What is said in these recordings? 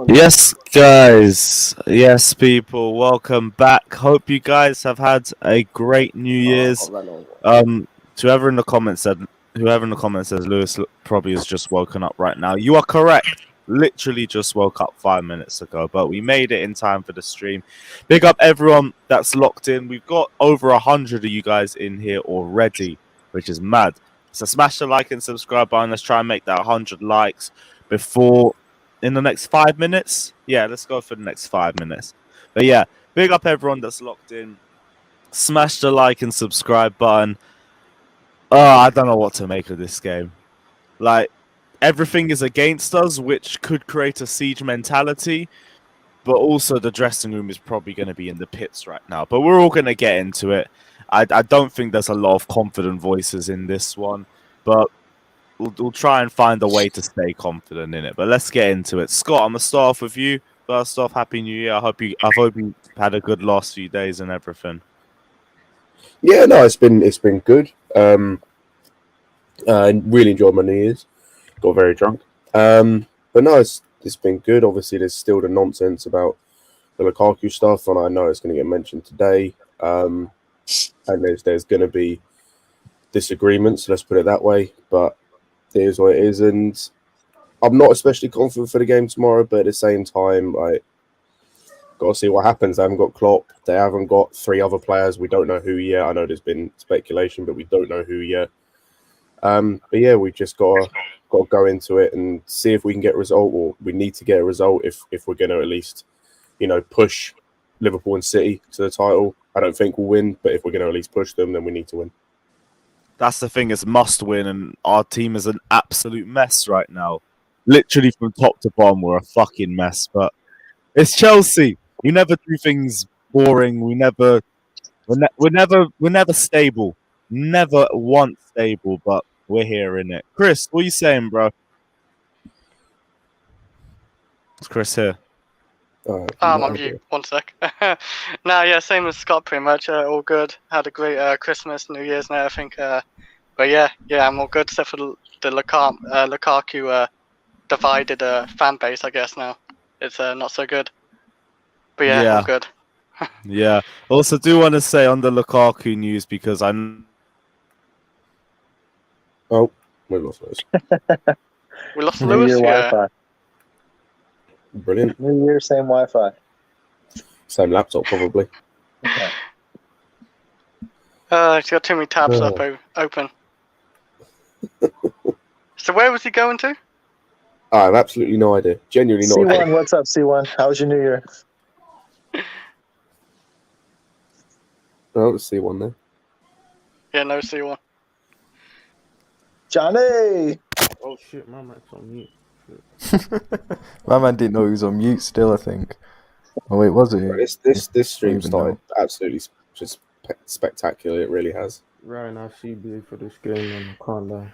Yes, guys. Yes, people. Welcome back. Hope you guys have had a great New Year's. To whoever in the comments said, whoever in the comments says Lewis probably has just woken up right now. You are correct. Literally just woke up 5 minutes ago, but we made it in time for the stream. Big up everyone that's locked in. We've got over 100 of you guys in here already, which is mad. So smash the like and subscribe button. Let's try and make that 100 likes before in the next 5 minutes. Yeah, let's go for the next 5 minutes. But yeah, big up everyone that's locked in. Smash the like and subscribe button. Oh, I don't know what to make of this game. Like, everything is against us, which could create a siege mentality. But also the dressing room is probably going to be in the pits right now. But we're all going to get into it. I don't think there's a lot of confident voices in this one. But we'll try and find a way to stay confident in it. But let's get into it. Scott, I'm going to start off with you. First off, Happy New Year. I hope you had a good last few days and everything. Yeah, no, it's been good. I really enjoyed my New Year's. Got very drunk. But no, it's been good. Obviously, there's still the nonsense about the Lukaku stuff, and I know it's going to get mentioned today. And there's going to be disagreements. Let's put it that way. But it is what it is, and I'm not especially confident for the game tomorrow. But at the same time, got to see what happens. They haven't got Klopp. They haven't got 3 other players. We don't know who yet. I know there's been speculation, but we don't know who yet. But yeah, we've just got to go into it and see if we can get a result, or we need to get a result if we're going to at least, push Liverpool and City to the title. I don't think we'll win, but if we're going to at least push them, then we need to win. That's the thing, is must win, and our team is an absolute mess right now. Literally from top to bottom, we're a fucking mess. But it's Chelsea. We never do things boring. We're never stable. Never once stable, but we're here in it. Chris, what are you saying, bro? Is Chris here? I'm on mute. 1 sec. No, yeah, same as Scott, pretty much. All good. Had a great Christmas, New Year's, and everything. But yeah, I'm all good, except for the Lukaku divided fan base, I guess. Now it's not so good. But yeah, all good. Yeah. Also, do want to say on the Lukaku news, because Oh, we lost Lewis. We lost Lewis. Wi-Fi. Brilliant. New Year, same Wi-Fi. Same laptop, probably. Okay. He's got too many tabs open. So where was he going to? I have absolutely no idea. Genuinely not. C1, what's up, C1? How was your New Year? Oh, let's see one there. Yeah, no C1. Johnny! Oh shit, my mic's on mute. My man didn't know he was on mute still, I think. Oh wait, was it? This stream started absolutely just spectacular. It really has. Ryan, I see big for this game and I can't lie.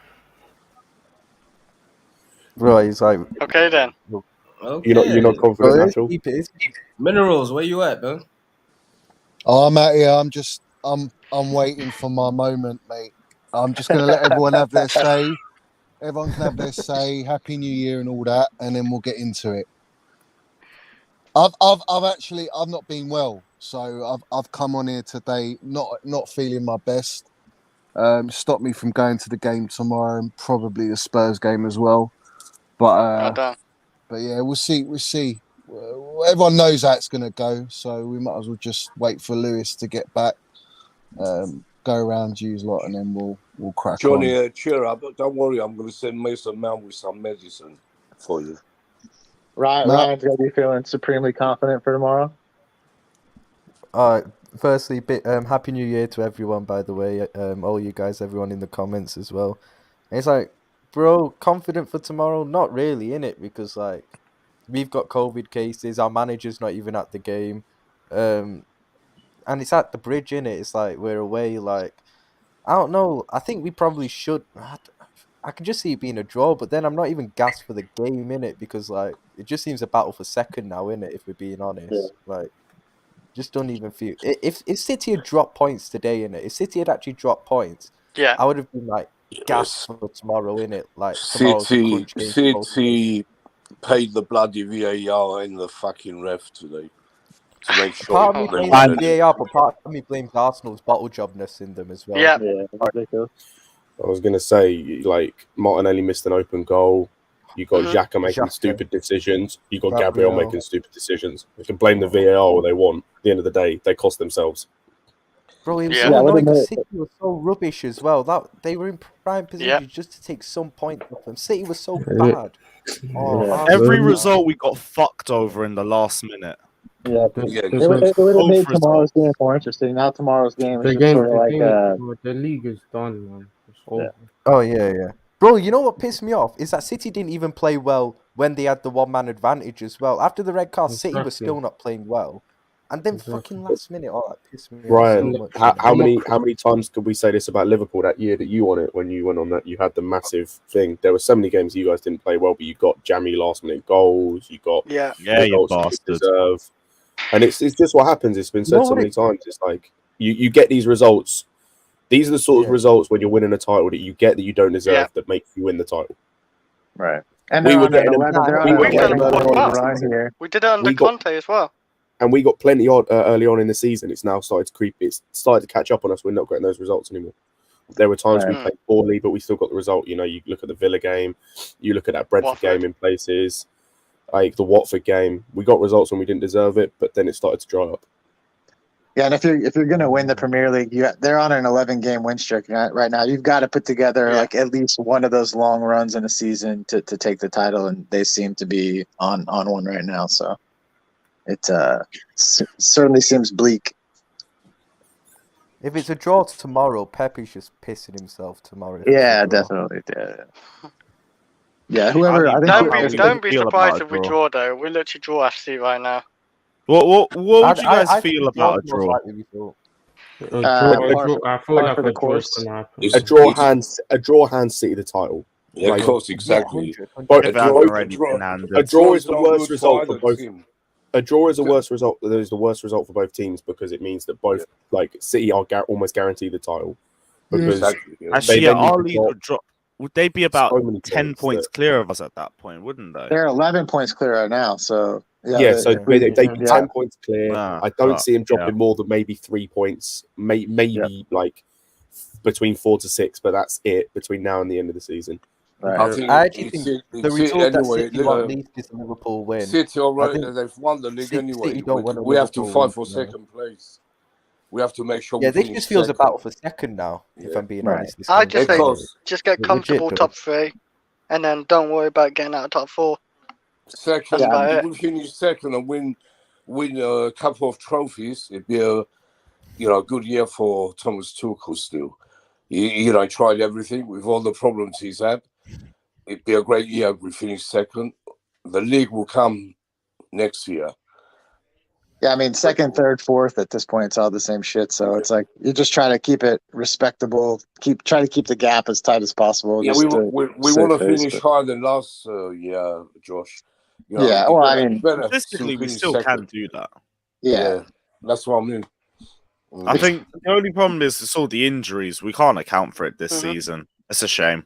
Right, he's like, Okay then. Okay. You're not confident, Natural? Minerals, where you at, man? Oh, I'm out here. I'm waiting for my moment, mate. I'm just gonna let everyone have their say. Everyone can have their say. Happy New Year and all that, and then we'll get into it. I've not been well, so I've come on here today not feeling my best. Stopped me from going to the game tomorrow and probably the Spurs game as well. But yeah, we'll see. Everyone knows how it's gonna go, so we might as well just wait for Lewis to get back. Go around use lot, and then we'll crack Johnny, on. cheer up. Don't worry, I'm going to send Mason Mount with some medicine for you. Ryan's going to be feeling supremely confident for tomorrow. Firstly, Happy New Year to everyone, by the way. All you guys, everyone in the comments as well. And it's like, bro, confident for tomorrow? Not really, innit? Because, like, we've got COVID cases. Our manager's not even at the game. And it's at the bridge, innit? It's like we're away. Like, I don't know. I think we probably should. I can just see it being a draw, but then I'm not even gassed for the game, innit? Because like it just seems a battle for second now, innit? If we're being honest, like, just don't even feel. If City had dropped points today, innit? If City had actually dropped points, I would have been like gassed for tomorrow, innit? Like tomorrow's a crunch game. paid the bloody VAR and the fucking ref today to make sure. Part of me they blames won the it. VAR, but part of me blames Arsenal's bottle jobness in them as well. Yeah. Yeah, ridiculous. I was going to say, like, Martinelli missed an open goal. You got Mhm. Xhaka making Xhaka. stupid decisions. You got Gabriel Gabriel. making stupid decisions. You can blame the VAR all they want. At the end of the day, they cost themselves. Bro, it was Yeah. so Yeah, what annoying a because minute. City was so rubbish as well. That they were in prime position just to take some points off them. City was so bad. Oh, Yeah. Every Arsenal- result we got fucked over in the last minute. Yeah, Yeah, it would have Both made tomorrow's results. game more interesting. Now tomorrow's game is The just game, sort of like, the league is done, man. It's over. Oh yeah. Bro, you know what pissed me off is that City didn't even play well when they had the one-man advantage as well. After the red card, City was Exactly. still not playing well, and then Exactly. fucking last minute, oh, that pissed me Ryan, off so much. how many times could we say this about Liverpool that year that you won it when you went on that? You had the massive thing. There were so many games you guys didn't play well, but you got jammy last-minute goals. You got Yeah. Yeah, you results you bastard. deserve. And it's just what happens. It's been said No, so many it- times. It's like you get these results. These are the sort of results when you're winning a title that you get that you don't deserve that make you win the title. right. And We they're were on an getting 11, they're on we an were We've getting done 11 quite early on in well. the run season. here. We did it under We got- Conte as well. And we got plenty odd early on in the season. It's now started to creep. It's started to catch up on us. We're not getting those results anymore. There were times we Right. played poorly, but we still got the result. You know, you look at the Villa game, you look at that Brentford Watford. game in places, like the Watford game. We got results when we didn't deserve it, but then it started to dry up. Yeah, and if you're gonna win the Premier League, they're on an 11-game win streak right now. You've got to put together like at least one of those long runs in a season to take the title, and they seem to be on one right now. So it certainly seems bleak. If it's a draw tomorrow, Pep is just pissing himself tomorrow. if it's Yeah, a draw. definitely. Yeah, whoever. I think Don't be feel surprised about if a we draw? draw though. We literally draw FC right now. What would you guys I feel think about a draws most draw? likely we thought. I feel like for the a course. draw's gonna happen. A draw hands City the title. Yeah, Like, of course, exactly. 100. But If a it hasn't draw, already been handed. a draw is the not worst good result for either both. team. A draw is the worst result. That is the worst result for both teams because it means that both like City are almost guaranteed the title. Because Exactly, yeah. Actually, they yeah, then need our to lead drop would drop. Would they be about so many 10 points clear of us at that point, wouldn't they? They're 11 points clear right now. So So they'd be 10 points clear. Ah, I don't fuck, see him dropping yeah. more than maybe 3 points, maybe like between 4 to 6, but that's it between now and the end of the season. Right. I actually think the result that anyway, City want least is a Liverpool win. City I already, think they've won the league City anyway. don't want a We have to Liverpool fight for win tomorrow. second place. We have to make sure Yeah, we this finish just feels a second. battle for second now, if I'm being honest. This I game. just say Because just get Legit, comfortable though. top 3, and then don't worry about getting out of top 4. second, That's about if it. we finish second and win a couple of trophies, it'd be a good year for Thomas Tuchel still. He tried everything with all the problems he's had. It'd be a great year if we finish second. The league will come next year. Yeah, I mean, second, third, fourth. At this point, it's all the same shit. So it's like you just try to keep it respectable. Try to keep the gap as tight as possible. Yeah, just we to want to save face, finish but- higher than last year, Josh. Yeah, well, I mean, Statistically, we still can do that. Yeah, that's what I mean. I think the only problem is it's all the injuries. We can't account for it this season. It's a shame.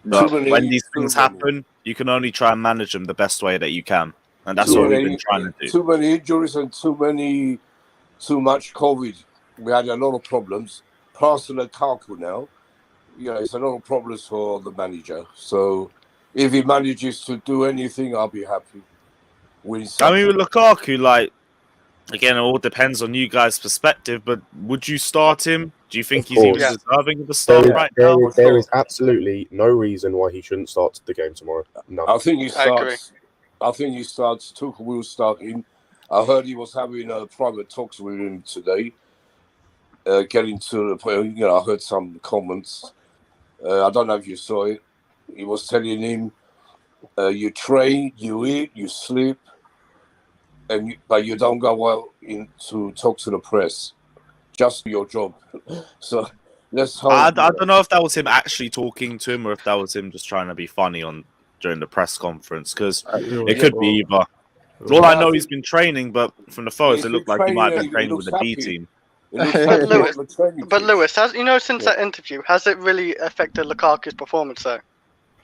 But when these things happen, you can only try and manage them the best way that you can. And that's what we've been trying to do. Too many injuries and too much COVID. We had a lot of problems. Plus Lukaku now, it's a lot of problems for the manager. So if he manages to do anything, I'll be happy. I mean, with Lukaku, again, it all depends on you guys' perspective, but would you start him? Do you think he's even deserving of the start right now? There is absolutely no reason why he shouldn't start the game tomorrow. No. I think he starts. I think he starts. Tuchel will start him. I heard he was having private talks with him today. Getting to the point, I heard some comments. I don't know if you saw it. He was telling him, "You train, you eat, you sleep, but you don't go out to talk to the press. Just do your job." So let's hope. I don't know if that was him actually talking to him or if that was him just trying to be funny during the press conference, because it could be either. All I know, he's been training, but from the photos, it looked like he might have been training with the B team. But Lewis, since that interview, has it really affected Lukaku's performance though?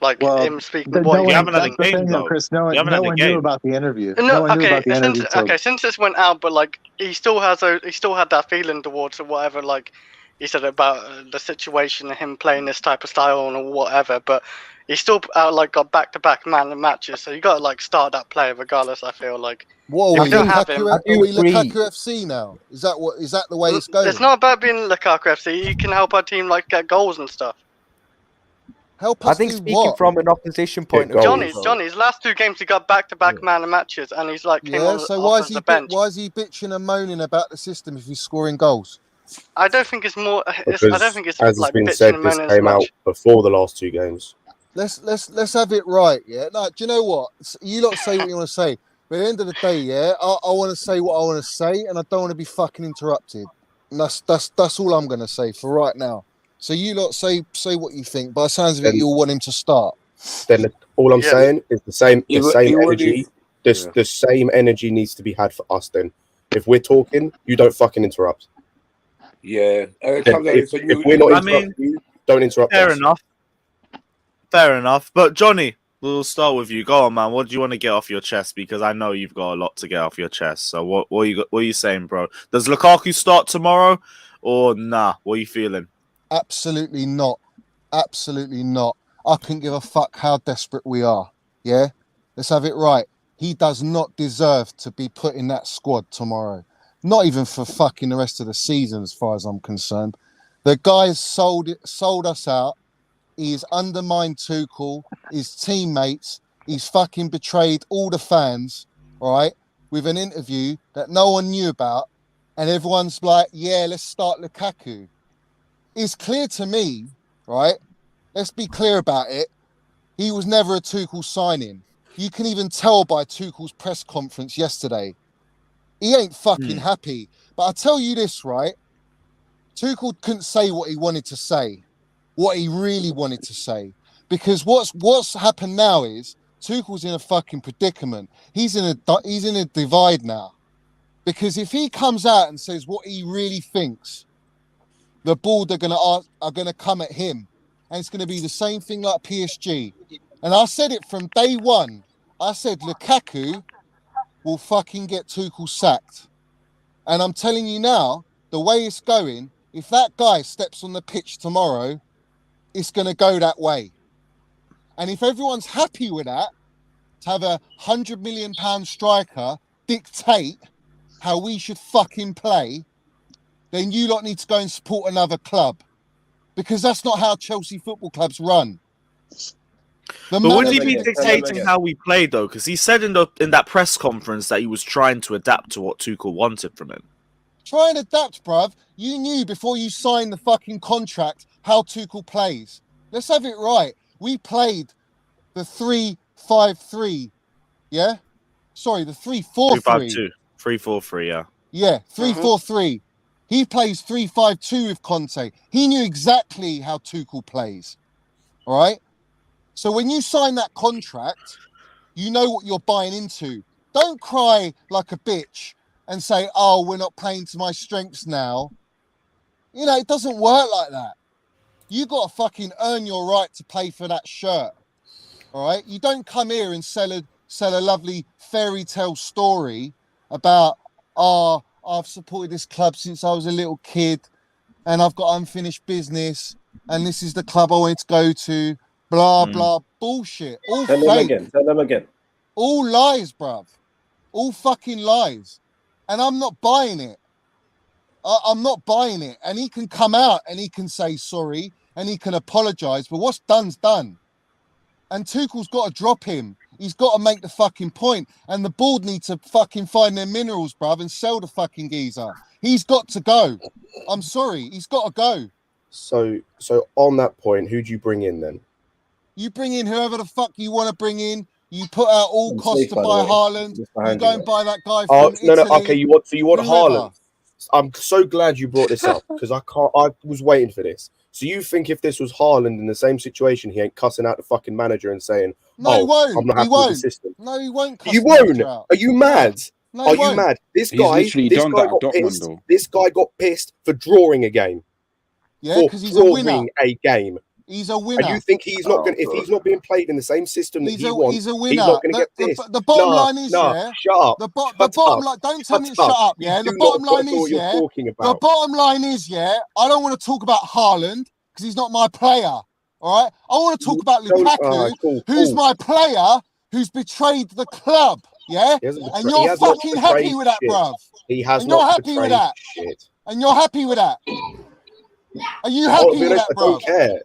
Like Well, him speaking no what he You one, haven't had a that's the game, thing, though, though. Chris. You haven't had a one knew game. about the interview. No, No one knew okay, about the interview. since this went out, but like he still had that feeling towards or whatever. Like he said about the situation and him playing this type of style or whatever. But he still got back-to-back man matches. So you got to like start that player regardless. I feel like. What are we, have him. Lukaku FC now? Is that the way it's going? It's not about being Lukaku FC. He can help our team like get goals and stuff. Help us I think do speaking what? from an opposition point of view, Johnny's last 2 games he got back-to-back man matches, and he's like came on so off the bench. why is he bitching and moaning about the system if he's scoring goals? I don't think it's more. I don't think it's as like has been bitching said, and this moaning as came out much. before the last 2 games. Let's have it right, yeah. No, do you know what? You lot say what you want to say, but at the end of the day, yeah, I want to say what I want to say, and I don't want to be fucking interrupted. And that's all I'm gonna say for right now. So you lot say what you think. By the sounds of it, you'll want him to start. Then all I'm saying is the same energy. The same energy needs to be had for us. Then, if we're talking, you don't fucking interrupt. Yeah. If we're not interrupting you, don't interrupt us. Fair enough. But Johnny, we'll start with you. Go on, man. What do you want to get off your chest? Because I know you've got a lot to get off your chest. So what are you saying, bro? Does Lukaku start tomorrow or nah? What are you feeling? Absolutely not. Absolutely not. I couldn't give a fuck how desperate we are. Yeah? Let's have it right. He does not deserve to be put in that squad tomorrow. Not even for fucking the rest of the season, as far as I'm concerned. The guy's sold us out. He's undermined Tuchel, his teammates. He's fucking betrayed all the fans, all right, with an interview that no one knew about. And everyone's like, yeah, let's start Lukaku. It's clear to me, right? Let's be clear about it. He was never a Tuchel signing. You can even tell by Tuchel's press conference yesterday. He ain't fucking happy. But I tell you this, right? Tuchel couldn't say what he wanted to say, what he really wanted to say. Because what's happened now is Tuchel's in a fucking predicament. He's in a divide now. Because if he comes out and says what he really thinks, the board are gonna come at him, and it's gonna be the same thing like PSG. And I said it from day one. I said Lukaku will fucking get Tuchel sacked. And I'm telling you now, the way it's going, if that guy steps on the pitch tomorrow, it's gonna go that way. And if everyone's happy with that, to have a £100 million striker dictate how we should fucking play, then you lot need to go and support another club. Because that's not how Chelsea football clubs run. But wouldn't he be dictating how we play, though? Because he said in that press conference that he was trying to adapt to what Tuchel wanted from him. Try and adapt, bruv. You knew before you signed the fucking contract how Tuchel plays. Let's have it right. We played the 3-5-3, yeah? Sorry, the 3-4-3. 3-4-3, yeah. Yeah, 3-4-3. He plays 3-5-2 with Conte. He knew exactly how Tuchel plays, all right? So when you sign that contract, you know what you're buying into. Don't cry like a bitch and say, oh, we're not playing to my strengths now. You know, it doesn't work like that. You got to fucking earn your right to play for that shirt, all right? You don't come here and sell a lovely fairy tale story about, I've supported this club since I was a little kid and I've got unfinished business and this is the club I wanted to go to. Blah, blah, bullshit. All Tell them again. All lies, bruv. All fucking lies. And I'm not buying it. I'm not buying it. And he can come out and he can say sorry and he can apologise, but what's done's done. And Tuchel's got to drop him. He's got to make the fucking point. And the board need to fucking find their minerals, bruv, and sell the fucking geezer. He's got to go. I'm sorry. He's got to go. So on that point, who do you bring in then? You bring in whoever the fuck you want to bring in. You put out all costs to buy Haaland. You go and buy that guy from Italy. No. Okay, you want Haaland? I'm so glad you brought this up because I was waiting for this. So you think if this was Haaland in the same situation, he ain't cussing out the fucking manager and saying, "No, he won't. I'm not happy with the system." No, he won't. You won't. Are you mad? No, Are you mad? This guy got pissed. This guy got pissed for drawing a game. Yeah, because he's a winner. A game. He's a winner. And you think he's not going? If he's not being played in the same system that he wants, he's a winner. He's not going to get this. The bottom line is, shut up. The bottom line. Don't tell me to shut up. Yeah. The bottom line is, The bottom line is, I don't want to talk about Haaland because he's not my player. All right. I want to talk about Lukaku, who's my player, who's betrayed the club. Yeah. And you're fucking happy with that, bruv. He has not betrayed shit. And you're happy with that. Are you happy with that, bro? I don't care.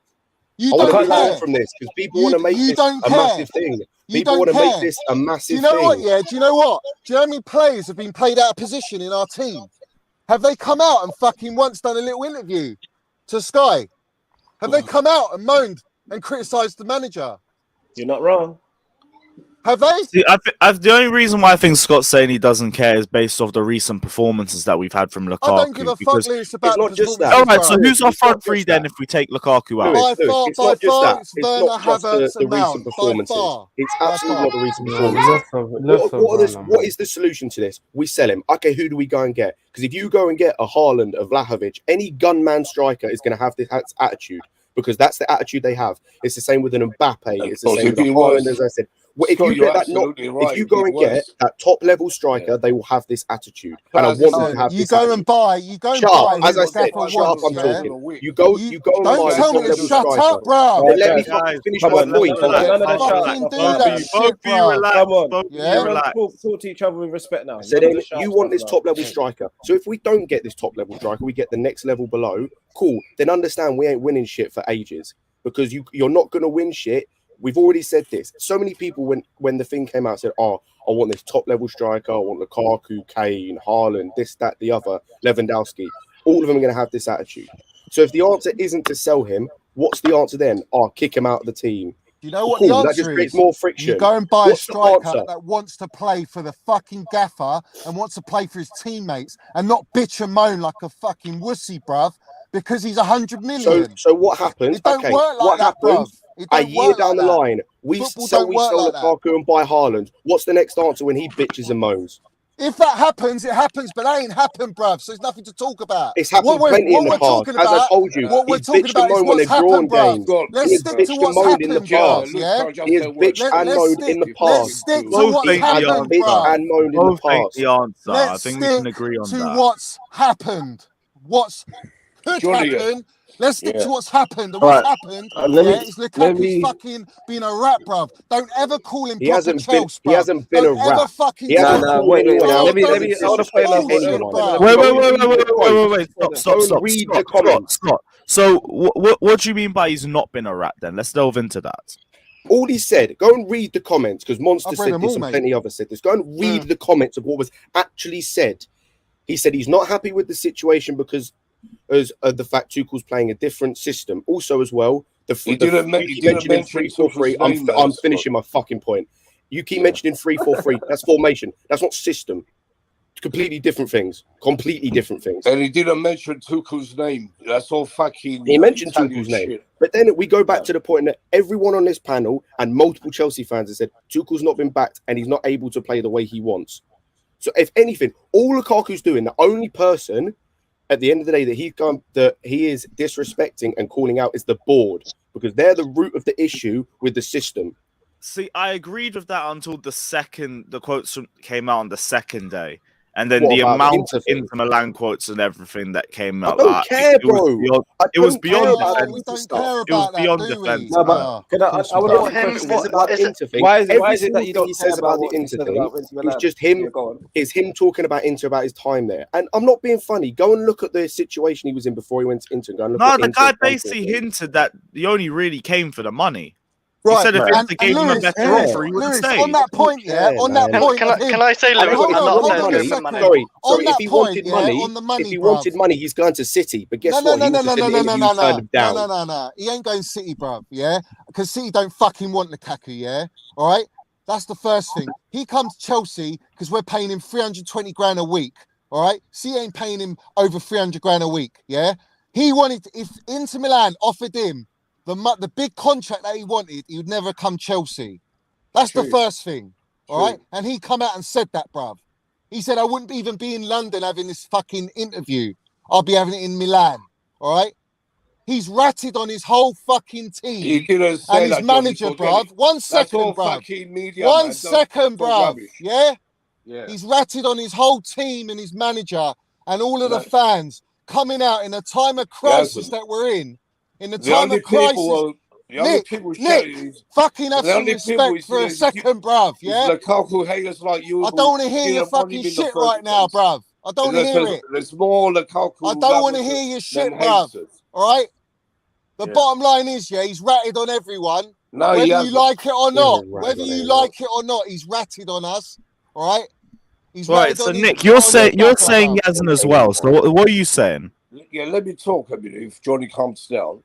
You don't care. learn from this because people want to make this a massive thing. People want to make this a massive thing. Do you know what? Yeah. Do you know what? Do you know how many players have been played out of position in our team? Have they come out and fucking once done a little interview to Sky? Have they come out and moaned and criticised the manager? You're not wrong. Have they? See, the only reason why I think Scott's saying he doesn't care is based off the recent performances that we've had from Lukaku. I don't give a fuck, Lewis, about it's not just that. All right, so who's our front three then if we take Lukaku out? Lewis, it's not just that. It's not just the recent performances. It's absolutely not the recent performances. What is the solution to this? We sell him. Okay, who do we go and get? Because if you go and get a Haaland, a Vlahovic, any gunman striker is going to have this attitude because that's the attitude they have. It's the same with an Mbappe. It's the same with Haaland, as I said. If you get that, if you go and get that top level striker, they will have this attitude, and I want them to have this. You go and buy. As I said, shut up. I'm talking. You go and buy. Don't tell me to shut up, bro. Let me finish my point. Fucking do that shit, bro. Come on, talk to each other with respect now. So then you want this top level striker. So if we don't get this top level striker, we get the next level below. Cool. Then understand we ain't winning shit for ages because you're not going to win shit. We've already said this. So many people, when the thing came out, said, "Oh, I want this top level striker. I want Lukaku, Kane, Haaland, this, that, the other, Lewandowski." All of them are going to have this attitude. So if the answer isn't to sell him, what's the answer then? Oh, kick him out of the team. You know what the answer that just creates more friction. You go and buy a striker that wants to play for the fucking gaffer and wants to play for his teammates and not bitch and moan like a fucking wussy, bruv, because he's 100 million. So what happens? It don't work like that, bruv. A year down the line, we sell Lukaku and buy Haaland. What's the next answer when he bitches and moans? If that happens, it happens, but that ain't happened, bruv. So there's nothing to talk about. It's happened plenty in the past. As I told you, what we're talking about is what's happened, bruv. Let's stick to what's happened, bruv. Yeah, he has bitched and moaned in the past. Let's stick to what's happened, bruv. And moaned in the past. The answer. I think we can agree on that. To what's happened. What's could happen. Let's stick to what's happened. And what's happened is Lukaku's fucking being a rat, bruv. Don't ever call him Chelsea, bruv. He hasn't been a rat. He hasn't wait. Let me I want to play Wait. Stop. Read the comments. So what do you mean by he's not been a rat then? Let's delve into that. All he said, go and read the comments, because Monster said this and plenty others said this. Go and read the comments of what was actually said. He said he's not happy with the situation because the fact Tuchel's playing a different system. Also, as well, you didn't mention 3-4-3. I'm finishing my fucking point. You keep mentioning 3-4-3. That's formation. That's not system. Completely different things. And he didn't mention Tuchel's name. That's all fucking. He mentioned Tuchel's name. But then we go back to the point that everyone on this panel and multiple Chelsea fans have said Tuchel's not been backed and he's not able to play the way he wants. So if anything, all Lukaku's doing, the only person at the end of the day that he is disrespecting and calling out is the board, because they're the root of the issue with the system. See, I agreed with that until the quotes came out on the second day. And then the amount of Inter Milan quotes and everything that came out. I don't care, bro. It was beyond defense. We don't care about that, beyond do we? defense. No, but I would why is it that you don't say about the Inter thing? It's just him. It's him talking about Inter, about his time there. And I'm not being funny. Go and look at the situation he was in before he went to Inter. No, the guy basically hinted that he only really came for the money. Right. He said if Inter gave him a better offer, he would stay. On that point, Can I say, Lewis, Sorry. If he wanted money, he's going to City. But guess what? No. He ain't going City, bruv. Yeah, because City don't fucking want Lukaku. Yeah, all right. That's the first thing. He comes to Chelsea because we're paying him 320 grand a week. All right. City ain't paying him over 300 grand a week. Yeah. He wanted if Inter Milan offered him the big contract that he wanted, he would never come Chelsea. That's the first thing, all right? And he come out and said that, bruv. He said, I wouldn't even be in London having this fucking interview. I'll be having it in Milan, all right? He's ratted on his whole fucking team. He didn't say and his that, manager, bruv. One second, all bruv. fucking media, One man. second, Don't bruv. rubbish. Yeah? Yeah. He's ratted on his whole team and his manager and all of the fans coming out in a time of crisis that we're in. In the time of crisis. Nick, fucking have some respect for a second, bruv, yeah? Lukaku haters like you. I don't want to hear your fucking shit right now, bruv. I don't want to hear it. There's more Lukaku. I don't want to hear your shit, bruv. All right? The bottom line is, yeah, he's ratted on everyone. No, whether you like it or not. Whether you like it or not, he's ratted on us. All right? He's right, so Nick, you're saying he hasn't as well. So what are you saying? Yeah, let me talk a minute if Johnny calms down.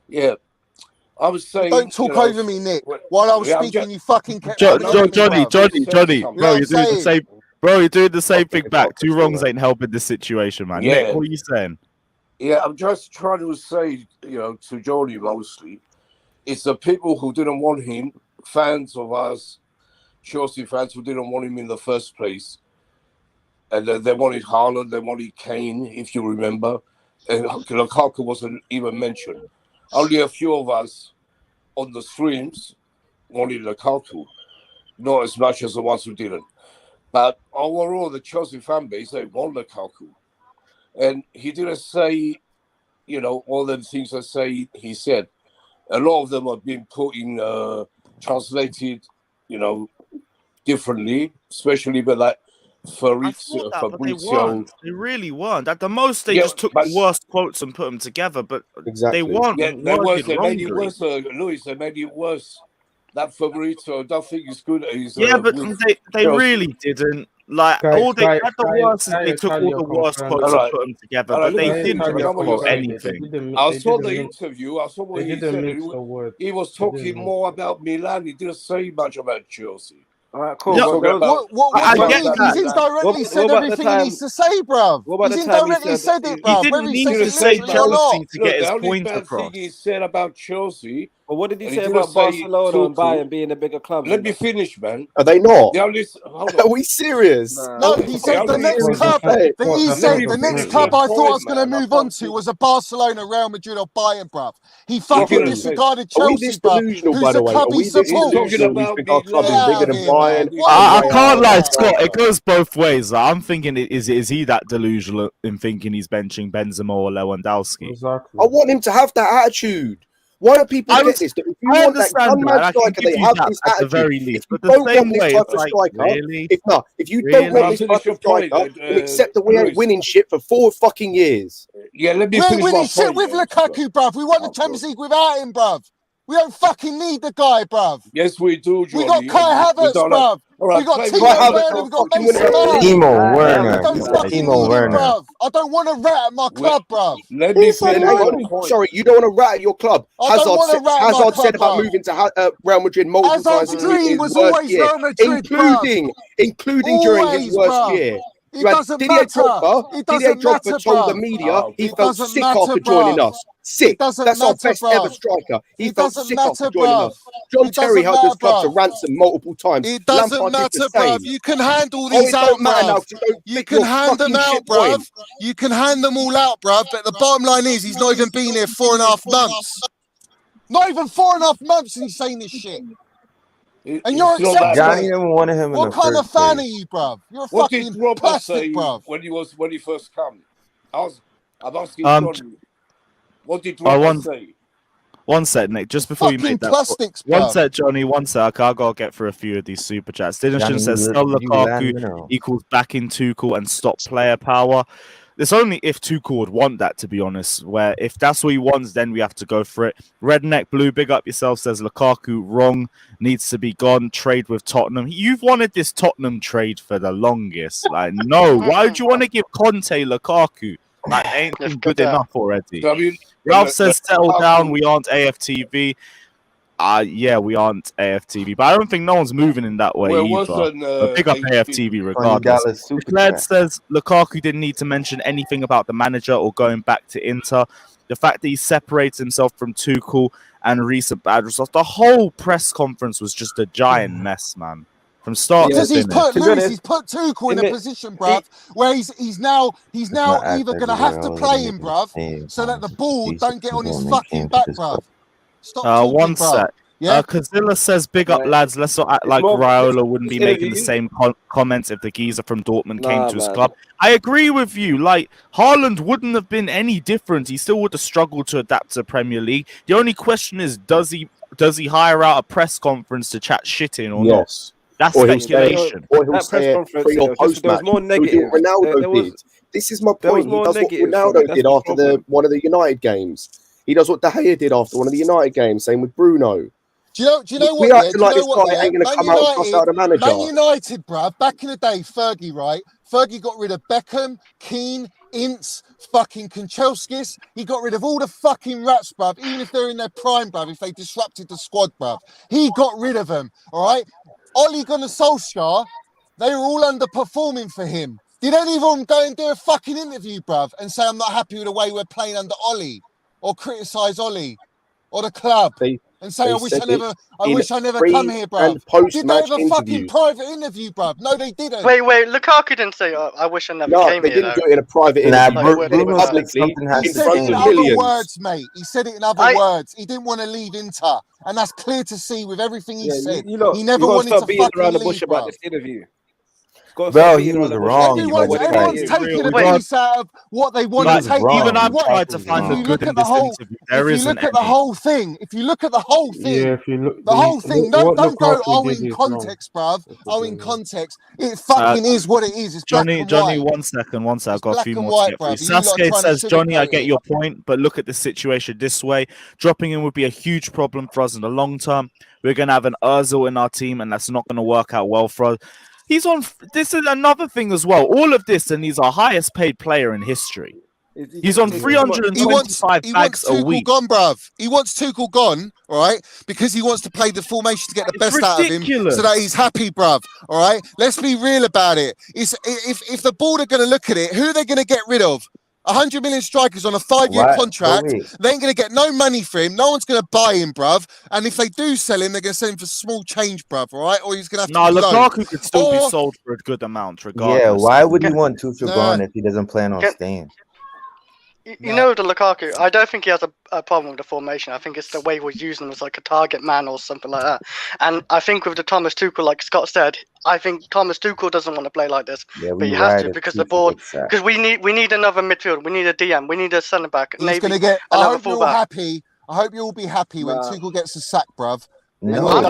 Yeah. I was saying. Don't talk over me, Nick. While I was speaking, you fucking kept. Johnny, bro, you're doing the same. Bro, you're doing the same thing back. Two wrongs ain't helping this situation, man. Yeah. Nick, what are you saying? Yeah, I'm just trying to say, to Johnny mostly, it's the people who didn't want him, fans of us, Chelsea fans who didn't want him in the first place, and they wanted Haaland, they wanted Kane, if you remember, and Lukaku wasn't even mentioned. Only a few of us on the streams wanted Lukaku, not as much as the ones who didn't. But overall, the Chelsea fan base, they want Lukaku. And he didn't say, all the things he said. A lot of them have been put in, translated, differently, especially by that Fabrizio. They really weren't. At the most, they just took the worst quotes and put them together, but they weren't. Yeah, they made it worse, Luis. They made it worse. That Fabrizio, I don't think he's good. But they really didn't. Like, at the worst, they took all the worst quotes and put them together, but they didn't quote anything. I saw the interview. I saw what he said. He was talking more about Milan. He didn't say much about Chelsea. All right, cool. What do you mean? He's indirectly said everything he needs to say, bruv. He's indirectly said it, bruv. He didn't need to say Chelsea to get his point across. He said about Chelsea. But what did he say about Barcelona and Bayern being a bigger club? Let me finish, man. Are they not? Are we serious? No, he said the next club. He said the next club I thought I was going to move on to was a Barcelona, Real Madrid, or Bayern, bruv. He fucking disregarded Chelsea, bruv. Who's a club he supports? I can't lie, Scott. It goes both ways. I'm thinking, is he that delusional in thinking he's benching Benzema or Lewandowski? Exactly. I want him to have that attitude. Why don't people get this? If you want that gunman striker, they have this at the very least. But the same way, it's like, really? If you don't want this type of striker, then accept that we ain't winning shit for 4 fucking years. Yeah, let me finish. We ain't winning shit with Lukaku, bruv. We won the Champions League without him, bruv. We don't fucking need the guy, bruv. Yes, we do, Johnny. We got Kai Havertz, bruv. Right, we got Timo Werner. We got Mason Mount. Timo Werner. Timo Werner. Bruv. I don't want to rat at my club, bruv. Let me finish. Sorry, you don't want to rat at your club. Hazard said about moving to Real Madrid multiple times. Hazard's dream was always Real Madrid, including during his worst year. It doesn't matter. Didier Drogba told the media he felt sick after joining us. Sick. That's our best ever striker. He felt sick after joining us. John Terry held his club to ransom multiple times. It doesn't matter, bruv. You can hand all these out, bruv. You can hand them out, bruv. You can hand them all out, bruv. But the bottom line is he's not even been here 4.5 months. Not even 4.5 months and he's saying this shit. And you're accepting it. What kind of fan are you, bruv? You're a fucking plastic, bruv. When he first came, I'm asking Johnny. What did Robert say? One sec, Nick. Just before you make that. Plastics, one sec, Johnny. One sec. I gotta get through a few of these super chats. Dinashin says sell Lukaku equals backing Tuchel and stop player power. It's only if Tuchel would want that, to be honest. Where if that's what he wants, then we have to go for it. Redneck Blue, big up yourself, says Lukaku wrong, needs to be gone. Trade with Tottenham. You've wanted this Tottenham trade for the longest. Like, no. Why would you want to give Conte Lukaku? Like, ain't good enough already. Ralph says settle down. We aren't AFTV. Yeah, we aren't AFTV, but I don't think no one's moving in that way either. Big up AFTV regardless. Claire says Lukaku didn't need to mention anything about the manager or going back to Inter. The fact that he separates himself from Tuchel and recent bad results, the whole press conference was just a giant mess, man. from start Because to he's finish. put Lewis, he's put Tuchel in a position, bruv, where he's now either gonna have to play him, bruv, so that the ball don't get on his fucking back, bruv. Stop talking, One bruv. sec. Yeah. Kazilla says, "Big up, lads. Let's not act like Raiola wouldn't be making the same comments if the geezer from Dortmund came to his club." I agree with you. Like, Haaland wouldn't have been any different. He still would have struggled to adapt to Premier League. The only question is, does he hire out a press conference to chat shit in or not? That's speculation. Or he'll say it pre or post match. Ronaldo did. This is my point. He does what Ronaldo did after one of the United games. He does what De Gea did after one of the United games. Same with Bruno. Do you know what? We acting like this guy ain't going to come out and cross out the manager. Man United, bruv, back in the day, Fergie, right? Fergie got rid of Beckham, Keane, Ince, fucking Kanchelskis. He got rid of all the fucking rats, bruv, even if they're in their prime, bruv, if they disrupted the squad, bruv. He got rid of them, all right? Ole Gunnar Solskjaer, they were all underperforming for him. Did any of them go and do a fucking interview, bruv, and say, I'm not happy with the way we're playing under Ole, or criticise Ole, or the club? And say, I wish I never come here, bruv. Did they have a fucking private interview, bruv? No, they didn't. Wait, Lukaku didn't say, I wish I never came here. No, they didn't do it in a private interview. He said it in other words, mate. He said it in other words. He didn't want to leave Inter. And that's clear to see with everything he said. He never wanted to fucking leave, about this interview. Bro, he was wrong. Everyone's taking a piece out of what they want to take. Even I've tried to find the good in this interview. There isn't. If you look at the whole thing, don't go, in context, bruv. In context. It fucking is what it is. It's Johnny, one second. I've got a few more to get through. Sasuke says, Johnny, I get your point, but look at the situation this way. Dropping in would be a huge problem for us in the long term. We're going to have an Ozil in our team, and that's not going to work out well for us. He's on. This is another thing as well. All of this, and he's our highest paid player in history. He's on 325 bags a week. Gone, bruv. He wants Tuchel gone, all right, because he wants to play the formation to get the best out of him, so that he's happy, bruv. All right, let's be real about it. If the board are going to look at it, who are they going to get rid of? 100 million strikers on a 5-year contract. They ain't going to get no money for him. No one's going to buy him, bruv. And if they do sell him, they're going to sell him for small change, bruv, all right? Or he's going to have to Lukaku could still be sold for a good amount, regardless. Yeah, why would you want Tuchel gone if he doesn't plan on staying? You know, the Lukaku, I don't think he has a problem with the formation. I think it's the way we're using him as like a target man or something like that. And I think with the Thomas Tuchel, like Scott said, I think Thomas Tuchel doesn't want to play like this. Yeah, but he has to because the board, because we need another midfield, we need a DM, we need a centre back. He's going to get. I hope you're happy. I hope you'll be happy when Tuchel gets a sack, bruv. No,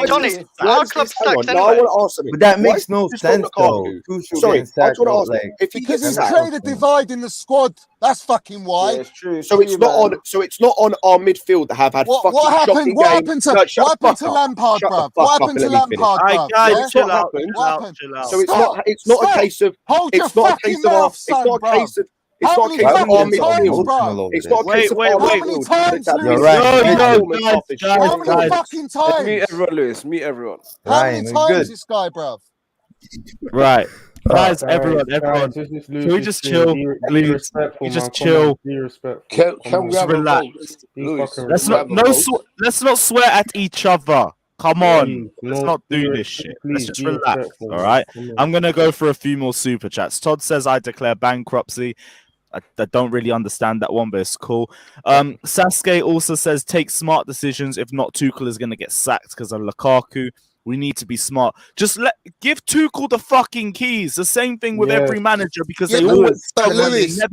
Johnny, our club's sacked anyway. I want to ask something. But that makes no sense, though. Sorry, I just want to ask if he because he's created a divide in the squad. That's fucking why. Yeah, it's true. So it's not on. So it's not on our midfield that have had fucking shocking games. What happened to Lampard, bruv? What happened to Lampard, bruv? Guys, chill out. So it's not a case of. It's not a case of. It's not a case of. It's not a case of our midfield. It's not a case of our midfield. You're right. How many fucking times? Meet everyone, Lewis. Meet everyone. How many times this guy, bruv? Right. Guys, everyone. Can we just chill, please? We just chill. Can we have relax? Let's not swear at each other. Come on, let's not do this shit. Let's just relax, all right? I'm going to go for a few more super chats. Todd says, I declare bankruptcy. I don't really understand that one, but it's cool. Sasuke also says, take smart decisions. If not, Tuchel is going to get sacked because of Lukaku. We need to be smart. Just give Tuchel the fucking keys. The same thing with every manager because they always Lewis, the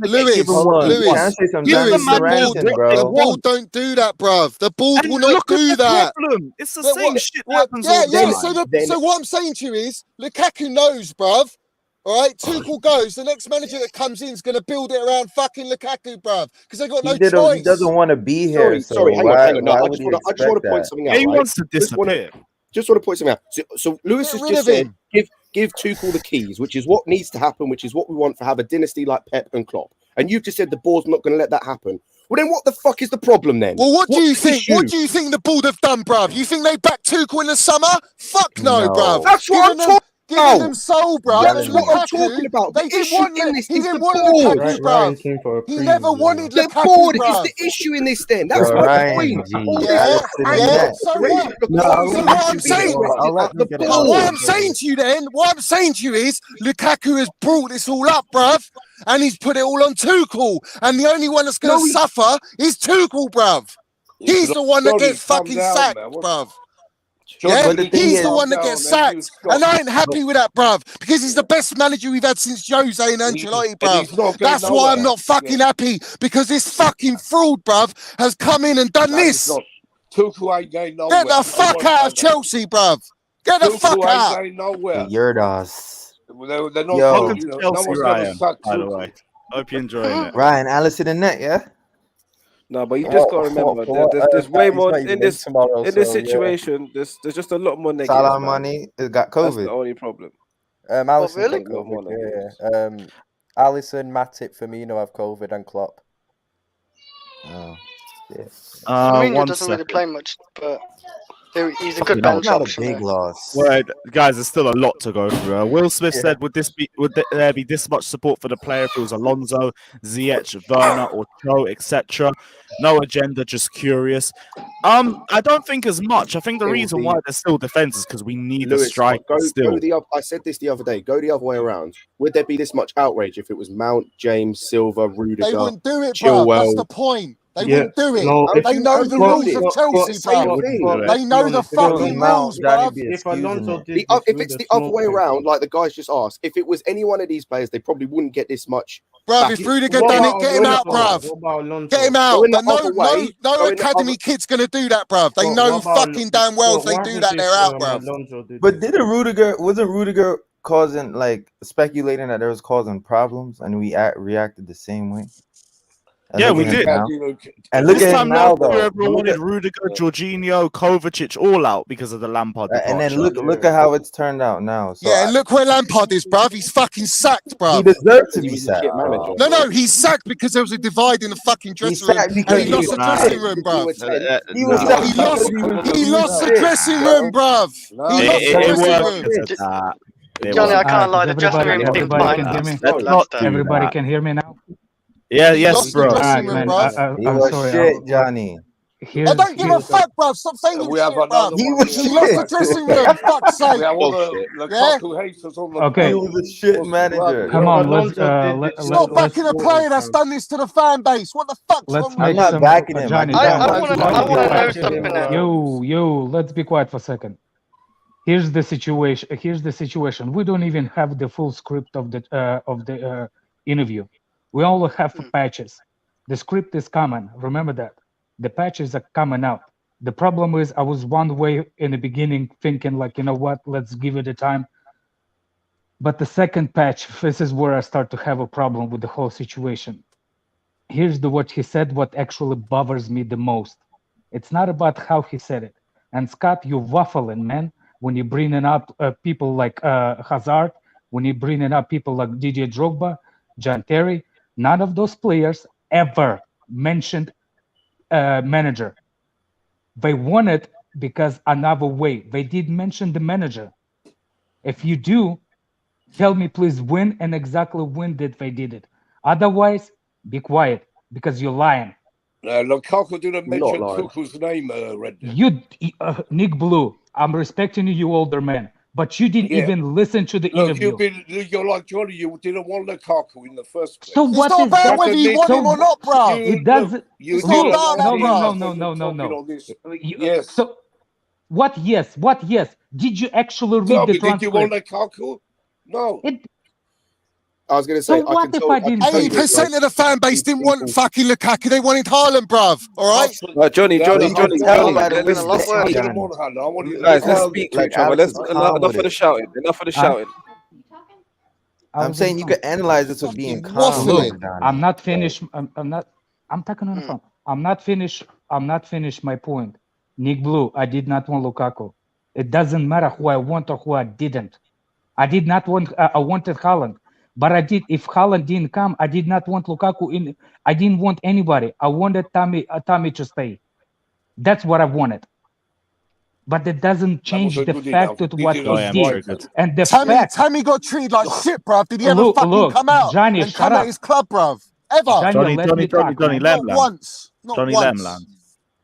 ball don't do that, bruv. The ball will not do that. It's the same shit that happens all the time. So what I'm saying to you is, Lukaku knows, bruv. All right, Tuchel goes. The next manager that comes in is going to build it around fucking Lukaku, bruv, because they got no choice. He doesn't want to be here. Sorry, hang on. No, I just want to point something out. He wants to disappear. Just want to point something out. So Lewis has just said, give Tuchel the keys, which is what needs to happen, which is what we want to have a dynasty like Pep and Klopp. And you've just said the board's not going to let that happen. Well, then what the fuck is the problem then? Well, what do you think? What do you think the board have done, bruv? You think they backed Tuchel in the summer? Fuck no, bruv. That's what I'm talking giving them soul, bruv. That's And what I'm Lukaku, talking about. they The didn't issue want in this he is didn't the want board. Lukaku, Ryan bruv. came for a He preview. never wanted The Lukaku, board is bruv. the issue in this. Then that's Yo, my Ryan, point. G, All this Yeah, Allison and yeah. Nat. So what? No, So what I'm saying, I'll let them the get it what out. I'm saying to you then, what I'm saying to you is Lukaku has brought this all up, bruv, and he's put it all on Tuchel, and the only one that's going to suffer is Tuchel, bruv. He's the one that gets fucking sacked, bruv. Yeah, But the thing he's is, the one that gets sacked, and I ain't happy with that, bruv, because he's the best manager we've had since Jose and Ancelotti, bruv. That's why I'm not fucking happy, because this fucking fraud, bruv, has come in and done this. Tuchel ain't going nowhere. Get the fuck out of Chelsea, bruv. Get the fuck out. Ain't going nowhere. Yurdos. They're not. Yo. Welcome to Chelsea, Ryan. By the way, hope you're enjoying it. Ryan, Allison and Nat, yeah? No, but you just gotta remember, there's way more in this situation. Yeah. There's just a lot more negative. Salah Man. Money has got That's COVID. the only problem. Allison really? got COVID, yeah. Allison, Matip, Firmino have COVID, and Klopp. Oh, yeah. Firmino doesn't really play much, but he's a good bench not option. a big loss. Well, guys, there's still a lot to go through. Will Smith said, "Would there be this much support for the player if it was Alonso, Ziyech, Werner, or Cho, etc.? No agenda, just curious." I don't think as much. I think the reason why there's still defense is because we need a strike. I said this the other day. Go the other way around. Would there be this much outrage if it was Mount, James, Silva, Rudiger? They wouldn't do it, bro. That's the point. They wouldn't do it. No, they know the rules of Chelsea, bro. They know the fucking rules, bro. If Alonso did If it's the other way around, like the guys just asked, if it was any one of these players, they probably wouldn't get this much. Bruv, if Rudiger done it, get him out, bruv. Get him out. No academy kid's going to do that, bruv. They know fucking damn well if they do that, they're out, bruv. But wasn't Rudiger causing, like, speculating that there was causing problems and we reacted the same way? Yeah, we did. And look at him now, though. Everyone wanted Rudiger, Jorginho, Kovacic all out because of the Lampard departure. And then look at how it's turned out now. So yeah, look where Lampard is, bruv. He's fucking sacked, bruv. He deserved to be sacked. No, he's sacked because there was a divide in the fucking dressing room. And he lost the dressing room, bruv. He lost the dressing room, bruv. He lost the dressing room. Johnny, I can't lie. The dressing room is behind. Everybody can hear me now. Yeah, yes, bro. Alright, man. I'm sorry. Shit, Johnny. I don't give a fuck, bro. Stop saying shit, bro. He lost the dressing room. Fuck's sake. Okay. He was a shit manager. Come on, let's stop backing a player that's done this to the fan base. What the fuck's wrong with I'm not backing him. Johnny, I want to know something now. Yo, let's be quiet for a second. Here's the situation. We don't even have the full script of the interview. We all have patches. The script is coming. Remember that. The patches are coming out. The problem is I was one way in the beginning thinking like, you know what, let's give it a time. But the second patch, this is where I start to have a problem with the whole situation. Here's what he said, what actually bothers me the most. It's not about how he said it. And Scott, you're waffling, man, when you're bringing up people like Hazard, when you're bringing up people like Didier Drogba, John Terry. None of those players ever mentioned manager. They won it because another way. They did mention the manager. If you do, tell me please when and exactly when they did it. Otherwise, be quiet because you're lying. Lukaku didn't mention Tuchel's name, Red. Nick Blue, I'm respecting you, older man. But you didn't even listen to the interview. You're like Johnny. You didn't want Lukaku in the first place. So what it's not about whether you want him or not, bro. It doesn't. It's not about that, bro. No. Yes. So what? Yes. What? Yes. Did you actually read the transcript? Did you want Lukaku? No. I was going to say, so what if I didn't? 80% of the fan base didn't want fucking Lukaku. They wanted Haaland, bruv. All right. Johnny, tell me. Guys, let's speak to each other. Enough of the shouting. Enough of the shouting. I'm saying you could analyze this with being calm. Look, I'm not finished. I'm not. I'm talking on the phone. I'm not finished. I'm not finished my point. Nick Blue, I did not want Lukaku. It doesn't matter who I want or who I didn't. I did not want. I wanted Haaland. But I did. If Haaland didn't come, I did not want Lukaku in. I didn't want anybody. I wanted Tommy to stay. That's what I wanted. but it doesn't change the fact that what he did. And the fact Tammy got treated like shit, bruv. Did he ever fucking come out Johnny, and come at his club, bruv? Ever? Johnny, let me talk. Not once. Not once.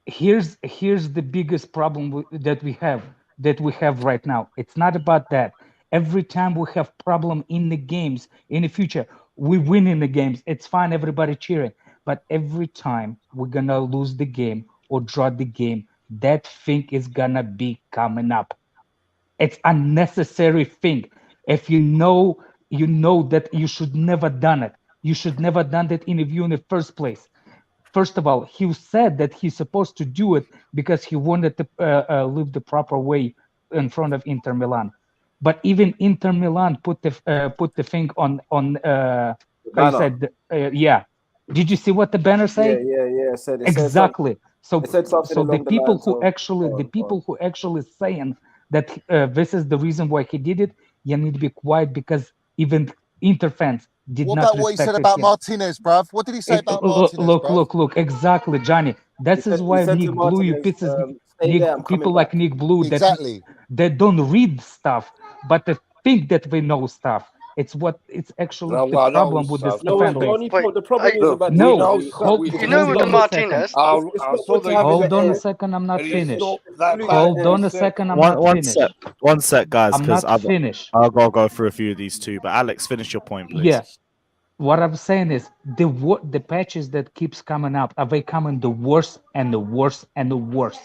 Here's the biggest problem that we have right now. It's not about that. Every time we have problem in the games in the future, we win in the games. It's fine, everybody cheering. But every time we're gonna lose the game or draw the game, that thing is gonna be coming up. It's unnecessary thing. If you know that you should never done it. You should never done that interview in the first place. First of all, he said that he's supposed to do it because he wanted to live the proper way in front of Inter Milan. But even Inter Milan put the thing on how you said, yeah. Did you see what the banner say? Yeah. It said exactly. So the people who actually saying that this is the reason why he did it, you need to be quiet because even Inter fans did what not about what he said about Martinez, bruv? What did he say about Martinez? Look, exactly, Johnny. This is why Nick Blue, you pisses people like Nick Blue exactly. that don't read stuff, but they think that they know stuff. It's actually the problem with this fan base. The problem is about hold on Martinez. Hold on a second, I'm not finished. Hold on a second, I'm not finished. One sec, guys, I'm not finished. I'll go through a few of these too. But Alex, finish your point, please. Yeah. What I'm saying is the patches that keeps coming up, are they coming the worse and the worse and the worse?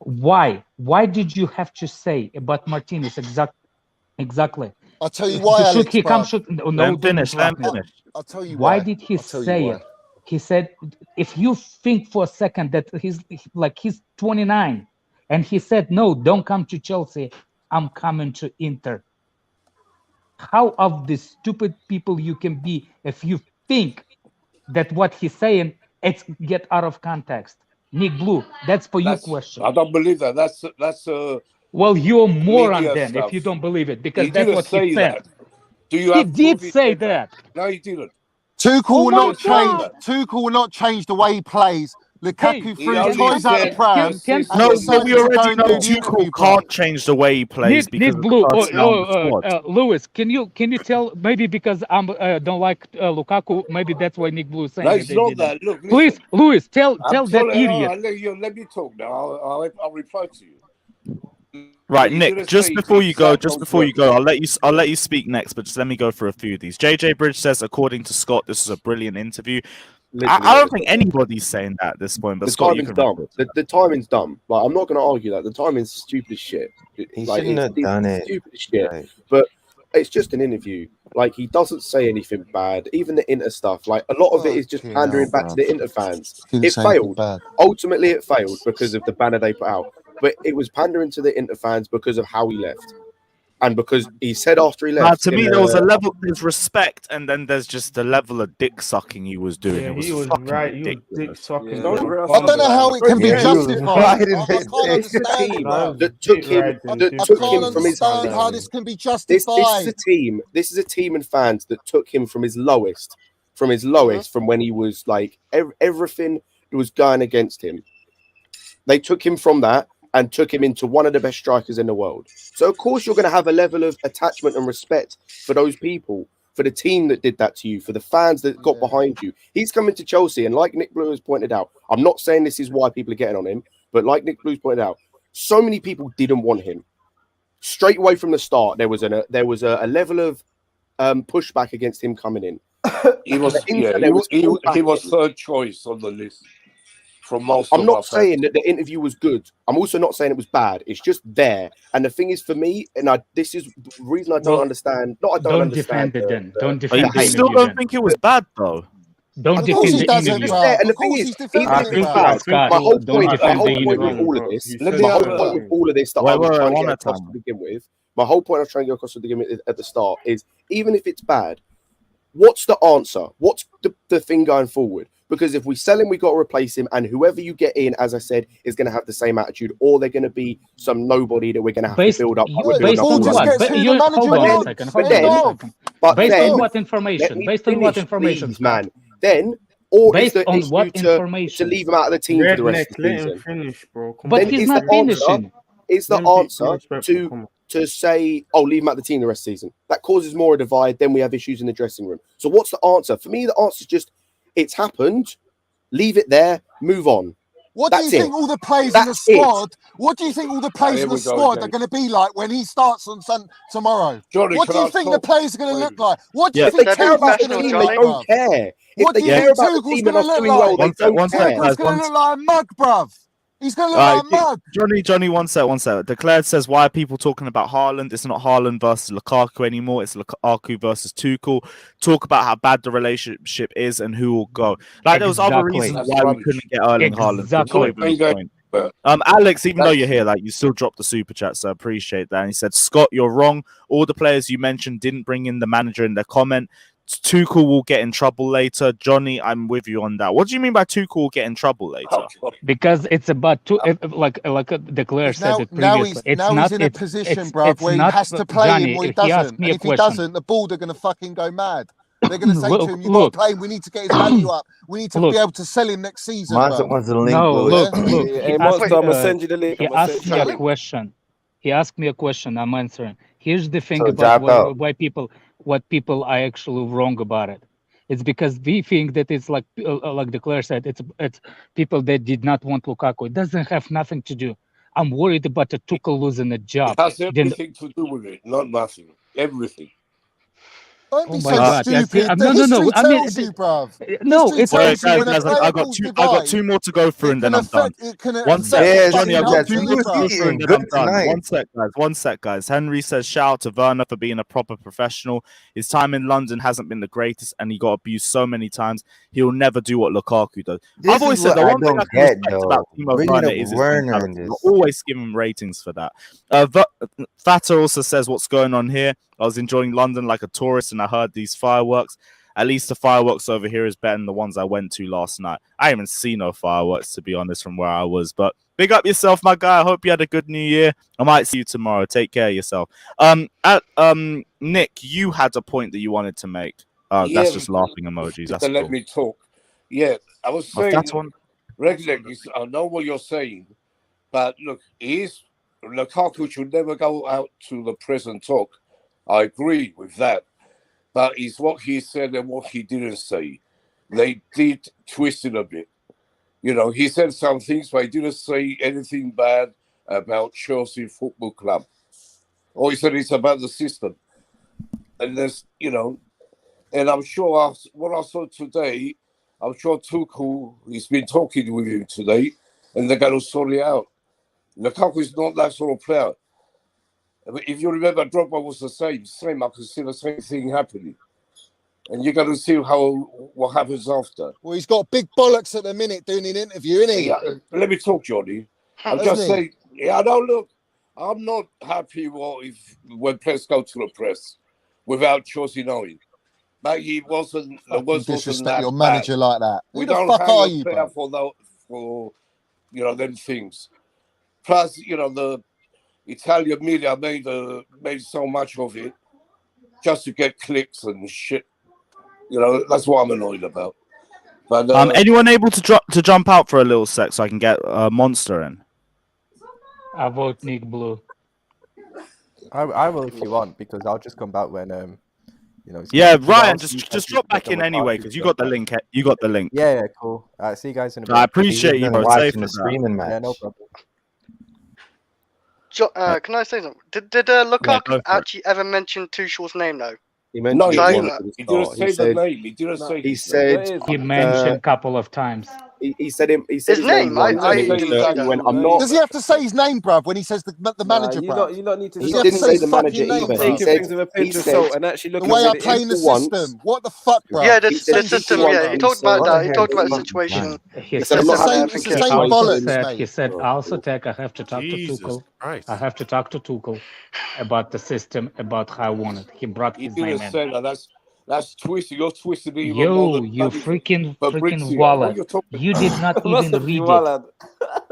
Why? Why did you have to say about Martinez exactly? I'll tell you why, Alex, Let him finish. I'll tell you why. Why did he say it? He said, if you think for a second that he's 29, and he said, no, don't come to Chelsea, I'm coming to Inter. How of the stupid people you can be if you think that what he's saying, it's get out of context. Nick Blue, that's for your question. I don't believe that. That's well, you're a moron then if you don't believe it, because that's what he said. He did say that. No, he didn't. Tuchel will not change the way he plays. Lukaku threw toys out the pram. No, we already know Tuchel can't change the way he plays because Nick Blue. Lewis, can you tell? Maybe because I don't like Lukaku. Maybe that's why Nick Blue is saying. No, it's not that. Look, please, Lewis, tell that idiot. Let me talk now. I'll reply to you. Right, Nick. Just before you go, I'll let you speak next, but just let me go through a few of these. JJ Bridge says, according to Scott, this is a brilliant interview. I don't think anybody's saying that at this point, but Scott, you can dumb. The timing's dumb. Like, I'm not going to argue that. The timing's stupid as shit. He shouldn't have done it. Stupid as shit. Right. But it's just an interview. Like, he doesn't say anything bad. Even the Inter stuff, like, a lot of it is just pandering back to the Inter fans. It failed. Ultimately, it failed because of the banner they put out. But it was pandering to the Inter fans because of how he left. And because he said after he left... to me, there was a level of respect, and then there's just the level of dick sucking he was doing. Yeah, he was right. He was dick sucking. I don't know how it can be justified. Took him from his how this can be justified. This is a team and fans that took him from his lowest, from when he was like everything was going against him. They took him from that and took him into one of the best strikers in the world. So, of course, you're going to have a level of attachment and respect for those people, for the team that did that to you, for the fans that got behind you. He's coming to Chelsea, and like Nick Blue has pointed out, I'm not saying this is why people are getting on him, but like Nick Blue's pointed out, so many people didn't want him. Straight away from the start, there was a level of pushback against him coming in. He was third choice on the list. I'm not saying that the interview was good. I'm also not saying it was bad. It's just there. And the thing is, for me, this is the reason I don't understand. Not I don't understand. Defend it then. Don't defend it. I still don't think it was bad, though. Don't defend the interview. And the thing is, even if it's bad, my whole point with all of this, that I was trying to get across to begin with, my whole point I was trying to get across to begin with at the start is, even if it's bad, what's the answer? What's the thing going forward? Because if we sell him, we got to replace him. And whoever you get in, as I said, is going to have the same attitude, or they're going to be some nobody that we're going to have to build up. Based on what? Hold on a second. Based on what information? Based on what information, man? Then, or based on what information? To leave him out of the team for the rest of the season. Finish, bro. But he's not finishing. is the answer to say, oh, leave him out the team the rest of the season. That causes more a divide. Then we have issues in the dressing room. So what's the answer? For me, the answer is just, it's happened. Leave it there. Move on. What do you think all the players in the squad? What do you think all the players in the squad are going to be like when he starts on tomorrow? Johnny, what do you think the players are going to look like? What do you think they care about the Tuchel's team? going They to don't care. What do you think Tuchel's going to look like? One sec, Tuchel's going to look like a mug, bruv. He's going to look like a mug. Johnny, one sec. Declared says, why are people talking about Haaland? It's not Haaland versus Lukaku anymore. It's Lukaku versus Tuchel. Talk about how bad the relationship is and who will go. Like, there was other reasons why we couldn't get Erling Haaland. Alex, even though you're here, like, you still dropped the super chat, so I appreciate that. And he said, Scott, you're wrong. All the players you mentioned didn't bring in the manager in their comment. Tuchel will get in trouble later. Johnny, I'm with you on that. What do you mean by Tuchel will get in trouble later? Because it's about like the Claire said it previously. He's in a position, bruv, where he has to play him or he doesn't. And if he doesn't, the board are going to fucking go mad. They're going to say to him, "You've got to play. We need to get his value up. We need to be able to sell him next season." Look. Hey, Monster, I'm gonna send you the link. He asked me a question. He asked me a question. I'm answering. Here's the thing about why what people are actually wrong about it. It's because we think that it's like the Claire said, it's people that did not want Lukaku. It doesn't have nothing to do. I'm worried about the Tuchel losing a job. It has everything to do with it, not nothing. Everything. Don't be so stupid. No. I mean, you, bruv. No, it's guys, I got two more to go through and then I'm done. One sec, Johnny, I've got two more to go through and then I'm done. One sec, guys. Henry says, shout out to Werner for being a proper professional. His time in London hasn't been the greatest and he got abused so many times. He'll never do what Lukaku does. I've always said the one thing I can respect about Timo Werner is his mentality. I always give him ratings for that. Fata also says, what's going on here? I was enjoying London like a tourist and I heard these fireworks. At least the fireworks over here is better than the ones I went to last night. I haven't seen no fireworks, to be honest, from where I was. But big up yourself, my guy. I hope you had a good New Year. I might see you tomorrow. Take care of yourself. Nick, you had a point that you wanted to make. That's just laughing emojis. That's cool. Let me talk. Yeah, I was saying, I know what you're saying, but look, Lukaku should never go out to the press and talk. I agree with that. But it's what he said and what he didn't say. They did twist it a bit. You know, he said some things, but he didn't say anything bad about Chelsea Football Club. Or he said it's about the system. And there's, you know, and I'm sure what I saw today, I'm sure Tuchel, he's been talking with him today, and they're going to sort it out. Lukaku is not that sort of player. If you remember, Drogba was the same. I could see the same thing happening. And you're going to see what happens after. Well, he's got big bollocks at the minute doing an interview, isn't he? Yeah, let me talk, Johnny. I'm just saying, I don't look. I'm not happy when players go to the press without Chelsea knowing. But he wasn't. Disrespect your manager like that. We don't have a player for them things. Plus, the Italian media made so much of it just to get clicks and shit. That's what I'm annoyed about. But anyone able to jump out for a little sec so I can get a Monster in? I vote Nick Blue. I will if you want, because I'll just come back when yeah, Ryan, just drop back in anyway because you got the link. You got the link. Yeah, cool. All right, see you guys in a bit. I appreciate you, bro. Watching the streaming match. Yeah, no problem. Can I say something? Did Lukaku actually ever mention Tuchel's name though? He mentioned he didn't say the name. He didn't say. He said he mentioned a couple of times. He said him. He said his name. I'm not. Does he have to say his name, bruv, when he says the manager, bruv? You don't need to. He didn't say the manager either. Take things with a pinch of salt and actually look the way at I play in the system. What the fuck, bruv? Yeah, the system. Yeah, he talked about that. He talked about the situation. He said, he said also, Tech, I have to talk to Tuchel. I have to talk to Tuchel about the system, about how I want it. He brought his name in. That's twisted. You're twisted. Yo, you freaking wallet. You did not even read it.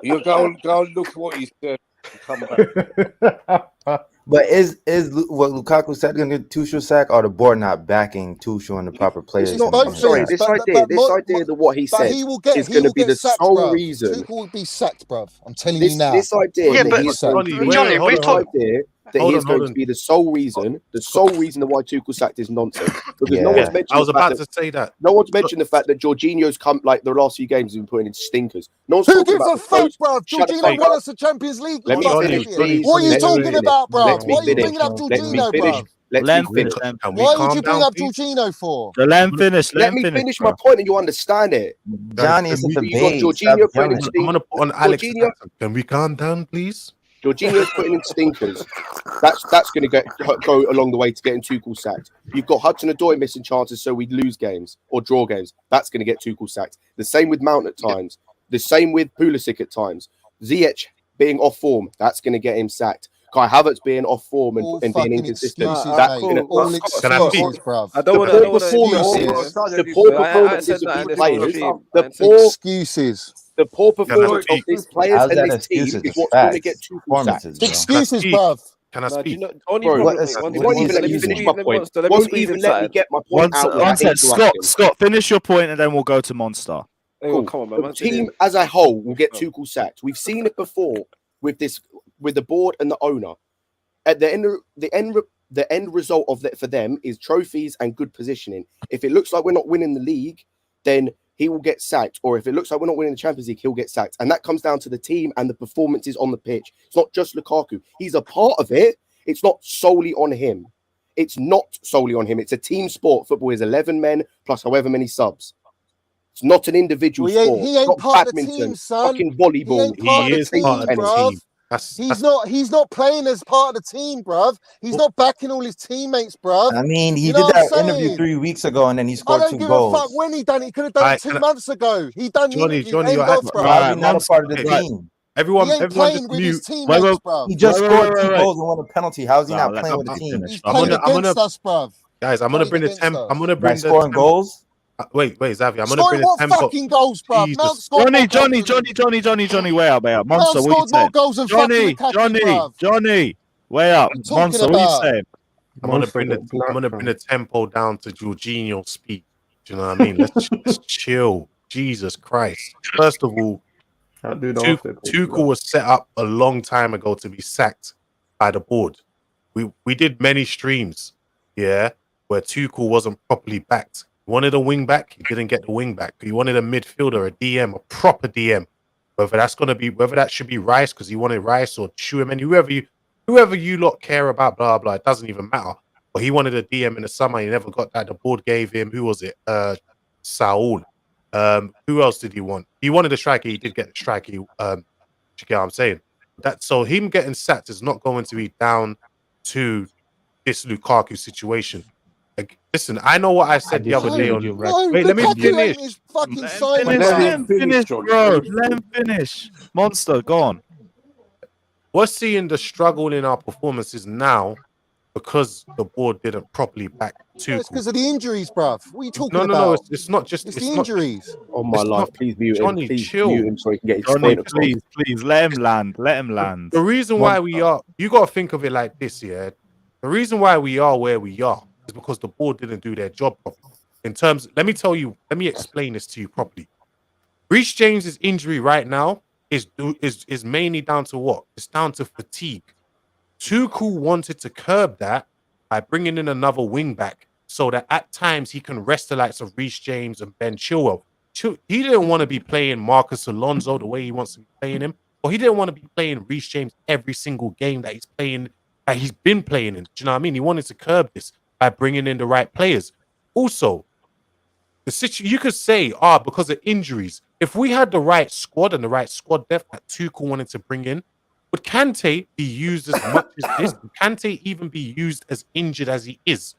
You go and look what he said. Come back. But is what Lukaku said going to get Tuchel sack, or the board not backing Tuchel and the proper players? It's not both. Sorry, this idea that what he said is going to be the sole reason. Tuchel will be sacked, bruv. I'm telling you now. This idea, Yeah, but Johnny, we talk. That he is going to be the sole reason of why Tuchel sacked is nonsense. Because no one's mentioned. I was about to say that. No one's mentioned the fact that Jorginho's come like the last few games has been putting in stinkers. No one's Who talking gives about a fuck, bruv? Jorginho won us the Champions League. Let me finish, please. What are you talking about, bruv? Why are you bringing up Let me Jorginho, finish. bruv? Let me finish. Why would you bring up Jorginho for? Let him finish. Let me finish my point, and you understand it. Johnny, it's a You got debate. Jorginho putting in I'm stinkers. gonna put on Alex. Can we calm down, please? Jorginho's putting in stinkers. That's going to go along the way to getting Tuchel sacked. You've got Hudson-Odoi missing chances, so we lose games or draw games. That's going to get Tuchel sacked. The same with Mount at times. The same with Pulisic at times. Ziyech being off form. That's going to get him sacked. Kai Havertz being off form and being inconsistent. That's going to. Bruv. The poor performances of these players. Excuses. The poor performance of these players and this team is what's going to get Tuchel sacked. Excuses, bruv. Can I speak? You won't even let me finish my point. Won't even let me get my point out. Scott, finish your point and then we'll go to Monster. Cool. Come on, man. The team as a whole will get Tuchel sacked. We've seen it before with the board and the owner. At the end result of that for them is trophies and good positioning. If it looks like we're not winning the league, then he will get sacked. Or if it looks like we're not winning the Champions League, he'll get sacked. And that comes down to the team and the performances on the pitch. It's not just Lukaku. He's a part of it. It's not solely on him. It's not solely on him. It's a team sport. Football is 11 men plus however many subs. It's not an individual sport. He ain't not part badminton, of the team, son. fucking volleyball. He is part of the team, bruv. He's not playing as part of the team, bruv. He's not backing all his teammates, bruv. I mean, he did that interview 3 weeks ago, and then he scored 2 goals. I don't give a fuck when he done it. He could have done it 2 months ago. He done Johnny, the you're not a part of the team. Everyone playing with his teammates, bruv. He just scored 2 goals and won a penalty. How's he not playing with the team? He's playing against us, bruv. Guys, I'm gonna bring the tempo. I'm gonna bring scoring goals. Wait, Xavier. I'm gonna bring the tempo. Fucking goals, bruv. Mount scored Johnny, way up. Monster, what you saying? Goals and Johnny, way up. Monster, what you saying? I'm gonna bring the tempo down to Jorginho's speech. Do you know what I mean? Let's chill. Jesus Christ. First of all, Tuchel was set up a long time ago to be sacked by the board. We did many streams, where Tuchel wasn't properly backed. He wanted a wing back, he didn't get the wing back. He wanted a midfielder, a DM, a proper DM. Whether that should be Rice because he wanted Rice or Schumann, whoever you lot care about, blah blah. It doesn't even matter. But he wanted a DM in the summer. He never got that. The board gave him. Who was it? Saul. Who else did he want? He wanted a striker. He did get a striker. You get what I'm saying? So him getting sacked is not going to be down to this Lukaku situation. Like, listen, I know what I said the other day on you. Wait, let me finish. Let him finish, bro. Let him finish. Monster, go on. We're seeing the struggle in our performances now because the board didn't properly back Tuchel. It's because of the injuries, bruv. What are you talking about? No, it's not just the injuries. Oh my life, please mute him. Please mute him so he can get his Johnny, point across. please, let him land. The reason why we are, you got to think of it like this, The reason why we are where we are is because the board didn't do their job properly. Let me explain this to you properly. Reece James's injury right now is mainly down to what? It's down to fatigue. Tuchel wanted to curb that by bringing in another wing back so that at times he can rest the likes of Reece James and Ben Chilwell. He didn't want to be playing Marcus Alonso the way he wants to be playing him, or he didn't want to be playing Reece James every single game that he's playing, that he's been playing in. Do you know what I mean? He wanted to curb this by bringing in the right players. Also, you could say, because of injuries, if we had the right squad and the right squad depth that Tuchel wanted to bring in, would Kante be used as much as this? Would Kante even be used as injured as he is?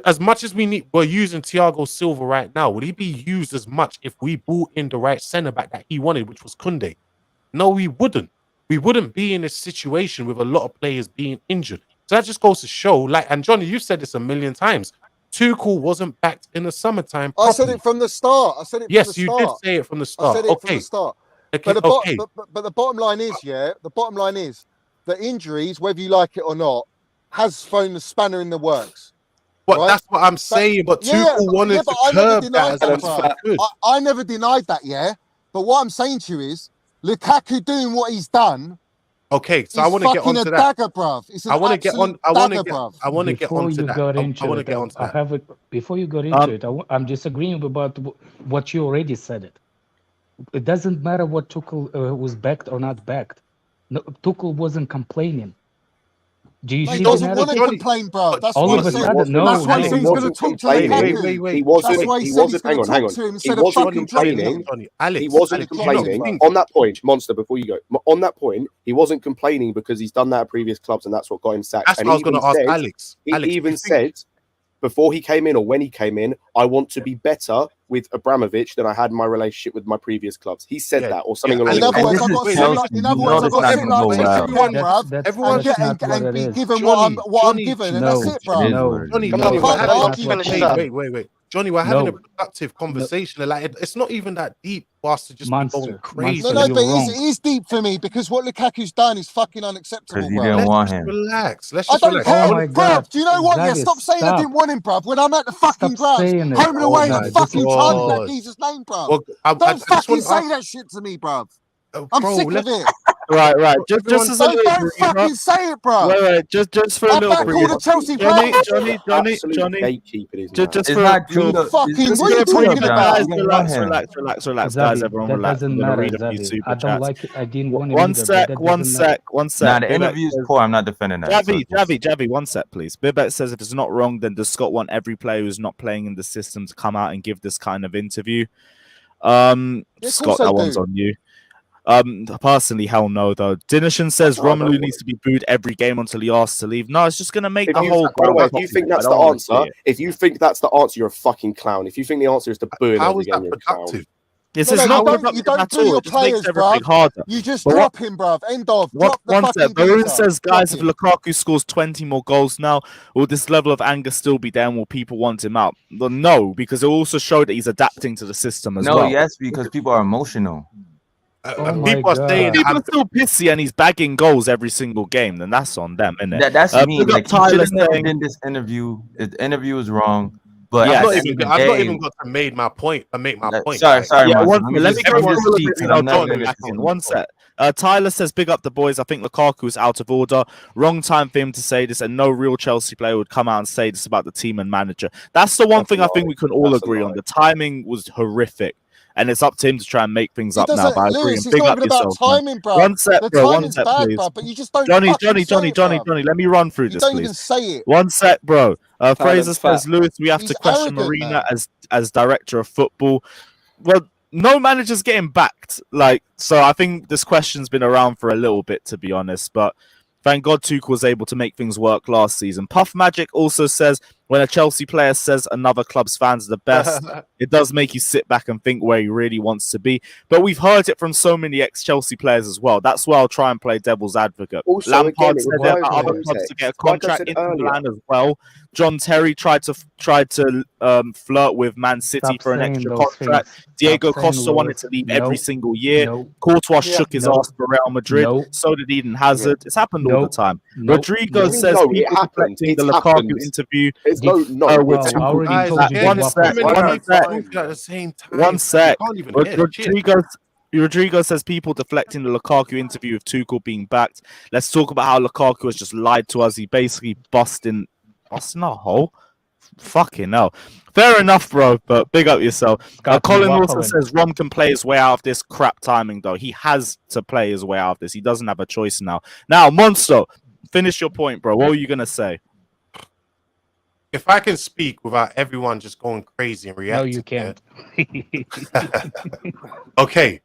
As much as we're using Thiago Silva right now, would he be used as much if we brought in the right centre-back that he wanted, which was Koundé? No, we wouldn't. We wouldn't be in a situation with a lot of players being injured. So that just goes to show, and Johnny, you've said this a million times, Tuchel wasn't backed in the summertime properly. I said it from the start. Yes, you did say it from the start. I said it from the start. But the bottom line is, the bottom line is, that injuries, whether you like it or not, has thrown the spanner in the works. But right? that's what I'm saying. But Tuchel wanted to I never curb denied that that, as much as he could. I never denied that, yeah. But what I'm saying to you is, Lukaku doing what he's done. Okay, so I want to get onto that. Dagger, bruv. It's I want to get on. I want to get. I want to get Before onto you that. got I into want to it, get onto I that. have it. Before you got into it, I'm disagreeing about what you already said. It doesn't matter what Tuchel was backed or not backed. No, Tuchel wasn't complaining. Do you No, see he the doesn't want to narrative? complain, bro. That's All why of he a said. sudden, no, That's why he no, said he's no. going to talk to complaining. Lukaku. He wasn't. That's why he said he's going to talk to him instead of fucking complaining. Johnny, Alex, He wasn't Alex, complaining on that point, Monster. Before you go, on that point, he wasn't complaining because he's done that at previous clubs, and that's what got him sacked. That's and what I was going to ask Alex. He even said before he came in or when he came in, I want to be better with Abramovich than I had in my relationship with my previous clubs. He said that or something along In those other words, lines. I've got to sit like everyone, bruv, and be given what I'm given, and that's it, bruv. No, Johnny, Come on, we're argue having, with me. wait. Johnny, we're having a productive conversation. Like it's not even that deep for us to just be going crazy. No, but it is deep for me because what Lukaku's done is fucking unacceptable, he bro. didn't want him. Relax. Let's I just don't relax. care, bruv. Do you know what? Yeah, stop saying I didn't want him, bruv. When I'm at the fucking grounds, home and away, I'm fucking chanting that Jesus' name, bruv. Don't fucking say that shit to me, bruv. I'm sick of it. Right. Just as a little don't fucking say it, bro. Wait. Just for a little back all the Chelsea Johnny. Gatekeeping. Just It's for not true. Fucking what are you talking about? Relax, guys. Everyone, relax. I'm gonna read a few super I don't chats. like it. I didn't want it One either, sec. Nah, the interview is poor. I'm not defending that. Javi, 1 sec, please. Bibet says if it's not wrong, then does Scott want every player who's not playing in the system to come out and give this kind of interview? Scott, that one's on you. Personally, hell no, though. Dinishan says Romelu needs to be booed every game until he asks to leave. No, it's just going to make the whole. By the way, if you think that's the answer, you're a fucking clown. If you think the answer is to boo him every game, you're a clown. This is not productive you don't at boo all. your It just makes players, everything bruv. harder. You just But drop him, bruv. End of. Drop the one fucking sec. Barun geezer. says, Drop guys, if him. Lukaku scores 20 more goals now, will this level of anger still be there and will people want him out? Well, no, because it also showed that he's adapting to the system as well. No, yes, because people are emotional. People are saying people are still pissy and he's bagging goals every single game, then that's on them, isn't it? That's me. Like, he should have never saying, done this interview. The interview was wrong. But I've not even got to make my point. Sorry, yeah, man. let me go through one set. Tyler says, big up the boys. I think Lukaku is out of order. Wrong time for him to say this, and no real Chelsea player would come out and say this about the team and manager. That's the one thing I think we can all agree on. The timing was horrific. And it's up to him to try and make things up now. But I agree. Lewis, Big up yourself, timing, bro. One set, the bro. One timing's set, bad, please. bro, but you just don't Johnny. Let me run through this, don't please. even say it. One sec, bro. Fraser says, Lewis, we have He's to question arrogant, Marina as director of football. Well, no manager's getting backed. So I think this question's been around for a little bit, to be honest. But thank God Tuchel was able to make things work last season. Puff Magic also says, when a Chelsea player says another club's fans are the best, it does make you sit back and think where he really wants to be. But we've heard it from so many ex-Chelsea players as well. That's why I'll try and play devil's advocate. Also, Lampard again, said there are other clubs to get a contract in Milan as well. John Terry tried to flirt with Man City for an extra contract. Diego Costa wanted to leave every single year. Courtois shook his ass for Real Madrid. So did Eden Hazard. It's happened all the time. Rodrigo says people deflecting the Lukaku interview. One sec. Rodrigo says people deflecting the Lukaku interview with Tuchel being backed. Let's talk about how Lukaku has just lied to us. He basically busting a hole. Fucking hell. Fair enough, bro, but big up yourself. Colin also says Rom can play his way out of this crap timing, though. He has to play his way out of this. He doesn't have a choice now. Now, Monster, finish your point, bro. What were you going to say? If I can speak without everyone just going crazy and reacting. No, you can't. Okay.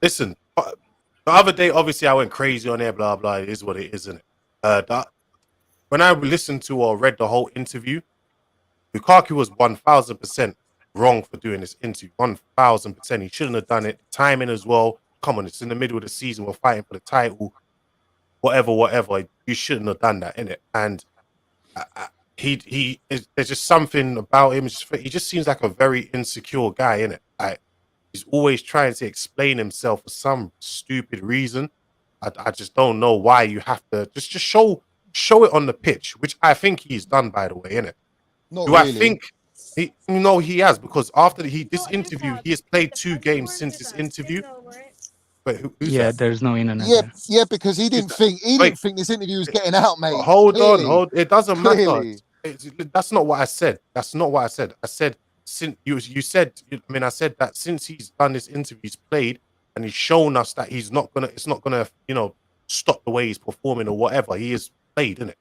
Listen, the other day, obviously, I went crazy on there, blah, blah. It is what it is, isn't it? When I listened to or read the whole interview, Lukaku was 1,000% wrong for doing this interview. 1,000%. He shouldn't have done it. Timing as well. Come on, it's in the middle of the season. We're fighting for the title. Whatever. You shouldn't have done that, innit? And there's just something about him. He just seems like a very insecure guy, innit? He's always trying to explain himself for some stupid reason. I just don't know why you have to just show it on the pitch, which I think he's done, by the way, innit? Not Do really. I think he has, because after this interview, he has played 2 games since this interview. Wait, who's that? There's no internet. Yeah, because he didn't think this interview was getting out, mate. Hold on. It doesn't matter. Clearly. That's not what I said. That's not what I said. I said since you said. I mean, I said that since he's done this interview, he's played and he's shown us that it's not gonna stop the way he's performing or whatever. He has played, innit?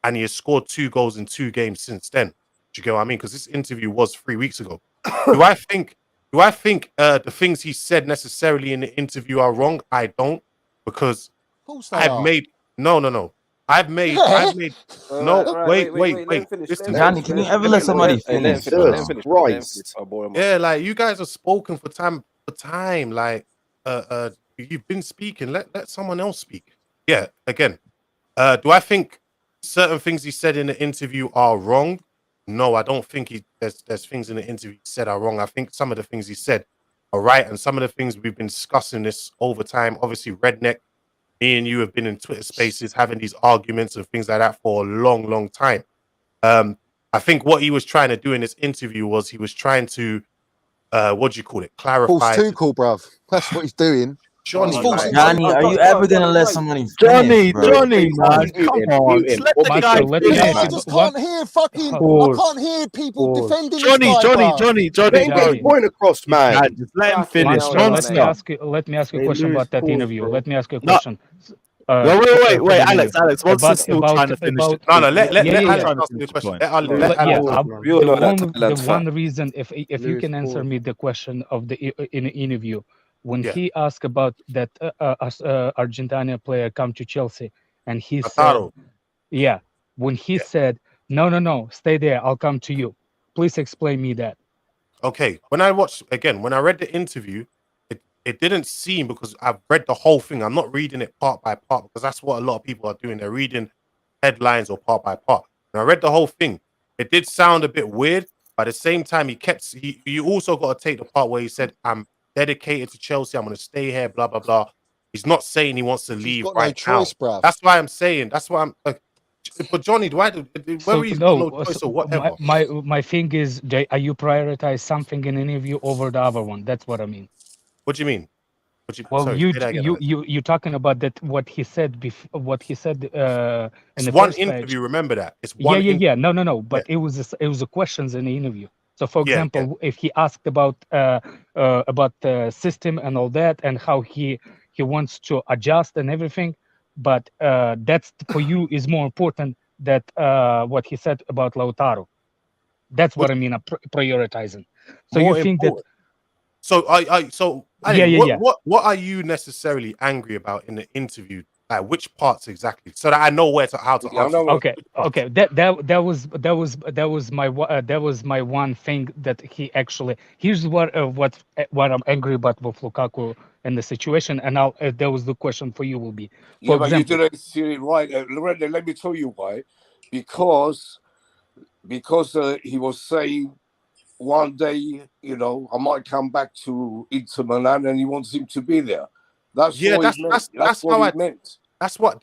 And he has scored 2 goals in 2 games since then. Do you get what I mean? Because this interview was 3 weeks ago. Do I think the things he said necessarily in the interview are wrong? I don't, because I've made no. I've made wait. Listen, Johnny, can you ever let somebody finish? Christ. Yeah, like you guys have spoken for time. Like you've been speaking. Let someone else speak. Yeah, again. Do I think certain things he said in the interview are wrong? No, I don't think there's things in the interview he said are wrong. I think some of the things he said are right, and some of the things we've been discussing this over time. Obviously, Redneck, me and you have been in Twitter spaces having these arguments and things like that for a long, long time. I think what he was trying to do in this interview was he was trying to what do you call it? Clarify. False Tuchel, bruv. That's what he's doing. Johnny, are you ever gonna let somebody finish, Johnny, man, come on. I just can't hear fucking. I can't hear people defending this guy, Johnny. Get your point across, man. Just let him finish. Let me ask you a question about that interview. Let me ask you a question. Wait, Alex. What's this still trying to finish? No, let Alex ask the question. The one reason, if you can answer me the question of in the interview, when he asked about that Argentina player come to Chelsea, and he said, when he said, no, stay there, I'll come to you. Please explain me that. Okay, when I read the interview, it didn't seem, because I've read the whole thing. I'm not reading it part by part, because that's what a lot of people are doing. They're reading headlines or part by part. And I read the whole thing. It did sound a bit weird, but at the same time, you also got to take the part where he said, I'm dedicated to Chelsea, I'm going to stay here, blah, blah, blah. He's not saying he wants to leave right now. Bruv. That's why I'm saying, that's why I'm but Johnny, whether he's got no choice or whatever. My thing is, are you prioritize something in an interview over the other one? That's what I mean. What do you mean? You're talking about that what he said before, what he said in the one first interview. page. Remember that it's one. No. But it was the questions in the interview. So, for example, if he asked about the system and all that, and how he wants to adjust and everything, but that's for you is more important that what he said about Lautaro. That's what I mean. Prioritizing. So you think that. So what are you necessarily angry about in the interview? Like which parts exactly, so that I know how to answer. Okay. That was my one thing that he actually. Here's what I'm angry about with Lukaku and the situation, and that was the question for you will be. For example, but you didn't see it right. Let me tell you why. Because he was saying, one day, I might come back to Inter Milan, and he wants him to be there. That's what I meant. That's what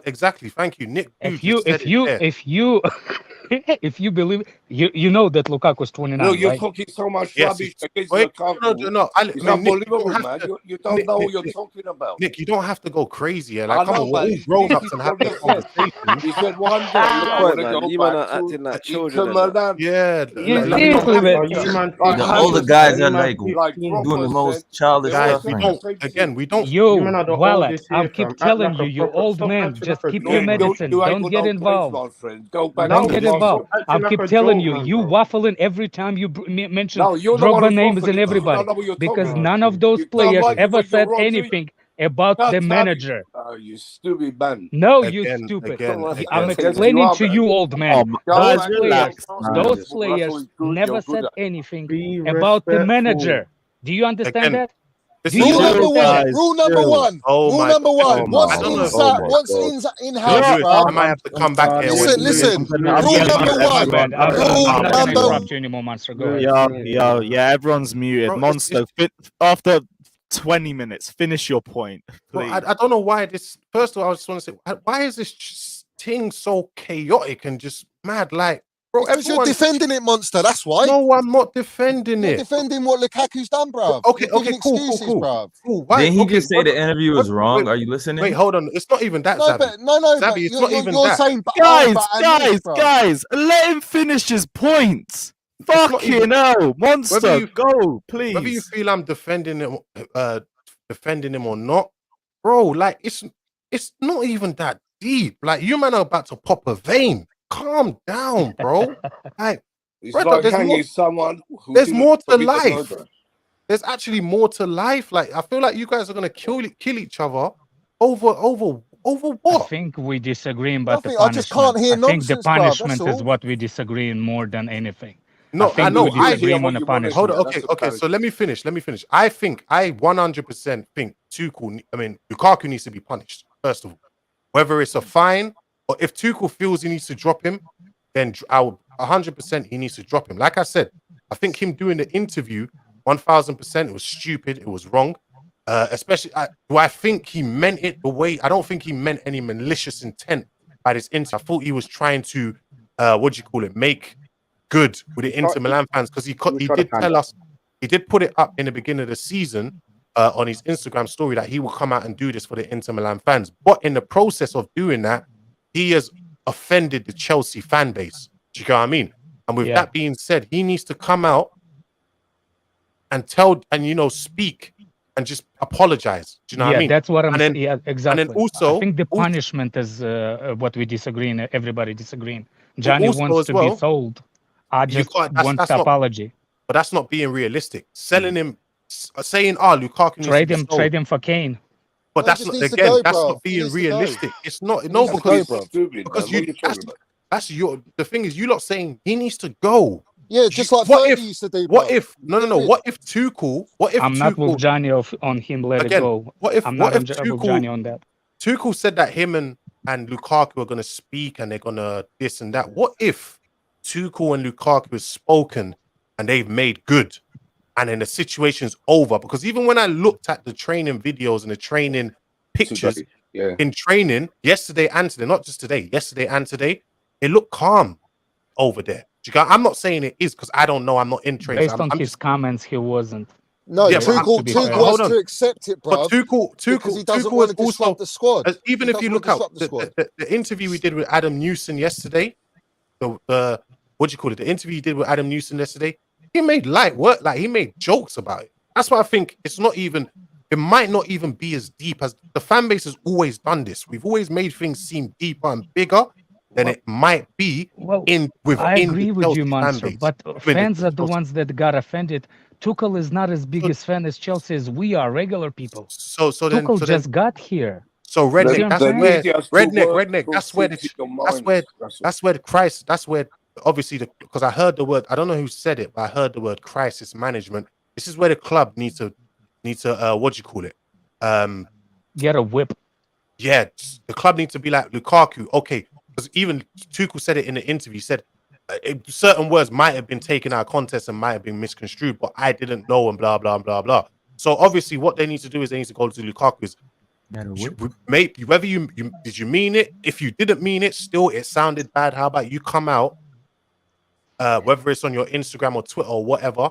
exactly. Thank you, Nick. If you believe, you know that Lukaku is 29. No, you're right? talking so much rubbish against Lukaku. No. It's unbelievable, man. You don't know what you're talking about. Nick, you don't have to go crazy. Like, come on, we're all grown ups and have this conversation. He said one day I want to go back to Inter Milan. Yeah, the older guys are like doing the most childish stuff. We don't. Yo, Wallet, I keep telling you, you old man, just keep your medicine. Don't get involved. Don't get involved. I keep telling you, you waffling every time you mention Drogba names and everybody, because none of those players ever said anything about the manager. Oh, you stupid man. No, you stupid. I'm explaining to you, old man. Those players never said anything about the manager. Do you understand that? Rule number one. Once in-house, I might have to come back here. Listen. Rule number one. Yeah, everyone's muted. Monster, after 20 minutes. Finish your point, please. Bro, I don't know why this. First of all, I just want to say, why is this thing so chaotic and just mad? Like, bro, because you're defending it, Monster. That's why. No, I'm not defending You're it. defending what Lukaku's done, bruv. Okay, You're giving cool. excuses, bruv. Cool. Why? Didn't he just say the interview was wrong? Wait, Are you listening? Wait, hold on. It's not even that, No, Zabby. but Zabby, it's not even you're that. saying, Guys, let him finish his point. Fucking hell, Monster, go, please. Whether you feel I'm defending him or not, bro, like it's not even that deep. Like, you man are about to pop a vein. Calm down, bro. Like, it's brother, like there's hanging someone. There's more to life. There's actually more to life. Like, I feel like you guys are gonna kill each other over what? I think we disagree about the Nothing, punishment. I just can't hear I think the nonsense, bruv, punishment that's is all. what we disagree in more than anything. No, I know. We disagree on the punishment. Hold on, okay. So let me finish. I 100% think Tuchel. I mean, Lukaku needs to be punished. First of all, whether it's a fine or if Tuchel feels he needs to drop him, then 100% he needs to drop him. Like I said, I think him doing the interview 1000%. It was stupid. It was wrong. Especially, do I think he meant it the way? I don't think he meant any malicious intent by this interview. I thought he was trying to, make good with the Inter Milan fans, because he did tell us, he did put it up in the beginning of the season on his Instagram story that he will come out and do this for the Inter Milan fans. But in the process of doing that, he has offended the Chelsea fan base. Do you know what I mean? And with that being said, he needs to come out and speak and just apologize. Do you know what I mean? That's what I'm saying. Yeah, exactly. And then also, I think the punishment is what we disagree in. Everybody disagreeing. Johnny wants to be sold. I just want the apology. But that's not being realistic. Selling him, saying, Lukaku needs trade him for Kane. But that's not, again, that's not being realistic. It's not, no, because that's the thing is, you lot saying he needs to go. Yeah, just like Fergie used to do. What if Tuchel? I'm not with Johnny on him. Let it go. I'm not with Johnny on that. Tuchel said that him and Lukaku are going to speak and they're going to this and that. What if Tuchel and Lukaku have spoken and they've made good, and then the situation's over? Because even when I looked at the training videos and the training pictures in training yesterday and today, not just today, yesterday and today, it looked calm over there. I'm not saying it is because I don't know. I'm not in training. Based on his comments, he wasn't. No, Tuchel has to accept it, bro. But Tuchel, because he doesn't want to disrupt the squad. Even if you look out the interview we did with Adam Newson yesterday, the interview he did with Adam Newson yesterday, he made light work, like he made jokes about it. That's why I think it might not even be as deep as the fan base has always done this. We've always made things seem deeper and bigger than it might be I agree with you, Monster, but fans are the ones that got offended. Tuchel is not as big as fan as Chelsea as we are, regular people. Tuchel just got here. So Redneck, that's where the crisis, that's where obviously because I heard the word, I don't know who said it, but I heard the word crisis management. This is where the club needs to get a whip. Yeah, the club needs to be like Lukaku. Okay, because even Tuchel said it in the interview. He said certain words might have been taken out of context and might have been misconstrued, but I didn't know and blah blah blah blah. So obviously, what they need to do is they need to go to Lukaku. Maybe whether you did you mean it? If you didn't mean it, still it sounded bad. How about you come out, whether it's on your Instagram or Twitter or whatever,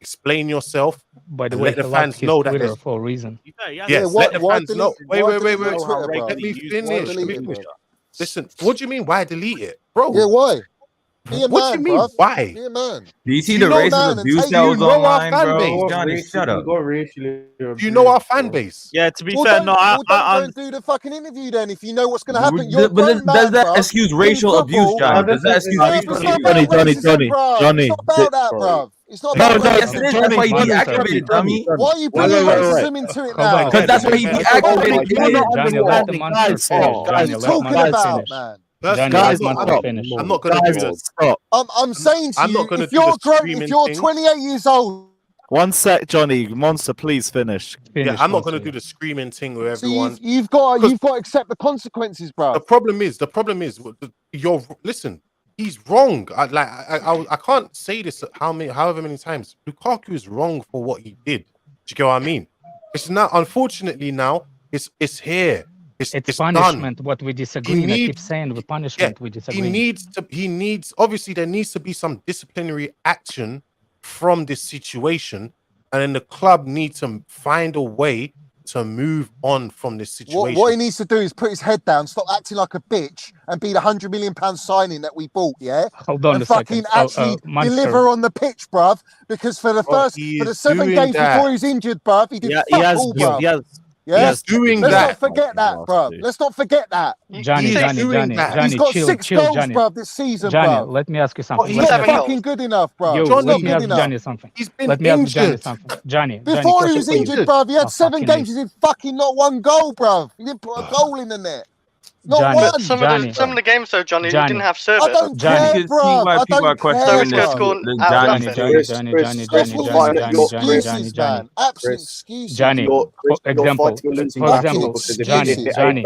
explain yourself. By the way, let the fans know that Twitter for a reason. Yes, let the fans know. Wait. Let me finish. Listen, what do you mean? Why delete it, bro? Yeah, why? What do you mean? Why? Be a man. Do you see the racist abuse that was online, bro? Johnny, shut up. Do you know our fan base? Yeah, to be fair, don't do the fucking interview then. If you know what's going to happen, you're does that excuse racial abuse, Johnny? Does that excuse racial abuse? Johnny. It's not about that, bro. It's not about that's why he deactivated, dummy. Why are you bringing racism into it now? Because that's why he deactivated. Johnny, let the monster finish. What are you talking about, man? Guys, I'm not going to do this. I'm saying to you, if you're 28 years old. 1 sec, Johnny. Monster, please finish. Yeah, I'm not going to do the screaming thing with everyone. You've got to accept the consequences, bro. The problem is, listen. He's wrong. I can't say this however many times. Lukaku is wrong for what he did. Do you get what I mean? It's not. Unfortunately, now it's here. It's punishment. done. What we disagree. I keep saying the punishment we disagree. He needs. Obviously, there needs to be some disciplinary action from this situation, and then the club needs to find a way to move on from this situation. What he needs to do is put his head down, stop acting like a bitch, and be the £100 million signing that we bought. Yeah, hold on and a fucking second. actually deliver on the pitch, bruv. Because for the 7 games before he's injured, bruv, he did fuck all, bruv. Yes, doing Let's that. not forget that, bruv. Let's not forget that. Johnny, he's got chill, 6 chill, goals, Johnny. bruv, this season, Johnny, bruv. let me ask you something. He's not fucking good enough, bruv. Let me ask Johnny something. He's been let me ask Johnny something. Johnny, before he was injured, bruv, he had 7 games. He did fucking not 1 goal, bruv. He didn't put a goal in the net. Not Johnny, one. Some of the games, though, Johnny, you didn't have service. I don't care, bruv. I don't care, Johnny. Absolute excuses. Johnny, for example, Johnny.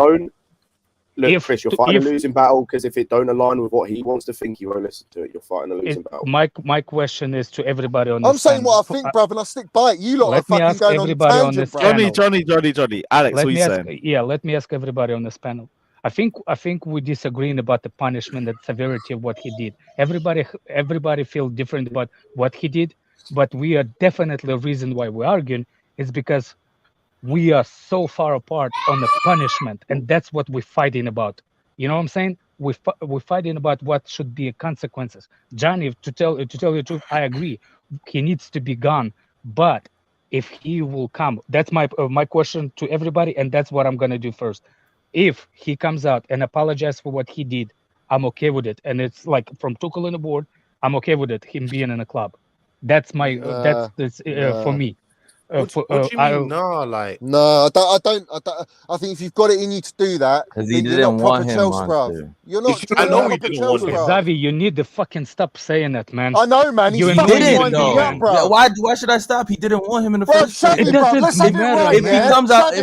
Look, Chris, you're fighting a losing battle because if it don't align with what he wants to think, you won't listen to it. You're fighting a losing battle. My question is to everybody on this I'm saying panel. what I think, bruv, and I stick by it. You lot are fucking going on tangent, bruv. Johnny. Alex, what are you saying? Yeah, let me ask everybody on this panel. I think we're disagreeing about the punishment and severity of what he did. Everybody feels different about what he did, but we are definitely the reason why we're arguing is because we are so far apart on the punishment, and that's what we're fighting about. You know what I'm saying? We're fighting about what should be consequences. Johnny, to tell you the truth, I agree. He needs to be gone, but if he will come, that's my question to everybody, and that's what I'm gonna do first. If he comes out and apologizes for what he did, I'm okay with it. And it's like from Tuchel on the board, I'm okay with it. Him being in a club, that's my that's for me. What do you mean? No, I don't. I think if you've got it in you to do that, then you're not proper Chelsea, bruv. You're not. I know you didn't want him. Xavi, you need to fucking stop saying that, man. I know, man. He didn't, though. Why should I stop? He didn't want him in the first place. Let's have it right. If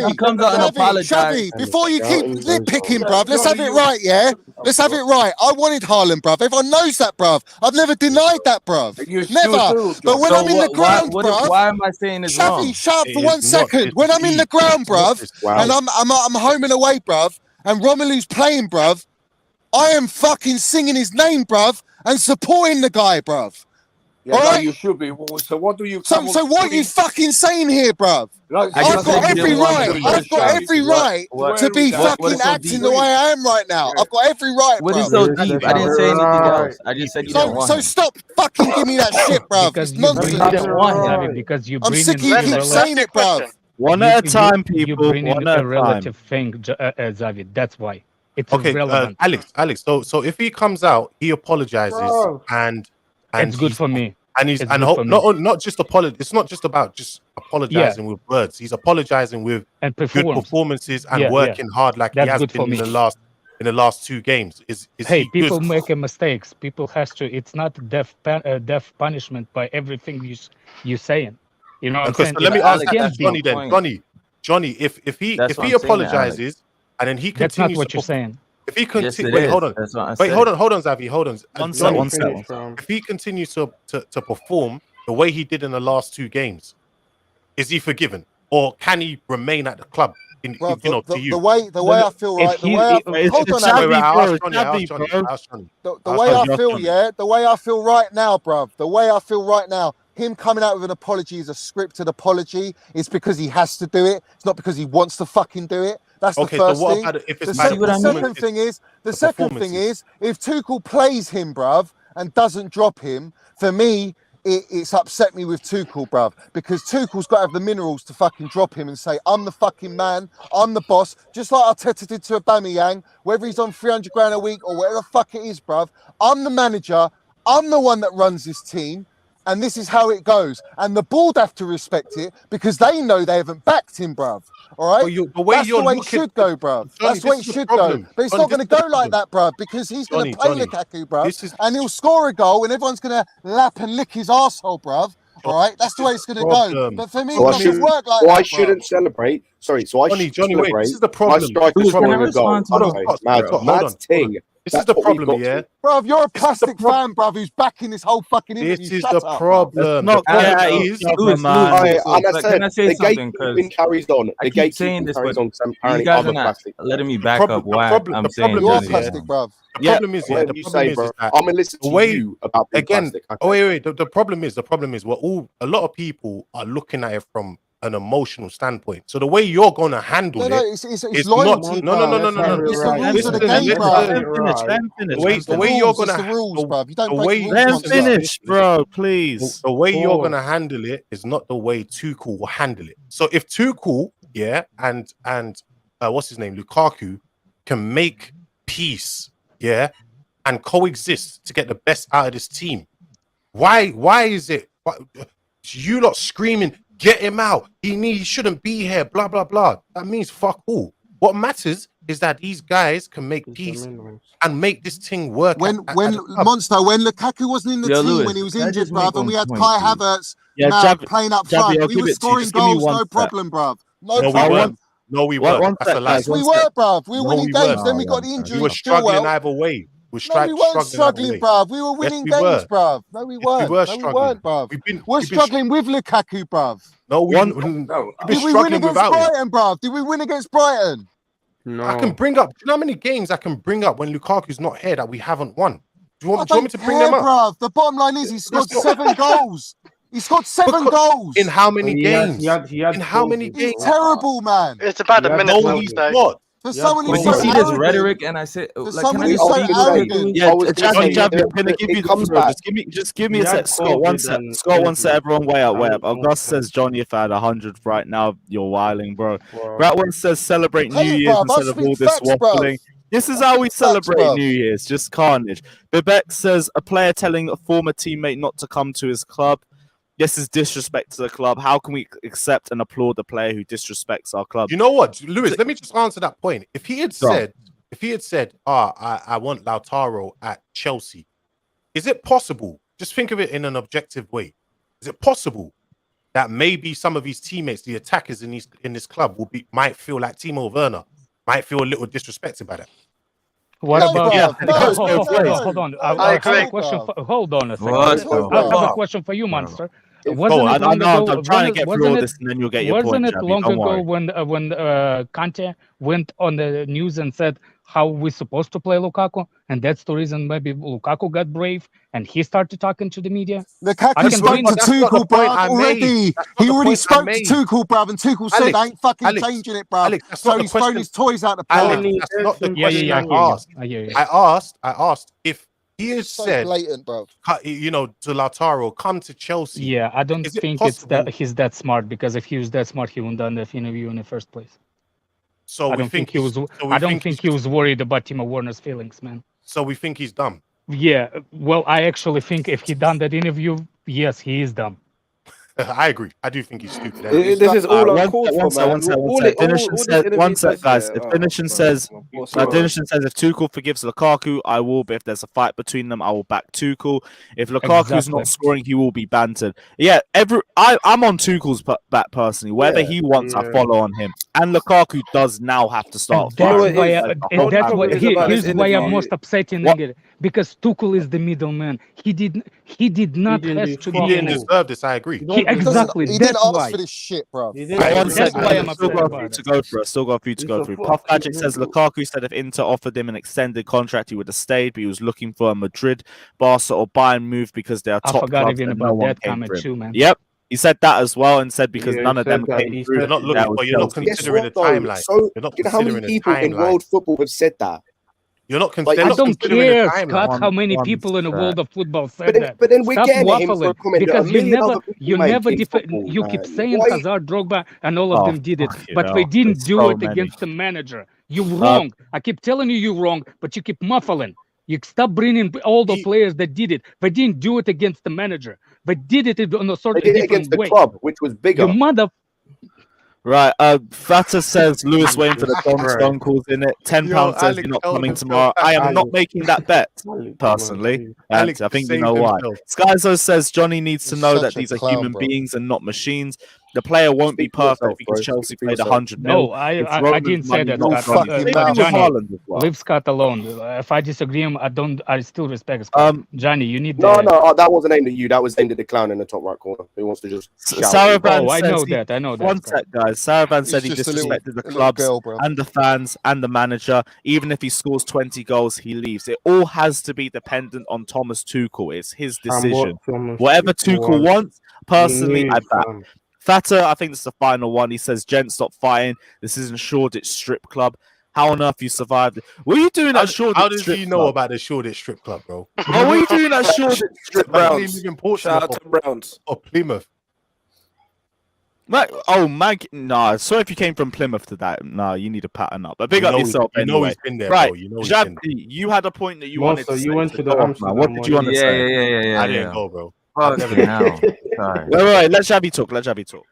he comes out and apologizes, before you keep nitpicking, bruv, let's have it right, yeah. Let's have it right. I wanted Haaland, bruv. Everyone knows that, bruv. I've never denied that, bruv. Never. But when I'm in the ground, bruv. Why am I saying this wrong? Shut up for 1 second. When I'm in the ground, bruv, and I'm home and away, bruv, and Romelu's playing, bruv, I am fucking singing his name, bruv, and supporting the guy, bruv. Yeah, no, you should be. So what do you? So what are you fucking saying here, bruv? I've got every right. I've got every right to be fucking acting the way I am right now. I've got every right, bruv. What is so deep? I didn't say anything else. I just said you didn't want him. So stop fucking giving me that shit, bruv. Because you didn't want him, because you I'm sick of you keep saying it, bruv. One at a time, people. You bring in a relative thing, Xavi. That's why. It's irrelevant. Alex. So if he comes out, he apologizes, and it's good for me. And he's not just apologize. It's not just about just apologizing with words. He's apologizing with good performances and working hard, like he has been in the last 2 games. People make mistakes. People has to. It's not death punishment by everything you saying. You know what I'm saying? Let me ask Johnny then. Johnny, if he apologizes and then he continues, that's not what you're saying. If he continues, hold on, Xavi, hold on. One second. If he continues to perform the way he did in the last 2 games, is he forgiven, or can he remain at the club? To you, the way I feel, right? The way I feel right now, bruv. The way I feel right now. Him coming out with an apology is a scripted apology. It's because he has to do it. It's not because he wants to fucking do it. That's the first thing. The second thing is, if Tuchel plays him, bruv, and doesn't drop him, for me, it's upset me with Tuchel, bruv, because Tuchel's got to have the minerals to fucking drop him and say, I'm the fucking man, I'm the boss, just like Arteta did to Aubameyang, whether he's on 300 grand a week or whatever the fuck it is, bruv. I'm the manager, I'm the one that runs this team. And this is how it goes. And the board have to respect it because they know they haven't backed him, bruv. All right? That's the way it should go, bruv. That's the way it should go. But it's not going to go like that, bruv, because he's going to play Lukaku, bruv. And he'll score a goal and everyone's going to lap and lick his arsehole, bruv. All right? That's the way it's going to go. But for me, it doesn't work like that, I shouldn't celebrate. Sorry, so I shouldn't celebrate. This is the problem. My striker's scoring a goal. Mad ting. This is the problem, yeah. Bruv, you're a plastic fan, bruv, who's backing this whole fucking interview. This is Shut the up, problem. Not The get problem at is, each other, Lewis, man. And I said, can I say the something? gatekeeping carries on. I The keep saying gatekeeping this, carries but on. these Apparently, guys other are not plastic. letting me back up why I'm saying problem You're is, plastic, bruv. The problem is, yeah. Whatever The you problem say, is bro. that I'm gonna listen the to way you about being again. plastic. Okay. Oh wait. The problem is we're all a lot of people are looking at it from an emotional standpoint. So the way you're gonna handle No, it it's is loyalty. not. No. It's the rules of the game, bruv. The way you're It's gonna the rules, bruv. You don't the break way the rules Let him once, bruv. finish, bro, please. the way you're gonna handle it is not the way Tuchel will handle it. So if Tuchel, yeah, and what's his name, Lukaku, can make peace, yeah, and coexist to get the best out of this team, why is it you lot screaming, get him out? He shouldn't be here. Blah blah blah. That means fuck all. What matters is that these guys can make peace and make this thing work. When Lukaku wasn't in the team, Lewis, when he was can I injured, just make bruv, and one we had point, Kai please? Havertz playing up front, I'll we give were it to you. scoring Just give me goals, one no sec. problem, bruv. No, we problem. weren't. No, we weren't. One That's a sec, lie. guys, We one were, sec. bruv. We were No, winning we games. weren't. Then we got We injuries. were struggling either way. We No, we weren't struggling, bruv. We were winning games, bruv. No, we weren't. were No, we struggling. weren't, bruv. We're struggling with Lukaku, bruv. No, Did we win against Brighton, bruv? Did we win against Brighton? I can bring up. Do you know how many games I can bring up when Lukaku's not here that we haven't won? Do you want me to bring them up? Bruv. The bottom line is he scored 7 goals. He scored 7 goals. In how many games? In how many games? He's terrible, man. It's about the minutes, No, I would he's say. not. For someone But who's you so see this arrogant. rhetoric, and I said, For like, someone can I who's just so speak? arrogant. Yeah, Jabby, I'm gonna give you the floor. Just give me a sec, Scott. One sec, Scott. One sec. Everyone, way up. Gus says, Johnny, if I had 100 right now, you're wilding, bro. That one says, celebrate New Hey, Year's bruv, I instead of speak all this facts, bruv. waffling. This is how we celebrate bruv. New Year's, just carnage. Bibek says, a player telling a former teammate not to come to his club. This is disrespect to the club. How can we accept and applaud the player who disrespects our club? You know what, Lewis? Let me just answer that point. If he had said, I want Lautaro at Chelsea, is it possible? Just think of it in an objective way. Is it possible that maybe some of his teammates, the attackers in this club, might feel like Timo Werner, might feel a little disrespected by that? What about? Hold on. I have a agree. question. Hold on a second. What? I have a question for you, Monster. Wasn't I it long know. ago? I'm trying to get through all this, and then you'll get your point. Wasn't it Jabby, long don't ago worry. when Kante went on the news and said how we're supposed to play Lukaku, and that's the reason maybe Lukaku got brave and he started talking to the media? Lukaku spoke to Tuchel, bruv, already. He already spoke to Tuchel, bruv, and Tuchel said, I ain't fucking changing it, bruv. So he's thrown his toys out the pram. That's not the question I asked. I asked if he has said, blatant, bruv. To Lautaro, come to Chelsea. Yeah, I don't think he's that smart, because if he was that smart, he wouldn't have done the interview in the first place. So I don't think he was. I don't think he was worried about Timo Werner's feelings, man. So we think he's dumb. Yeah, well, I actually think if he done that interview, yes, he is dumb. I agree. I do think he's stupid. This is all uncalled for, man. One sec, guys. If Finishing says if Tuchel forgives Lukaku, I will. But if there's a fight between them, I will back Tuchel. If Lukaku's not scoring, he will be bantered. Yeah, I'm on Tuchel's back personally. Whether he wants, I follow on him. And Lukaku does now have to start. Here's why I'm most upsetting because Tuchel is the middleman. He did not have to be. He didn't deserve this. I agree. Exactly. He didn't ask for this shit, bro. That's why I'm upset about it. Still got a few to go through. Puff Magic says Lukaku said if Inter offered him an extended contract, he would have stayed, but he was looking for a Madrid, Barca, or Bayern move because they are top clubs. I forgot even about that comment too, man. Yep. He said that as well, and said because none of them came through. You're not looking, but you're not considering the timeline. So, you know how many people in world football have said that? You're not I don't care, Scott, how many people in the world of football said that. But then we're Stop getting waffling, him for a comment. because you never you keep saying Hazard, Drogba, and all of them did it, but they didn't do it against the manager. You're wrong. I keep telling you're wrong, but you keep muffling. You stop bringing all the players that did it. They didn't do it against the manager. They did it in a sort of different against way. The club, which was bigger. Your mother. Right, Fata says Lewis waiting for the Don Stone calls in it. £10 says you're not coming tomorrow. I am not making that bet personally. I think you know why. Skyzo says Johnny needs to know that these are human beings and not machines. The player won't be Speak for yourself, perfect because bro. Chelsea Speak for played yourself. 100 No, mil. I, If I, I Roman's didn't say money that, not Your Scott. gone, fucking same mouth. thing with Johnny, Haaland as well. leave Scott alone. If I disagree him, I still respect Scott. Johnny, you need No, the. no, that wasn't aimed at you. That was aimed at the clown in the top right corner who wants to just shout. Saravan Oh, I says know he, that. I know that. one Scott. sec, guys. Saravan said he It's just a little- disrespected the a little clubs girl, bro. and the fans and the manager. Even if he scores 20 goals, he leaves. It all has to be dependent on Thomas Tuchel. It's his decision. Whatever Tuchel wants, personally, I back. Fata, I think this is the final one. He says, "Gents, stop fighting. This isn't Shoreditch Strip Club. How on earth you survived it? What are you doing at Shoreditch How did Strip you know Club? about the Shoreditch Strip Club, bro? What are you doing at Shoreditch Strip Club? Live in Portsmouth Shout out to Browns. or Plymouth. Nah. Sorry if you came from Plymouth to that. Nah, you need to pattern up. But big You up know yourself you know anyway. he's been there, Right, bro. You know he's Jab, been there. you had a point that you Also, wanted to say. you went so to go the off, man. Amsterdam What did you want to say? Yeah. I didn't go, bro. Fucking hell. Sorry. Wait. Let Jabby talk. Let Jabby talk.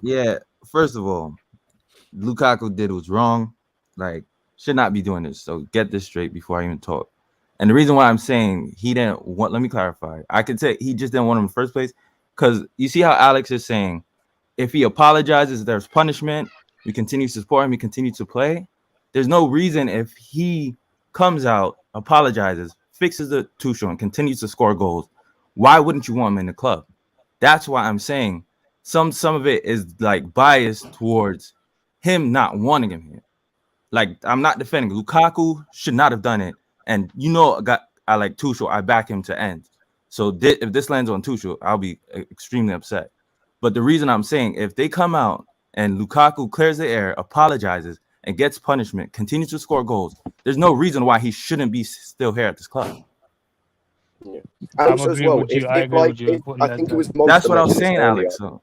Yeah, first of all, Lukaku did was wrong. Like, should not be doing this. So get this straight before I even talk. And the reason why I'm saying he didn't want, let me clarify. I could say he just didn't want him in the first place. Because you see how Alex is saying, if he apologizes, there's punishment. We continue to support him. He continues to play. There's no reason if he comes out, apologizes, fixes the Tuchel, and continues to score goals. Why wouldn't you want him in the club? That's why I'm saying some of it is like biased towards him not wanting him here. Like, I'm not defending Lukaku, should not have done it. And I like Tuchel, I back him to end. So if this lands on Tuchel, I'll be extremely upset. But the reason I'm saying, if they come out and Lukaku clears the air, apologizes, and gets punishment, continues to score goals, there's no reason why he shouldn't be still here at this club. Yeah. And also as well, I think it was Monster. That's what I was saying, Alex. So.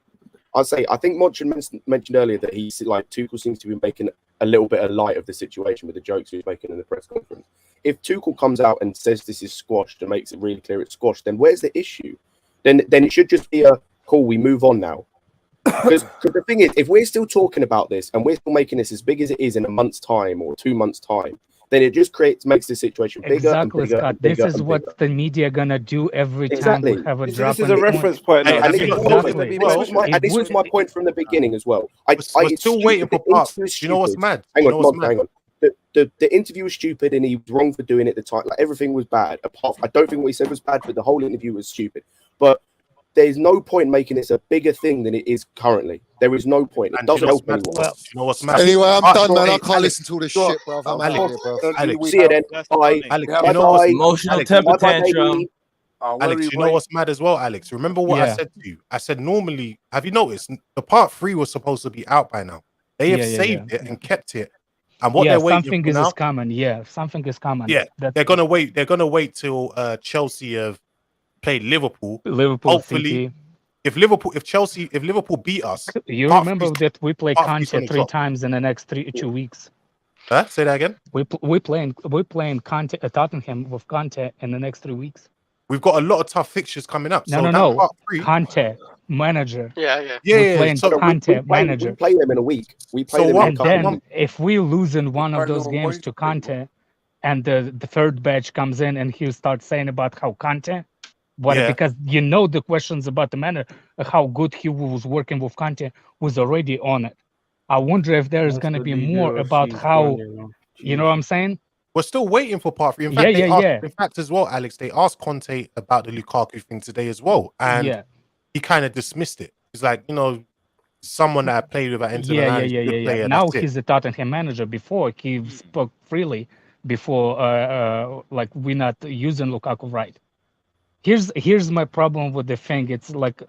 I'll say, I think Monson mentioned earlier that he's like Tuchel seems to be making a little bit of light of the situation with the jokes he was making in the press conference. If Tuchel comes out and says this is squashed and makes it really clear it's squashed, then where's the issue? Then it should just be a cool. We move on now. Because the thing is, if we're still talking about this and we're still making this as big as it is in a month's time or 2 months' time, then it just makes the situation bigger. Exactly, and bigger Scott. and bigger This is what bigger. the media gonna do every time we have a drop. This is a reference point now. And this was my point from the beginning as well. We're still waiting for parts. You know what's mad? Hang You know what's on, mad? hang on. The interview was stupid and he was wrong for doing it at the time. Like, everything was bad. I don't think what he said was bad, but the whole interview was stupid. But there's no point making this a bigger thing than it is currently. There is no point. It doesn't help anyone. You know what's mad? Anyway, I'm done, man. I can't Alex, listen to all this shit, bro. I'm out of here, bro. Alex, see you then. Bye. Alex, Bye. you know what's emotional temper tantrum. Alex, you know what's mad as well, Alex? Remember what I said to you? I said normally, have you noticed the part 3 was supposed to be out by now? They have saved it and kept it. And what they're waiting something for now, is coming. Yeah, something is coming. Yeah, they're gonna wait. They're gonna wait till Chelsea have played Liverpool. Hopefully, City. if Liverpool beat us, You remember that we play Conte 3 times in the next 2 weeks. Huh? Say that again. We're playing Conte Tottenham with Conte in the next 3 weeks. We've got a lot of tough fixtures coming up. No. Part 3, Conte manager. Yeah. We're playing Conte we manager. play them in a week. We play them in a And couple of then weeks. if we lose in one of those games to Conte, and the third batch comes in and he starts saying about how Conte, because you know the questions about the manager, how good he was working with Conte was already on it. I wonder if there is going to be more about how, you know what I'm saying? We're still waiting for part 3. In fact, in fact, as well, Alex, they asked Conte about the Lukaku thing today as well, and he kind of dismissed it. He's like, someone that I played with at Inter Milan. Yeah. Now he's a Tottenham manager. Before he spoke freely. Before, like we're not using Lukaku right. Here's my problem with the thing. It's like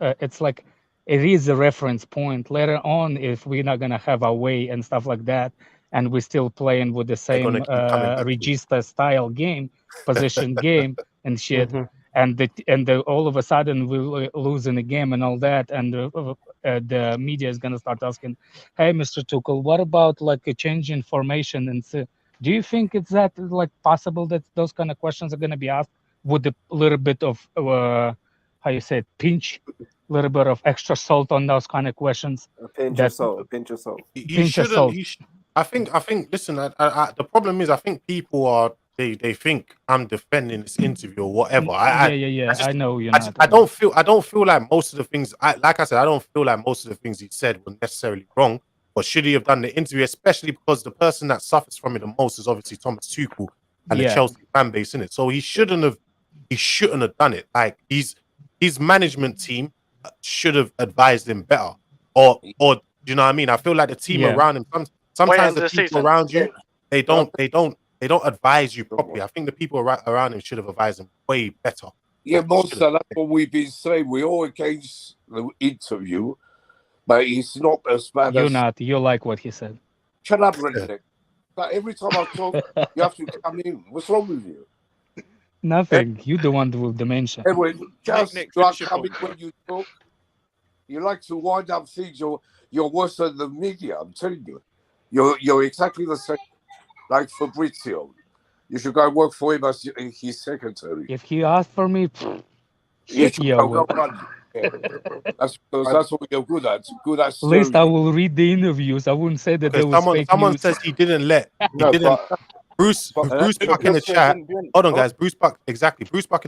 it is a reference point. Later on, if we're not gonna have our way and stuff like that, and we're still playing with the same regista style game, possession game and shit, and all of a sudden we're losing the game and all that, and the media is gonna start asking, "Hey, Mr. Tuchel, what about like a change in formation?" And so, do you think it's that like possible that those kind of questions are gonna be asked with a little bit of how you say it, pinch, a little bit of extra salt on those kind of questions? A pinch of salt. Pinch of salt. I think. Listen, the problem is, I think people are they think I'm defending this interview or whatever. Yeah. I know you're not. I don't feel like most of the things. Like I said, I don't feel like most of the things he said were necessarily wrong. But should he have done the interview, especially because the person that suffers from it the most is obviously Thomas Tuchel and the Chelsea fan base in it. So he shouldn't have done it. Like his management team should have advised him better, or you know what I mean? I feel like the team around him. Sometimes the people around you, they don't advise you properly. I think the people around him should have advised him way better. Yeah, Monster, that's what we've been saying. We're all against the interview, but it's not as bad You're as... not. You like what he said. Shut up, Redneck. Like, every time I talk, you have to come in. What's wrong with you? Nothing. You the one with dementia. Anyway, just like coming when you talk. You like to wind up things. You're worse than the media, I'm telling you. You're exactly the same like Fabrizio. You should go work for him as his secretary. If he asked for me, That's what you're good at. At least I will read the interviews. I wouldn't say that there was fake someone news. says he didn't let. Bruce Buck in the chat. Hold on, guys. Bruce Buck in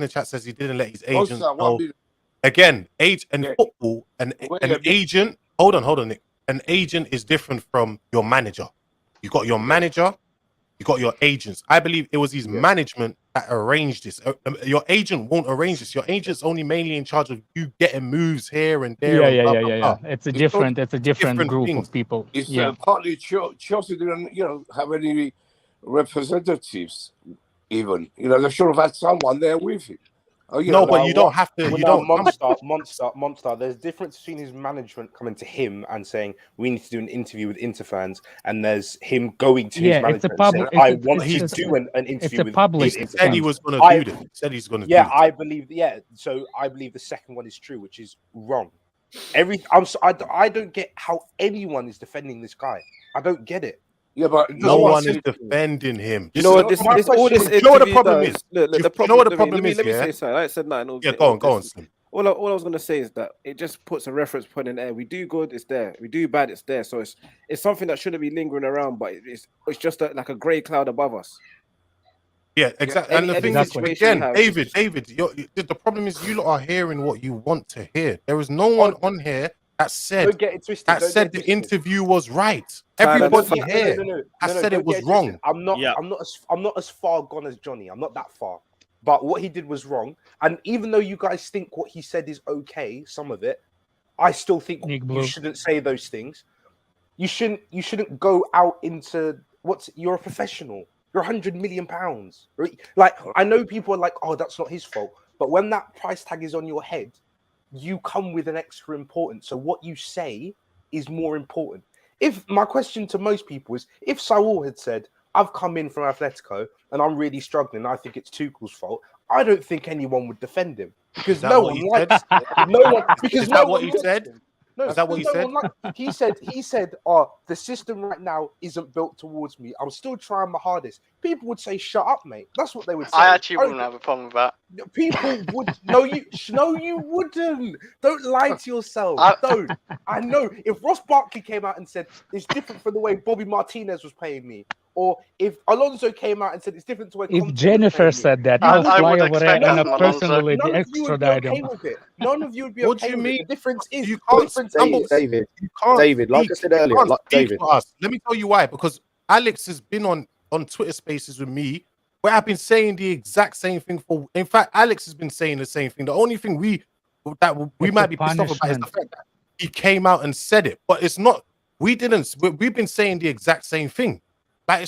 the chat says he didn't let his agent know. Again, football, an agent. Hold on, Nick. An agent is different from your manager. You got your manager, you got your agents. I believe it was his management that arranged this. Your agent won't arrange this. Your agent's only mainly in charge of you getting moves here and there. Yeah. It's a different group of people. It's partly Chelsea didn't, have any representatives. Even they should have had someone there with him. But you don't have to. You don't. Monster. There's a difference between his management coming to him and saying we need to do an interview with Interfans, and there's him going to his management and saying, I want to do an interview with Interfans. He said he was going to do this. He said he's going to do this. I believe. So I believe the second one is true, which is wrong. I don't get how anyone is defending this guy. I don't get it. Yeah, but no one is defending him. You know what this all this? You know what the problem is? You know what the problem is? Let me say something. I said nothing. Yeah, go on. All I was gonna say is that it just puts a reference point in there. We do good, it's there. We do bad, it's there. So it's something that shouldn't be lingering around, but it's just like a grey cloud above us. Yeah, exactly. And the thing is, again, David, the problem is you lot are hearing what you want to hear. There is no one on here that said the interview was right. Everybody here has said it was wrong. I'm not as far gone as Johnny. I'm not that far. But what he did was wrong. And even though you guys think what he said is okay, some of it, I still think you shouldn't say those things. You shouldn't go out into you're a professional. You're £100 million. Like, I know people are like, oh, that's not his fault. But when that price tag is on your head, you come with an extra importance. So what you say is more important. If my question to most people is, if Saul had said, I've come in from Atletico and I'm really struggling, I think it's Tuchel's fault, I don't think anyone would defend him because no one likes no one. Because is that what he said? No, is that what he said? He said, "Oh, the system right now isn't built towards me. I'm still trying my hardest." People would say, "Shut up, mate." That's what they would say. I actually wouldn't have a problem with that. People would. No, you wouldn't. Don't lie to yourself. Don't. I know. If Ross Barkley came out and said it's different from the way Bobby Martinez was paying me, or if Alonso came out and said it's different to the way if Jennifer said that, I'll fly over there and personally extradite him. None of you would be okay. What do you mean? The difference is you can't, David, like I said earlier, David. Let me tell you why. Because Alex has been on Twitter Spaces with me, where I've been saying the exact same thing. In fact, Alex has been saying the same thing. The only thing we might be pissed off about is the fact that he came out and said it, but it's not. We've been saying the exact same thing. Like,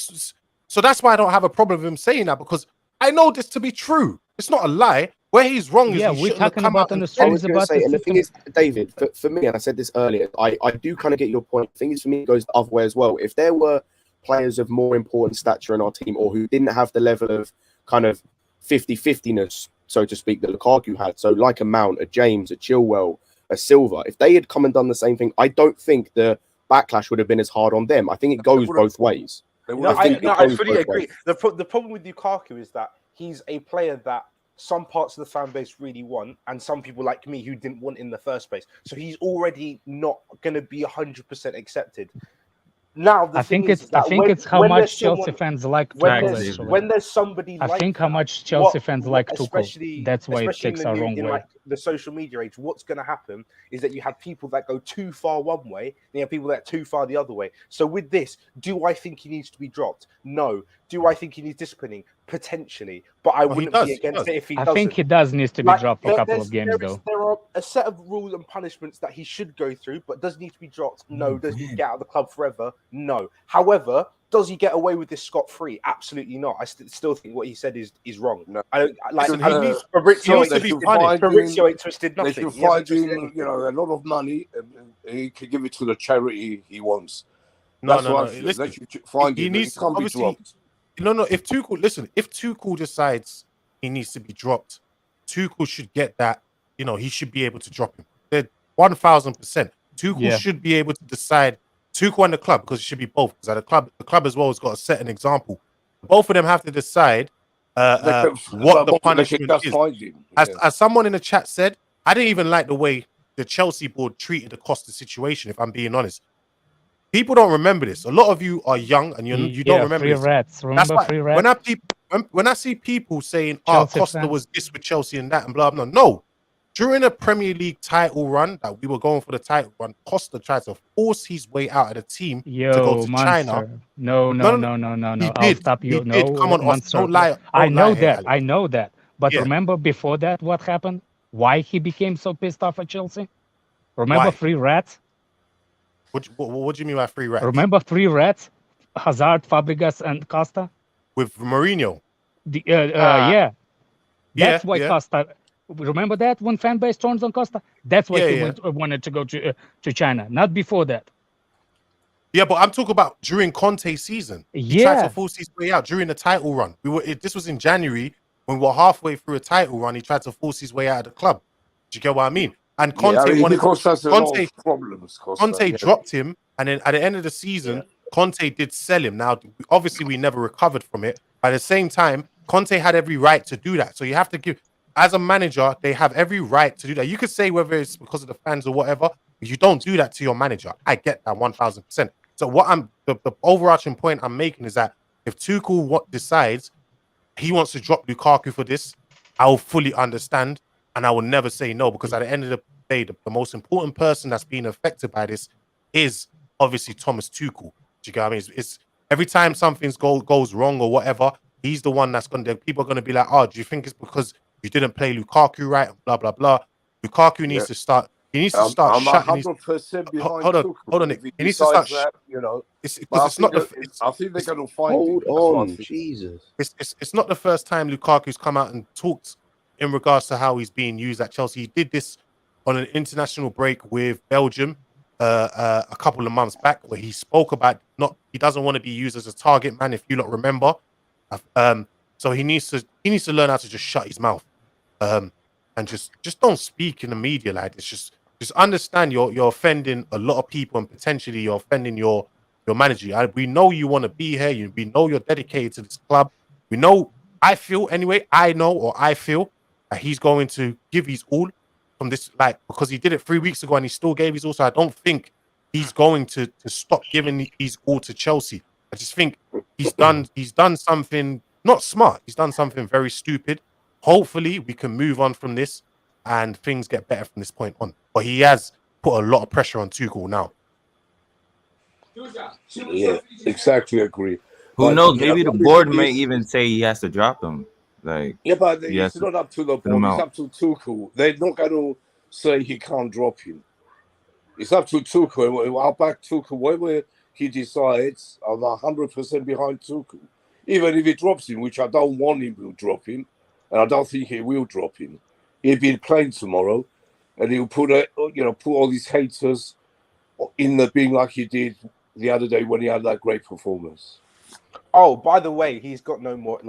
so that's why I don't have a problem with him saying that, because I know this to be true. It's not a lie. Where he's wrong is we're talking about on the streets about and the thing is, David, for me, and I said this earlier, I do kind of get your point. The thing is, for me, it goes the other way as well. If there were players of more important stature in our team, or who didn't have the level of kind of 50-50ness, so to speak, that Lukaku had, so like a Mount, a James, a Chilwell, a Silva, if they had come and done the same thing, I don't think the backlash would have been as hard on them. I think it goes both ways. I fully agree. The problem with Lukaku is that he's a player that some parts of the fan base really want, and some people like me who didn't want in the first place. So he's already not going to be 100% accepted. Now the I thing think is it's that how when much there's Chelsea someone, fans like when Tuchel. there's Actually, when there's somebody I like think how that, much Chelsea fans like Tuchel. especially That's why it in takes the a new wrong in way. like the social media age, what's going to happen is that you have people that go too far one way, and you have people that too far the other way. So with this, do I think he needs to be dropped? No. Do I think he needs disciplining? Potentially, but I wouldn't be against it if he I doesn't. think he does needs to be dropped for a couple of games, though. There are a set of rules and punishments that he should go through, but does he need to be dropped? No. Does he need to get out of the club forever? No. However, does he get away with this scot-free? Absolutely not. I still think what he said is wrong. No. I don't like. Fabrizio ain't twisted nothing. They should find him, you know, a lot of money, and he can give it to the charity he wants. That's what I feel. Listen, they should find he him. needs He can't be dropped. No. If Tuchel decides he needs to be dropped, Tuchel should get that. You know, he should be able to drop him. They're 1000%. Tuchel should be able to decide. Tuchel and the club, because it should be both. Because at the club as well has got to set an example. Both of them have to decide what the punishment is. As someone in the chat said, I didn't even like the way the Chelsea board treated the Costa situation. If I'm being honest, people don't remember this. A lot of you are young and you don't remember free this. rats. Remember free rats? When I see people saying, Chelsea Costa fans. was this with Chelsea and that and blah blah. No. During a Premier League title run that we were going for the title run, Costa tried to force his way out of the team to go to China. No. I'll stop you. No, Come on, Monster. don't lie. I know here, that. Alex. I know that. But Yeah. remember before that, what happened? Why he became so pissed off at Chelsea? Remember free rats? What do you mean by free rats? Remember free rats? Hazard, Fabregas, and Costa? With Mourinho? Yeah. That's why yeah. Costa... Remember that when fanbase turns on Costa? That's why he Yeah. wanted to go to China, not before that. Yeah, but I'm talking about during Conte's season. He tried to force his way out during the title run. This was in January when we were halfway through a title run. He tried to force his way out of the club. Do you get what I mean? And Conte dropped him, and then at the end of the season, Conte did sell him. Now, obviously, we never recovered from it. But at the same time, Conte had every right to do that. So you have to give, as a manager, they have every right to do that. You could say whether it's because of the fans or whatever, but you don't do that to your manager. I get that 1000%. So what the overarching point I'm making is that if Tuchel decides he wants to drop Lukaku for this, I will fully understand and I will never say no, because at the end of the day, the most important person that's being affected by this is obviously Thomas Tuchel. Do you get what I mean? It's every time something goes wrong or whatever, he's the one that's people are going to be like, oh, do you think it's because you didn't play Lukaku right? Blah, blah, blah. Lukaku needs to start. He needs to start shutting. 100% behind Hold on, Nick. He needs to start. You know, it's not. I think they're going to find. Hold on, Jesus. It's not the first time Lukaku's come out and talked in regards to how he's being used at Chelsea. He did this on an international break with Belgium a couple of months back, where he spoke about he doesn't want to be used as a target man. If you lot remember, so he needs to learn how to just shut his mouth. And just don't speak in the media like this. Just understand you're offending a lot of people, and potentially you're offending your manager. We know you want to be here. We know you're dedicated to this club. We know. I feel that he's going to give his all from this, because he did it 3 weeks ago and he still gave his all. So I don't think he's going to stop giving his all to Chelsea. I just think he's done something not smart. He's done something very stupid. Hopefully, we can move on from this and things get better from this point on. But he has put a lot of pressure on Tuchel now. Yeah, exactly. Agree. Who knows? Maybe the board may even say he has to drop them. But it's not up to the board. It's up to Tuchel. They're not going to say he can't drop him. It's up to Tuchel. I'll back Tuchel wherever he decides. I'm 100% behind Tuchel. Even if he drops him, which I don't want him to drop him. And I don't think he will drop him. He'll be playing tomorrow, and he'll put all these haters in the bin like he did the other day when he had that great performance. Oh, by the way, he's got no more.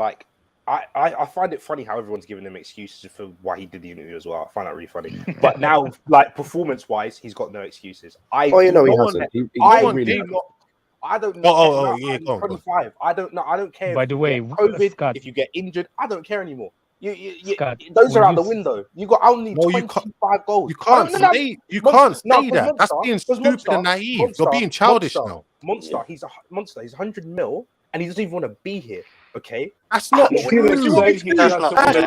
I find it funny how everyone's giving him excuses for why he did the interview as well. I find that really funny. But now, performance-wise, he's got no excuses. he hasn't. I don't know. Yeah, 25. I don't know. I don't care. By the way, COVID, Scott, if you get injured, I don't care anymore. Those are out the window. You got only 25 goals. You can't say that. That's being stupid and naive. You're being childish now. Monster, he's a monster. He's 100 mil, and he doesn't even want to be here. Okay, that's not true. That's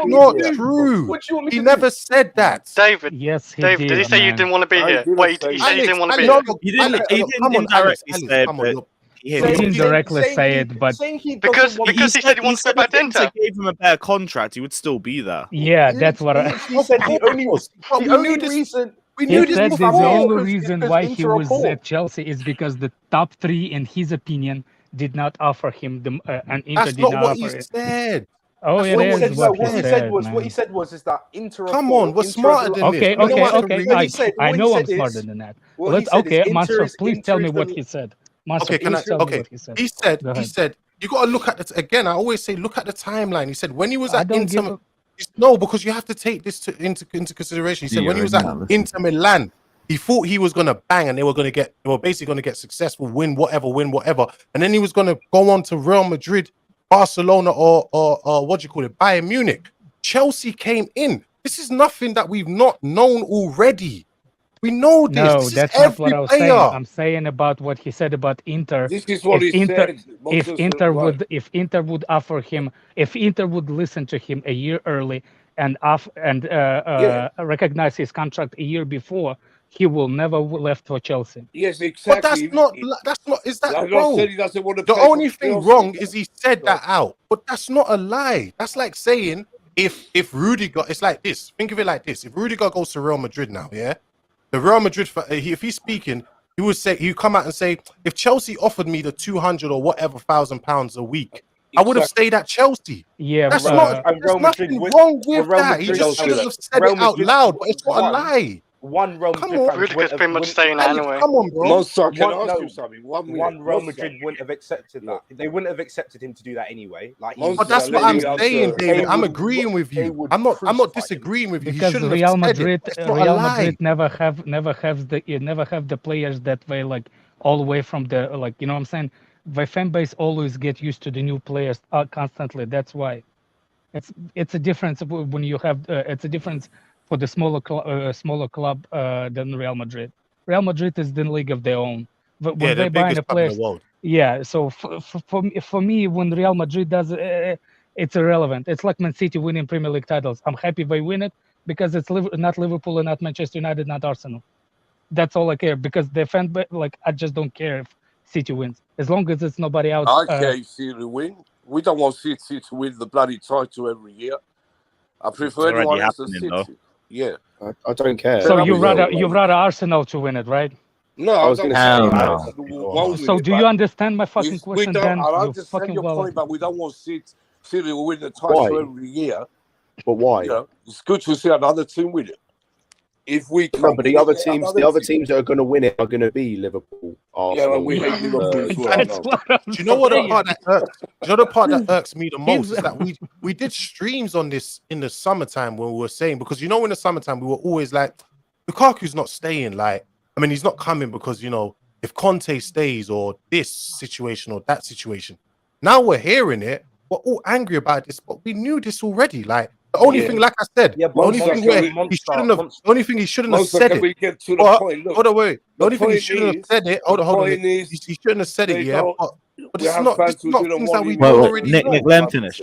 not true. He never said that. David, yes, David, did he say you didn't want to be here? Wait, he said he didn't want to be here. He didn't indirectly say it. He didn't directly say it, but because he said he wants to go back to Inter. Gave him a better contract, he would still be there. Yeah, that's what I. He said the only reason. He said the only reason why he was at Chelsea is because the top three, in his opinion, did not offer him the an Inter. That's not what he said. Oh, it is what he said. What he said was that Inter. Come on, we're smarter than this. Okay. I know I'm smarter than that. Okay, Monster, please tell me what he said. Okay, he said you got to look at it again. I always say look at the timeline. He said when he was at Inter. No, because you have to take this into consideration. He said when he was at Inter Milan, he thought he was gonna bang and they were basically gonna get successful, win whatever, and then he was gonna go on to Real Madrid, Barcelona, or what do you call it, Bayern Munich. Chelsea came in. This is nothing that we've not known already. We know this. No, this that's is not what I was player. saying. I'm saying about what he said about Inter. This is what he said. If Inter would offer him, if Inter would listen to him a year early and recognize his contract a year before, he will never left for Chelsea. Yes, exactly. But that's not. Is that bro? The only thing wrong is he said that out. But that's not a lie. That's like saying if Rudiger, it's like this. Think of it like this. If Rudiger goes to Real Madrid now, yeah. The Real Madrid, if he's speaking, he would say, he would come out and say, if Chelsea offered me the 200 or whatever £1,000 a week, I would have stayed at Chelsea. Yeah, that's not. There's nothing wrong with that. He just should have said it out loud, but it's not a lie. One Real Madrid Rudiger's pretty much saying that anyway. Come on, bro. Monster, can I ask you something? One Real Madrid wouldn't have accepted that. They wouldn't have accepted him to do that anyway. Like, but that's what I'm saying, David. I'm agreeing with you. I'm not disagreeing with you. Because Real Madrid never have the players that way, like all the way from the, like, you know what I'm saying? The fan base always get used to the new players constantly. That's why it's a difference when you have it's a difference for the smaller club than Real Madrid. Real Madrid is the league of their own. But when they buy the players, yeah. So for me, when Real Madrid does, it's irrelevant. It's like Man City winning Premier League titles. I'm happy they win it because it's not Liverpool and not Manchester United, not Arsenal. That's all I care, because the fan, like, I just don't care if City wins as long as it's nobody else. I care if City win. We don't want City to win the bloody title every year. I prefer anyone else than City. Yeah, I don't care. So you rather Arsenal to win it, right? No, I was going to say. So do you understand my fucking question? Then I understand your point, but we don't want City to win the title every year. But why? You know, it's good to see another team win it. If we no, but the other teams that are going to win it are going to be Liverpool, Arsenal. Yeah, we hate Liverpool as well. Do you know what the part that irks? Do you know the part that irks me the most is that we did streams on this in the summertime when we were saying, because you know in the summertime we were always like, Lukaku's not staying. Like, I mean, he's not coming because, you know, if Conte stays or this situation or that situation. Now we're hearing it. We're all angry about this, but we knew this already. Like, the only thing, like I said, the only thing he shouldn't have said it. We get to the point. Look, hold on, wait. The only thing he shouldn't have said it. Hold on. He shouldn't have said it. Yeah, but it's not things that we already know. Nick, let him finish.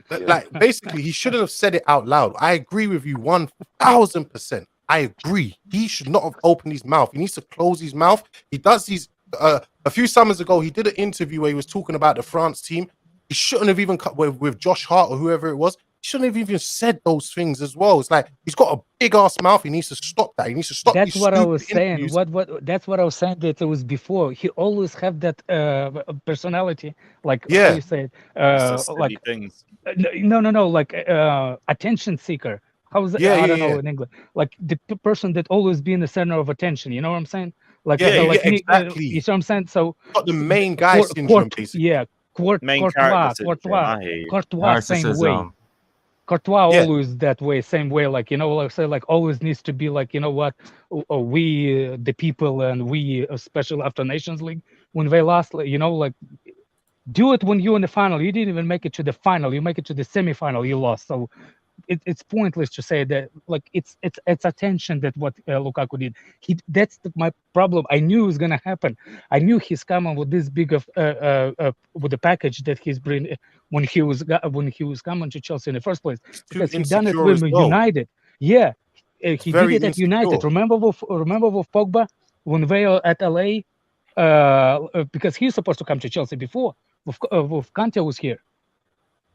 Like, basically, he shouldn't have said it out loud. I agree with you 1,000%. I agree. He should not have opened his mouth. He needs to close his mouth. He does these. A few summers ago, he did an interview where he was talking about the France team. He shouldn't have even cut with Josh Hart or whoever it was. He shouldn't have even said those things as well. It's like he's got a big ass mouth. He needs to stop that. He needs to stop. That's what I was saying. That's what I was saying that it was before. He always have that personality, like how you say it, like things. No, like attention seeker. How's I don't know in English. Like the person that always be in the center of attention. You know what I'm saying? Like exactly. You know what I'm saying? So got the main guy syndrome, basically. Yeah, Courtois, same way. Courtois always that way, same way. Like, you know, like say, like always needs to be like, you know what, we the people, and we, especially after Nations League when they lost, you know, like Do it when you're in the final. You didn't even make it to the final. You make it to the semi-final. You lost. So it's pointless to say that. Like it's attention that what Lukaku did. That's my problem. I knew it was gonna happen. I knew he's coming with this big of with the package that he's bring when he was coming to Chelsea in the first place, because he done it with United. Yeah, he did it at United. Remember with Pogba when they were at LA. Because he's supposed to come to Chelsea before, with Kante was here,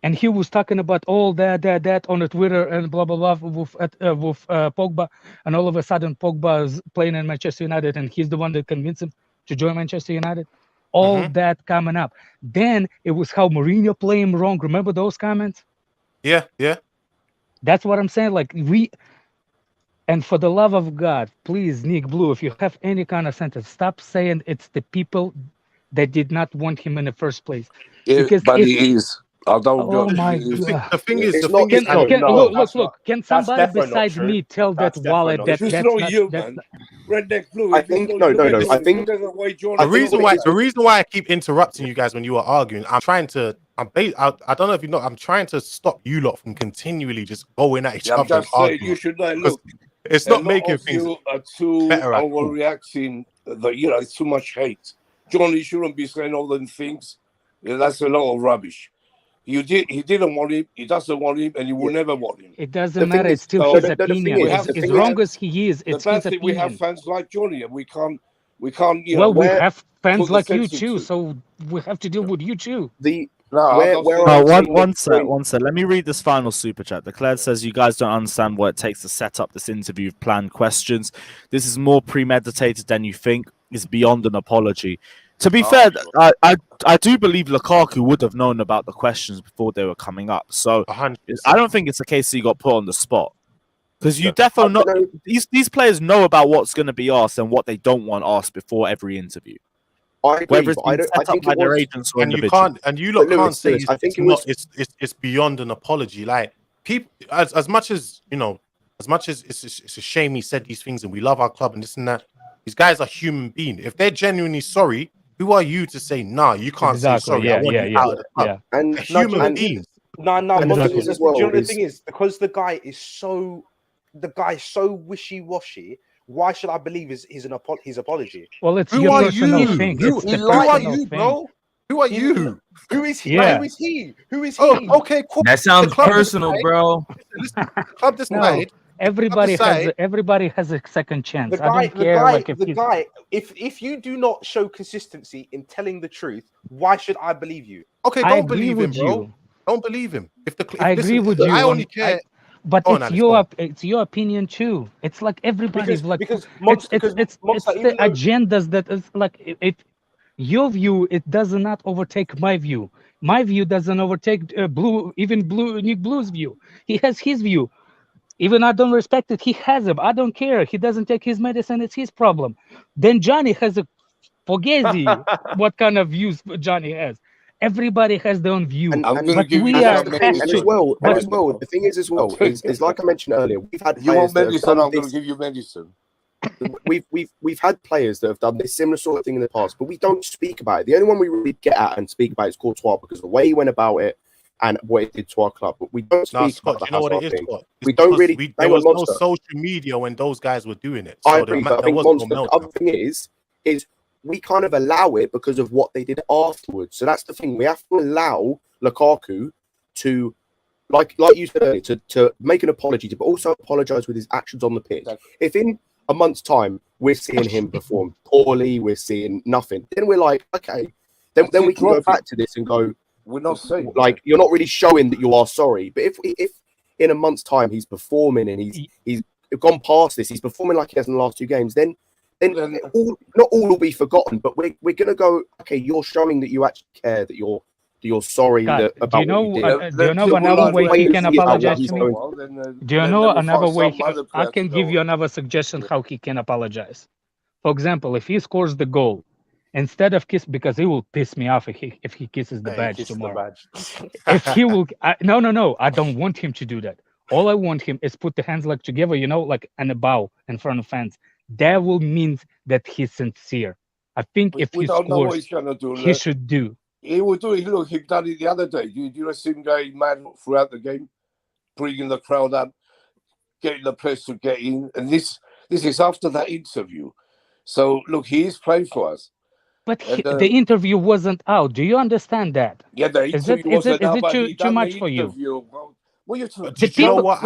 and he was talking about all that on the Twitter and blah blah blah with Pogba, and all of a sudden Pogba is playing in Manchester United, and he's the one that convinced him to join Manchester United. All that coming up. Then it was how Mourinho played him wrong. Remember those comments? Yeah. That's what I'm saying. Like and for the love of God, please, Nick Blue, if you have any kind of sentence, stop saying it's the people that did not want him in the first place. Because but he is. I don't oh my God. The thing is, look. Can somebody besides me tell that wallet that that's not you, man? Redneck Blue. I think no. I think the reason why I keep interrupting you guys when you are arguing, I don't know if you know, I'm trying to stop you lot from continually just going at each other. You should look. It's not making things too better. Overreacting. It's too much hate. Johnny shouldn't be saying all them things. That's a lot of rubbish. He didn't want him. He doesn't want him, and he will never want him. It doesn't matter. It's still his opinion. As wrong as he is, it's his opinion. We have fans like Johnny, and we can't. We have fans like you too, so we have to deal with you too. One sec. Let me read this final super chat. Declared says, you guys don't understand what it takes to set up this interview with planned questions. This is more premeditated than you think. It's beyond an apology. To be fair, I do believe Lukaku would have known about the questions before they were coming up. So 100%. I don't think it's a case that he got put on the spot. Because you definitely know these players know about what's going to be asked and what they don't want asked before every interview. I agree. I think it was, agents or and you lot can't say it's beyond an apology. Like people, as much as you know, as much as it's a shame he said these things and we love our club and this and that. These guys are human beings. If they're genuinely sorry, who are you to say nah? You can't say sorry. I want you out of the club. And human beings. No. Do you know the thing is, because the guy is so wishy-washy. Why should I believe his apology? Well, it's who your are personal you? thing. Who are you, bro? Who are you? Who is he? Yeah. Who is he? Who is he? Oh, okay, cool. That sounds personal, bro. Club decided. Everybody has a second chance. The guy. If you do not show consistency in telling the truth, why should I believe you? Okay, don't believe him, bro. Don't believe him. I agree with you. I only care. But it's your opinion too. It's like everybody's because it's the agendas that is like your view. It does not overtake my view. My view doesn't overtake Nick Blue's view. He has his view. Even I don't respect it. He has him. I don't care. He doesn't take his medicine. It's his problem. Then Johnny has a Fugazi. What kind of views Johnny has? Everybody has their own view. And as well, the thing is as well, is like I mentioned earlier, we've had you want medicine, I'm going to give you medicine. We've had players that have done this similar sort of thing in the past, but we don't speak about it. The only one we really get at and speak about is Courtois because of the way he went about it and what it did to our club. But we don't speak about the Hazard thing. We don't really. There was no social media when those guys were doing it. So I agree, but I think the other thing is we kind of allow it because of what they did afterwards. So that's the thing. We have to allow Lukaku to, like you said earlier, to make an apology, but also apologise with his actions on the pitch. If in a month's time we're seeing him perform poorly, we're seeing nothing, then we're like, okay, then we can go back to this and go, we're not saying like you're not really showing that you are sorry. But if in a month's time he's performing and he's gone past this, he's performing like he has in the last two games, then not all will be forgotten, but we're gonna go, okay, you're showing that you actually care, that you're sorry about what you did. Do you know another way he can apologize to me? Do you know another way? I can give you another suggestion how he can apologize. For example, if he scores the goal, instead of kiss, because he will piss me off if he kisses the badge tomorrow. If he will, no, I don't want him to do that. All I want him is put the hands like together, like in a bow in front of fans. That will mean that he's sincere. I think if he scores, he should do. He will do it. Look, he done it the other day. Do you see him going mad throughout the game, bringing the crowd up, getting the players to get in, and this is after that interview. So look, he is playing for us. But the interview wasn't out. Do you understand that? Yeah, the interview wasn't out, but he too done much the for you? interview. What are you talking? You know what?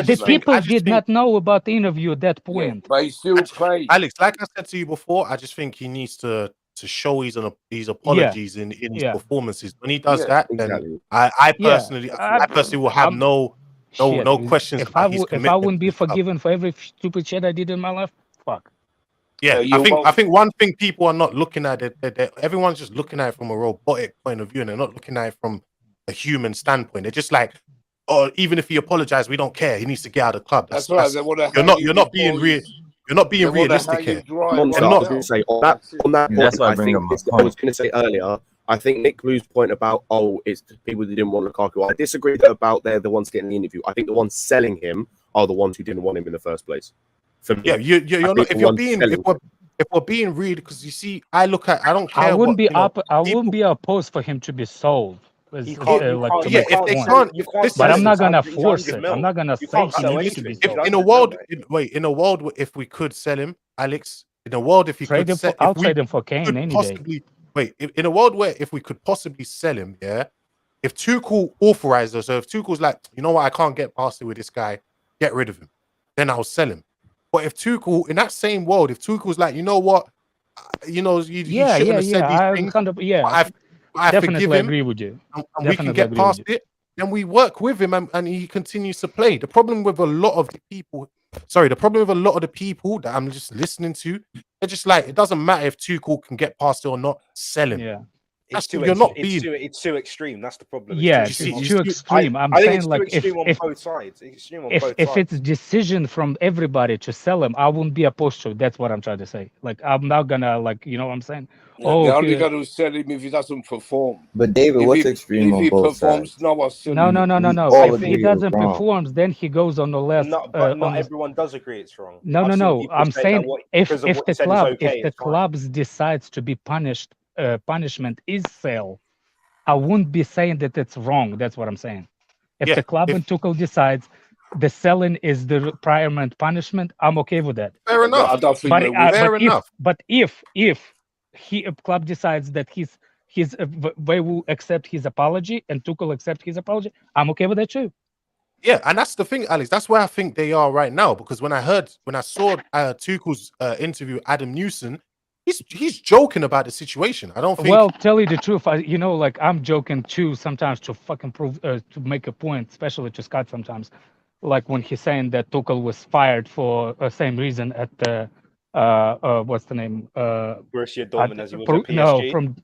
The people did not know about the interview at that point. But he still played. Alex, like I said to you before, I just think he needs to show his apologies in his performances. When he does that, then I personally will have no questions about his commitment. If I wouldn't be forgiven for every stupid shit I did in my life, fuck. Yeah, I think one thing people are not looking at it. Everyone's just looking at it from a robotic point of view, and they're not looking at it from a human standpoint. They're just like, oh, even if he apologized, we don't care. He needs to get out of the club. That's right. You're not being realistic here. On that point, That's why I I bring think up my I was going to say earlier. I think Nick Blue's point about it's people who didn't want Lukaku. I disagree about they're the ones getting the interview. I think the ones selling him are the ones who didn't want him in the first place. Yeah, you're not. If we're being real, because you see, I don't care. I wouldn't be opposed for him to be sold. But I'm not gonna force it. I'm not gonna say he needs to be sold. In a world, if we could sell him, Alex, in a world if trade him for Kane any day. In a world where if we could possibly sell him, if Tuchel authorized us, so if Tuchel's like, you know what, I can't get past it with this guy, get rid of him, then I'll sell him. But if Tuchel, in that same world, if Tuchel's like, you know what, you shouldn't have said these things. I forgive him, agree with you. And we can get past it, then we work with him and he continues to play. The problem with a lot of the people that I'm just listening to, they're just like, it doesn't matter if Tuchel can get past it or not, sell him. Yeah. It's too extreme. That's the problem. It's too extreme. I'm saying like on both sides. If it's decision from everybody to sell him, I wouldn't be opposed to it. That's what I'm trying to say. Like I'm not gonna you know what I'm saying? They're only going to sell him if he doesn't perform. But David, what's extreme on both sides? No. If he doesn't perform, then he goes on the left. Not everyone does agree it's wrong. No. I'm saying if the clubs decides to be punished. Punishment is sale. I wouldn't be saying that it's wrong. That's what I'm saying. If the club and Tuchel decides the selling is the requirement punishment, I'm okay with that. Fair enough. But if a club decides that they will accept his apology and Tuchel accept his apology, I'm okay with that too. Yeah, and that's the thing, Alex. That's where I think they are right now. Because when I saw Tuchel's interview, Adam Newson. He's joking about the situation. I don't think. Well, tell you the truth, I'm joking too sometimes to fucking prove to make a point, especially to Scott sometimes, like when he's saying that Tuchel was fired for the same reason at the what's the name? Borussia Dortmund, as he was at PSG. No, from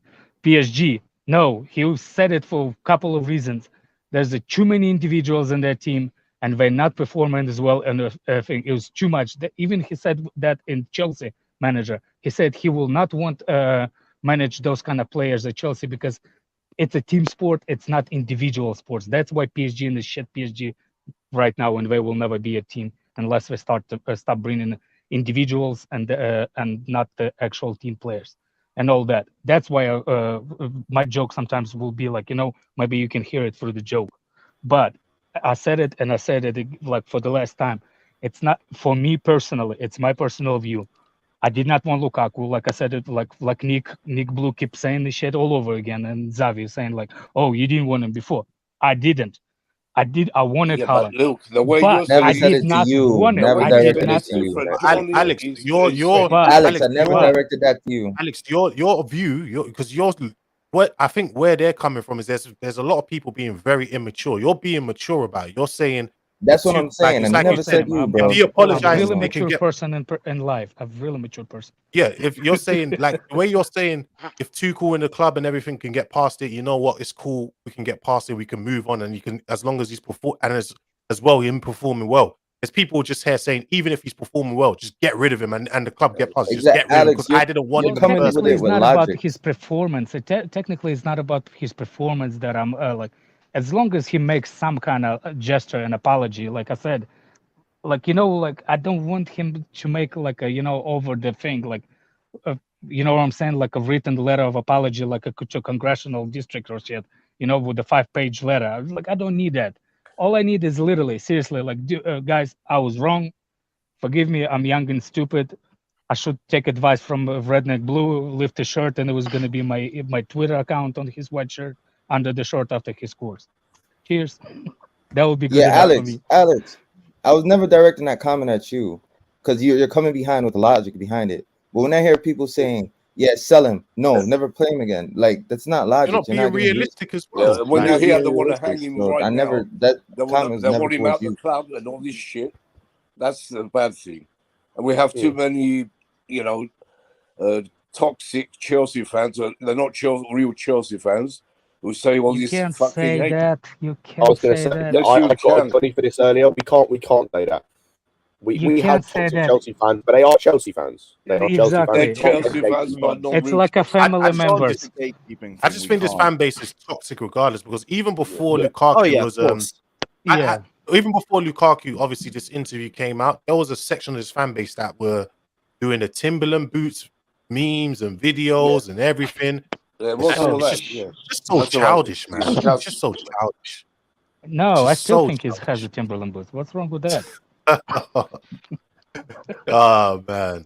PSG. No, he said it for a couple of reasons. There's too many individuals in their team, and they're not performing as well. And I think it was too much. Even he said that in Chelsea. Manager, he said he will not want manage those kind of players at Chelsea because it's a team sport, it's not individual sports. That's why PSG in the shit PSG right now, and they will never be a team unless they stop bringing individuals and not the actual team players and all that. That's why my joke sometimes will be like, maybe you can hear it through the joke, but I said it like for the last time. It's not for me personally. It's my personal view. I did not want Lukaku, like I said it, like Nick Blue keeps saying this shit all over again, and Xavi saying like, "Oh, you didn't want him before." I didn't. I wanted Haaland. But look, the way you're saying, I did not want it. Alex, Alex, I never directed that to you. Alex, your view, because what I think where they're coming from is there's a lot of people being very immature. You're being mature about it. You're saying. That's what I'm saying. I never said you, bro. If he apologizes, I'm a really mature person in life. I'm a really mature person. Yeah, if you're saying like the way you're saying, if Tuchel in the club and everything can get past it, you know what? It's cool. We can get past it. We can move on, and you can, as long as he's performing and as well, him performing well. There's people just here saying, even if he's performing well, just get rid of him and the club get past. Just get rid of him because I didn't want him. Technically, it's not about his performance. Technically, it's not about his performance that I'm like. As long as he makes some kind of gesture and apology, like I said, I don't want him to make like a over the thing. Like you know what I'm saying, like a written letter of apology, like to congressional district or shit, you know, with a 5-page letter. I was like, I don't need that. All I need is literally, seriously, like, guys, I was wrong. Forgive me. I'm young and stupid. I should take advice from Redneck Blue, lift a shirt, and it was gonna be my Twitter account on his white shirt under the shirt after his course. Cheers. That would be good enough for me. Alex, I was never directing that comment at you because you're coming behind with logic behind it. But when I hear people saying, "Yeah, sell him," no, never play him again. Like that's not logic. You're not being realistic as well. Yeah, when you hear they want to hang him right I never now, that they comment was want never him out towards the you. club and all this shit. That's a bad thing. And we have too many, you know, toxic Chelsea fans. They're not real Chelsea fans who say all You this can't fucking say hate. that. You I can't was going to say say, that. Yes, I you got can. a body for this earlier. We can't say that. You We can't had say toxic that. Chelsea fans, but they are Chelsea fans. They are Chelsea fans. Exactly. They're Chelsea fans, but not It's real like a Chelsea. family I members. just think this fan base is toxic regardless because even before Yeah. Lukaku was Yeah. even before Lukaku, obviously this interview came out, there was a section of his fan base that were doing the Timberland boots memes and videos and everything. Yeah, what's all that? Yeah. Just so childish, man. It's just so childish. No, I Just still so think he has a Timberland boots. What's wrong with that? Oh man.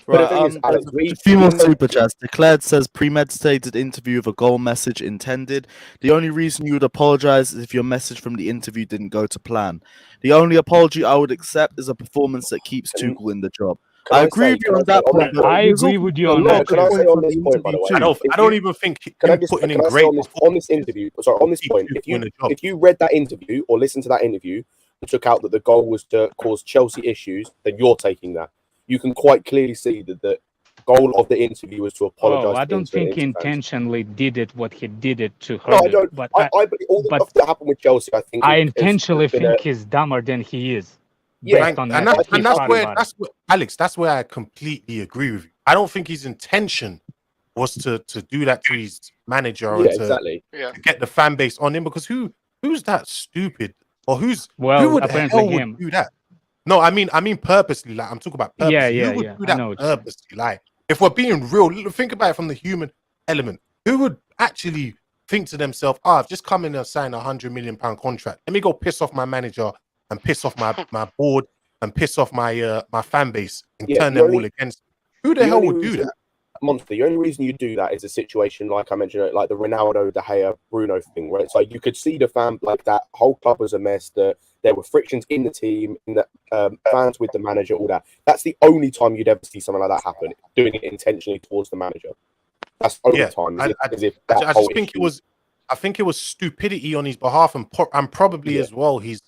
But the thing is, Alex, a few more super chats. Declared says premeditated interview with a goal message intended. The only reason you would apologize is if your message from the interview didn't go to plan. The only apology I would accept is a performance that keeps Tuchel in the job. I agree with you on that point. I agree with you on that. Can I say on this point, by the way? I don't even think Can I him just putting in can I say great on this interview? Sorry, on this point, if you read that interview or listened to that interview and took out that the goal was to cause Chelsea issues, then you're taking that. You can quite clearly see that the goal of the interview was to apologise. I don't think he intentionally did it. What he did it to hurt. No, I don't. But I believe all the stuff that happened with Chelsea, I think. I intentionally think he's dumber than he is. Yeah, and that's where Alex. That's where I completely agree with you. I don't think his intention was to do that to his manager or to get the fan base on him because who's that stupid or who would apparently would do that? No, I mean purposely. Like I'm talking about purposely. Who would do that purposely? Like if we're being real, think about it from the human element. Who would actually think to themselves, "I've just come in and signed £100 million contract. Let me go piss off my manager and piss off my board and piss off my my fan base and turn them all against." Who the hell would do that? Monster, the only reason you do that is a situation like I mentioned, like the Ronaldo, De Gea, Bruno thing, right? It's like you could see the fan, like that whole club was a mess, that there were frictions in the team, in the fans with the manager, all that. That's the only time you'd ever see something like that happen, doing it intentionally towards the manager. That's the only time. I think it was stupidity on his behalf and probably as well his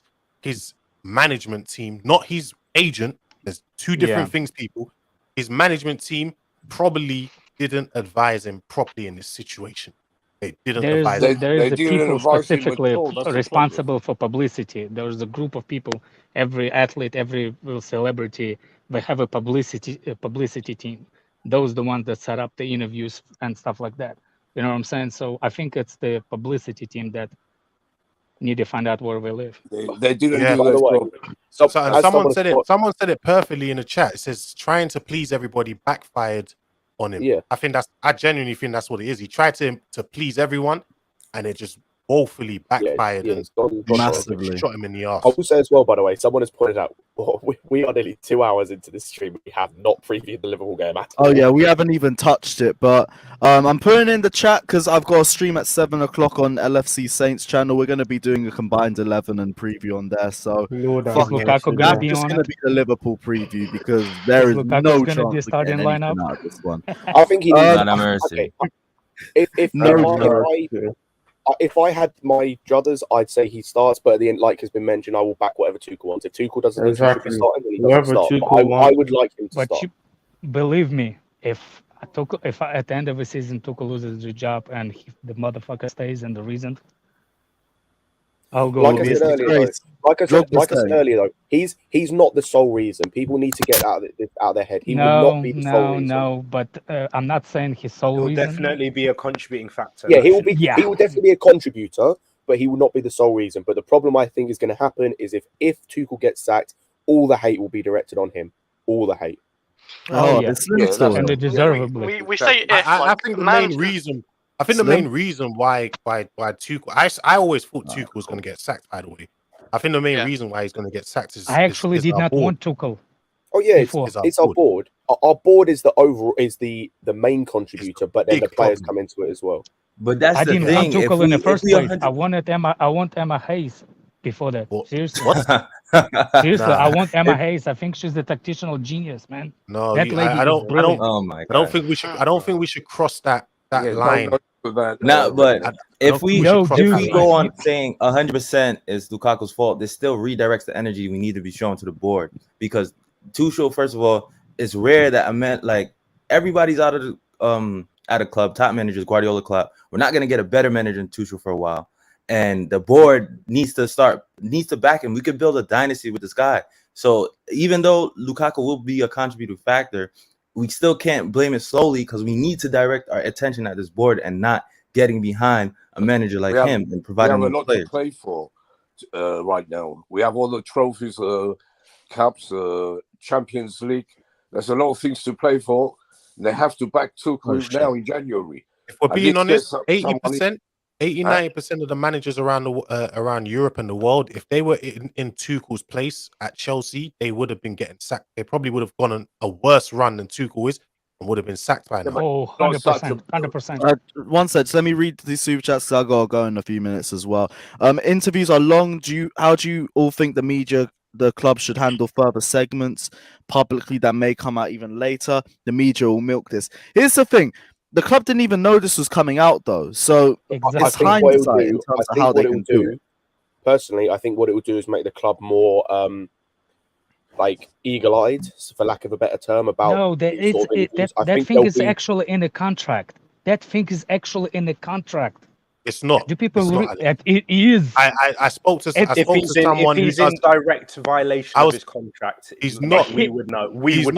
management team, not his agent. There's two different things, people. His management team probably didn't advise him properly in this situation. They didn't advise him. There is the people specifically responsible for publicity. There's a group of people, every athlete, every celebrity, they have a publicity team. Those are the ones that set up the interviews and stuff like that. You know what I'm saying? So I think it's the publicity team that need to find out where we live. They didn't do their job. Someone said it perfectly in the chat. It says trying to please everybody backfired on him. Yeah. I genuinely think that's what it is. He tried to please everyone and it just woefully backfired and massively shot him in the arse. I will say as well, by the way, someone has pointed out we are nearly 2 hours into this stream. We have not previewed the Liverpool game at all. Oh yeah, we haven't even touched it, but I'm putting in the chat because I've got a stream at 7 o'clock on LFC Saints channel. We're going to be doing a combined 11 and preview on there. So Lukaku that's just going to be the Liverpool preview because there is no chance of starting getting lineup out of this one. I think he needs mercy. If I had my druthers, I'd say he starts, but at the end, like has been mentioned, I will back whatever Tuchel wants. If Tuchel doesn't think he should be starting, then he doesn't start. I would like him to start. Believe me, if at the end of the season Tuchel loses the job and the motherfucker stays and the reason, I'll go. Like I said earlier, though, he's not the sole reason. People need to get out of their head. He will not be the sole reason. No, but I'm not saying his sole He'll reason. definitely be a contributing factor. Yeah, he will be. Yeah. He will definitely be a contributor, but he will not be the sole reason. But the problem I think is going to happen is if Tuchel gets sacked, all the hate will be directed on him. All the hate. Oh, yeah. it's Lintel. And deservedly. We say if, I like, think the man, main reason. I think the Slim? main reason why Tuchel. I always thought Tuchel was going to get sacked. By the way, I think the main reason why he's going to get sacked is I actually is did our not board. want Tuchel. Oh yeah, before. it's our board. Our board is the overall the main contributor, but then the players come into it as well. But that's I the didn't thing. want Tuchel in the first place. 100... I want Emma Hayes before that. Seriously. What? Seriously, Nah. I want Emma Hayes. I think she's the tactical genius, man. No, that lady is brilliant. Oh my God. I don't think we should. I don't think we should cross that line. No, but if we No, dude, if we go on saying 100% is Lukaku's fault, this still redirects the energy we need to be shown to the board, because Tuchel, first of all, it's rare that like everybody's out of the club, top managers, Guardiola club. We're not gonna get a better manager than Tuchel for a while, and the board needs to back him. We could build a dynasty with this guy. So even though Lukaku will be a contributing factor, we still can't blame it solely, because we need to direct our attention at this board and not getting behind a manager like him and providing we have a them lot players. to play for right now. We have all the trophies, cups, Champions League. There's a lot of things to play for. They have to back Tuchel now in January. If we're being honest, 80%, 80-90% of the managers around around Europe and the world, if they were in Tuchel's place at Chelsea, they would have been getting sacked. They probably would have gone on a worse run than Tuchel is and would have been sacked by now. Oh, 100%. 100%. One sec, just let me read the super chats, because I gotta go in a few minutes as well. Interviews are long. How do you all think the club should handle further segments publicly that may come out even later? The media will milk this. Here's the thing. The club didn't even know this was coming out, though. So it's hindsight in terms of how they can do it. Personally, I think what it will do is make the club more like eagle-eyed, for lack of a better term, about No, that thing is actually in the contract. That thing is actually in the contract. It's not. Do people it's not. It is. I spoke to someone if he's in direct violation of his contract. He's not. We would know.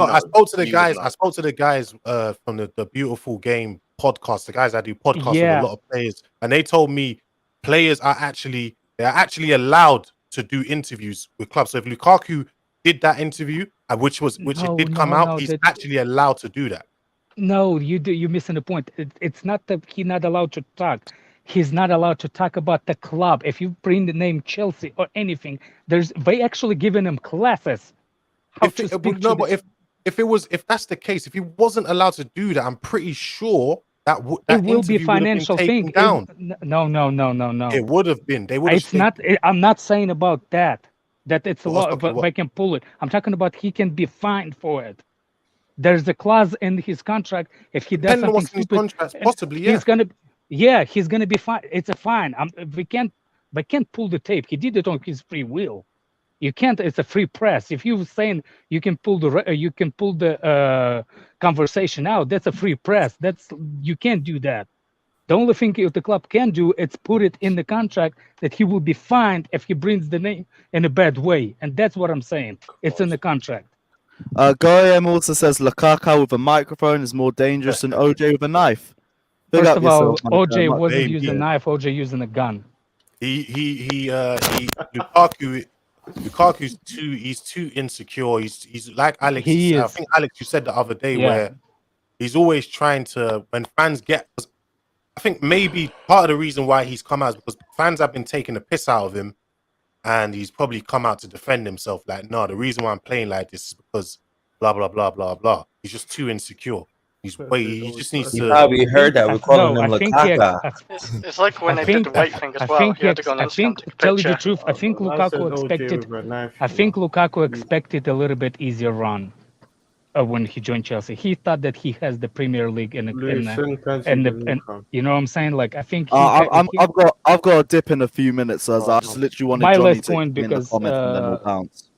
I spoke to the guys. I spoke to the guys from the Beautiful Game podcast. The guys that do podcasts with a lot of players, and they told me players are actually allowed to do interviews with clubs. So if Lukaku did that interview, which it did come out, he's actually allowed to do that. No, you're missing the point. It's not that he's not allowed to talk. He's not allowed to talk about the club. If you bring the name Chelsea or anything, they actually giving him classes. If that's the case, if he wasn't allowed to do that, I'm pretty sure that it will be financial thing. Down. No. It would have been. They would. It's not. I'm not saying about that. That it's a lot, but they can pull it. I'm talking about he can be fined for it. There's a clause in his contract. If he does something stupid, possibly, he's gonna be fine. It's a fine. We can't pull the tape. He did it on his free will. You can't. It's a free press. If you're saying you can pull the conversation out, that's a free press. You can't do that. The only thing the club can do is put it in the contract that he will be fined if he brings the name in a bad way, and that's what I'm saying. It's in the contract. Goyam also says Lukaku with a microphone is more dangerous than OJ with a knife. First of all, OJ wasn't using a knife. OJ using a gun. Lukaku's too insecure. He's like Alex. I think Alex, you said the other day where he's always trying to, when fans get. I think maybe part of the reason why he's come out is because fans have been taking the piss out of him, and he's probably come out to defend himself. Like, no, the reason why I'm playing like this is because blah blah blah blah blah. He's just too insecure. He just needs to. You probably heard that we're calling him Lukaku. It's like when they did the weight thing as well. He had to go on Instagram to tell you the truth, I think Lukaku expected a little bit easier run when he joined Chelsea. He thought that he has the Premier League and you know what I'm saying? Like, I think I've got a dip in a few minutes, as I just literally wanted my Johnny last point, because and then we'll bounce.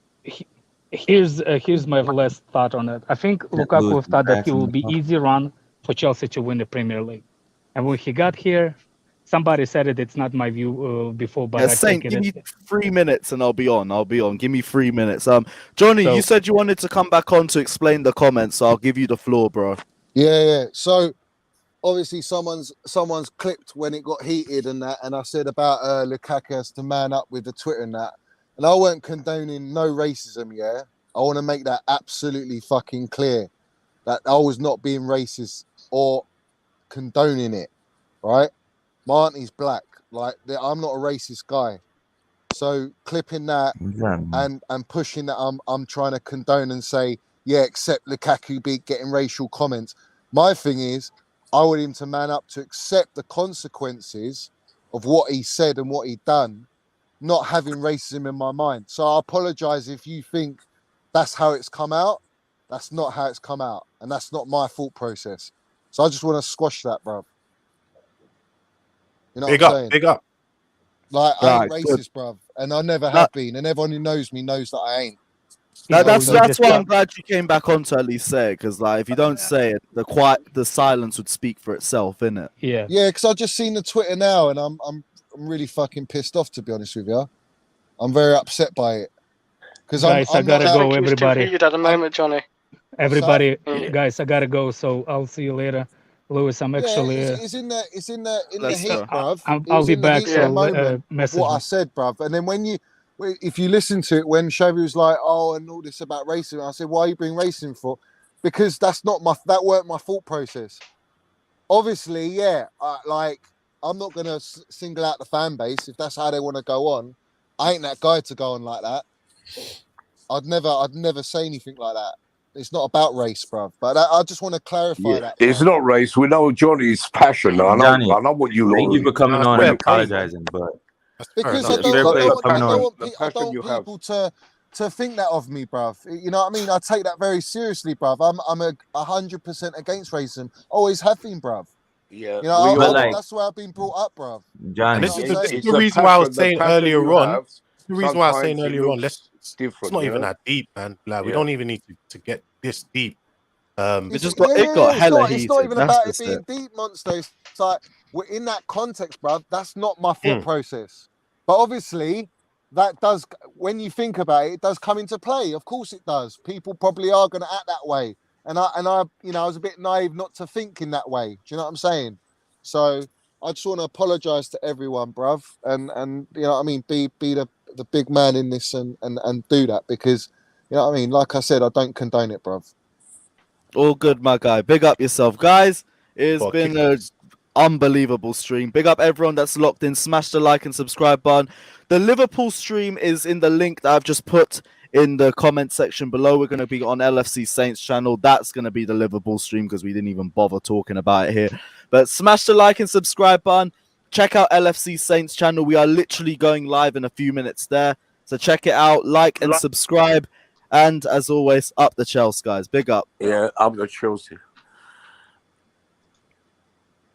Here's my last thought on it. I think Lukaku thought that he will be easy run for Chelsea to win the Premier League, and when he got here, somebody said it. It's not my view before, but I Saint, think give me 3 minutes and I'll be on. Give me 3 minutes. Johnny, you said you wanted to come back on to explain the comments, so I'll give you the floor, bro. Yeah. So obviously someone's clipped when it got heated and that, and I said about Lukaku has to man up with the Twitter and that. And I weren't condoning no racism, yeah? I want to make that absolutely fucking clear. that I was not being racist or condoning it, right? My auntie's black. Like, I'm not a racist guy. So clipping that and pushing that I'm trying to condone and say, yeah, except Lukaku getting racial comments. My thing is, I want him to man up to accept the consequences of what he said and what he done, not having racism in my mind. So I apologize if you think that's how it's come out. That's not how it's come out. And that's not my thought process. So I just want to squash that, bro. You know Big what I'm up, saying? big up. Like, I ain't Right, racist, bruv. And I never have been. And everyone who knows me knows that I ain't. That's why I'm glad you came back on to at least say it, because like if you don't say it, the silence would speak for itself, innit? Yeah. Yeah, because I just seen the Twitter now, and I'm really fucking pissed off, to be honest with you. I'm very upset by it. Because guys, I gotta go. Everybody, Heated at the moment, Johnny. everybody, Yeah. guys, I gotta go. So I'll see you later, Lewis. I'm actually. it's in the heat, bruv. I'll be in the back. heat So of the moment of message what I me. said, bruv. And then if you listen to it, when Shabby was like, "Oh, and all this about racism," I said, "Why are you bring racism for?" Because that weren't my thought process. Obviously, yeah, I'm not gonna single out the fan base if that's how they want to go on. I ain't that guy to go on like that. I'd never say anything like that. It's not about race, bruv. But I just want to clarify that. It's not race. We know Johnny's passion. I know what you Thank you for coming on and apologizing, but because I don't want people to think that of me, bruv. You know what I mean? I take that very seriously, bruv. I'm 100% against racism. Always have been, bruv. Yeah, you know, that's where I've been brought up, bruv. And this is the reason why I was saying earlier on. The reason why I was saying earlier on, it's not even that deep, man. Like we don't even need to get this deep. It got hella heated. It's not even about it being deep, Monster. It's like we're in that context, bruv. That's not my thought process. But obviously, that does, when you think about it, it does come into play. Of course, it does. People probably are going to act that way, and I, I was a bit naive not to think in that way. Do you know what I'm saying? So I just want to apologize to everyone, bruv, and you know what I mean. Be the big man in this and do that, because you know what I mean. Like I said, I don't condone it, bruv. All good, my guy. Big up yourself, guys. It's been an unbelievable stream. Big up everyone that's locked in. Smash the like and subscribe button. The Liverpool stream is in the link that I've just put in the comment section below. We're going to be on LFC Saints channel. That's going to be the Liverpool stream because we didn't even bother talking about it here. But smash the like and subscribe button. Check out LFC Saints channel. We are literally going live in a few minutes there. So check it out. Like and subscribe. And as always, up the Chelsea, guys. Big up. Yeah, up the Chelsea.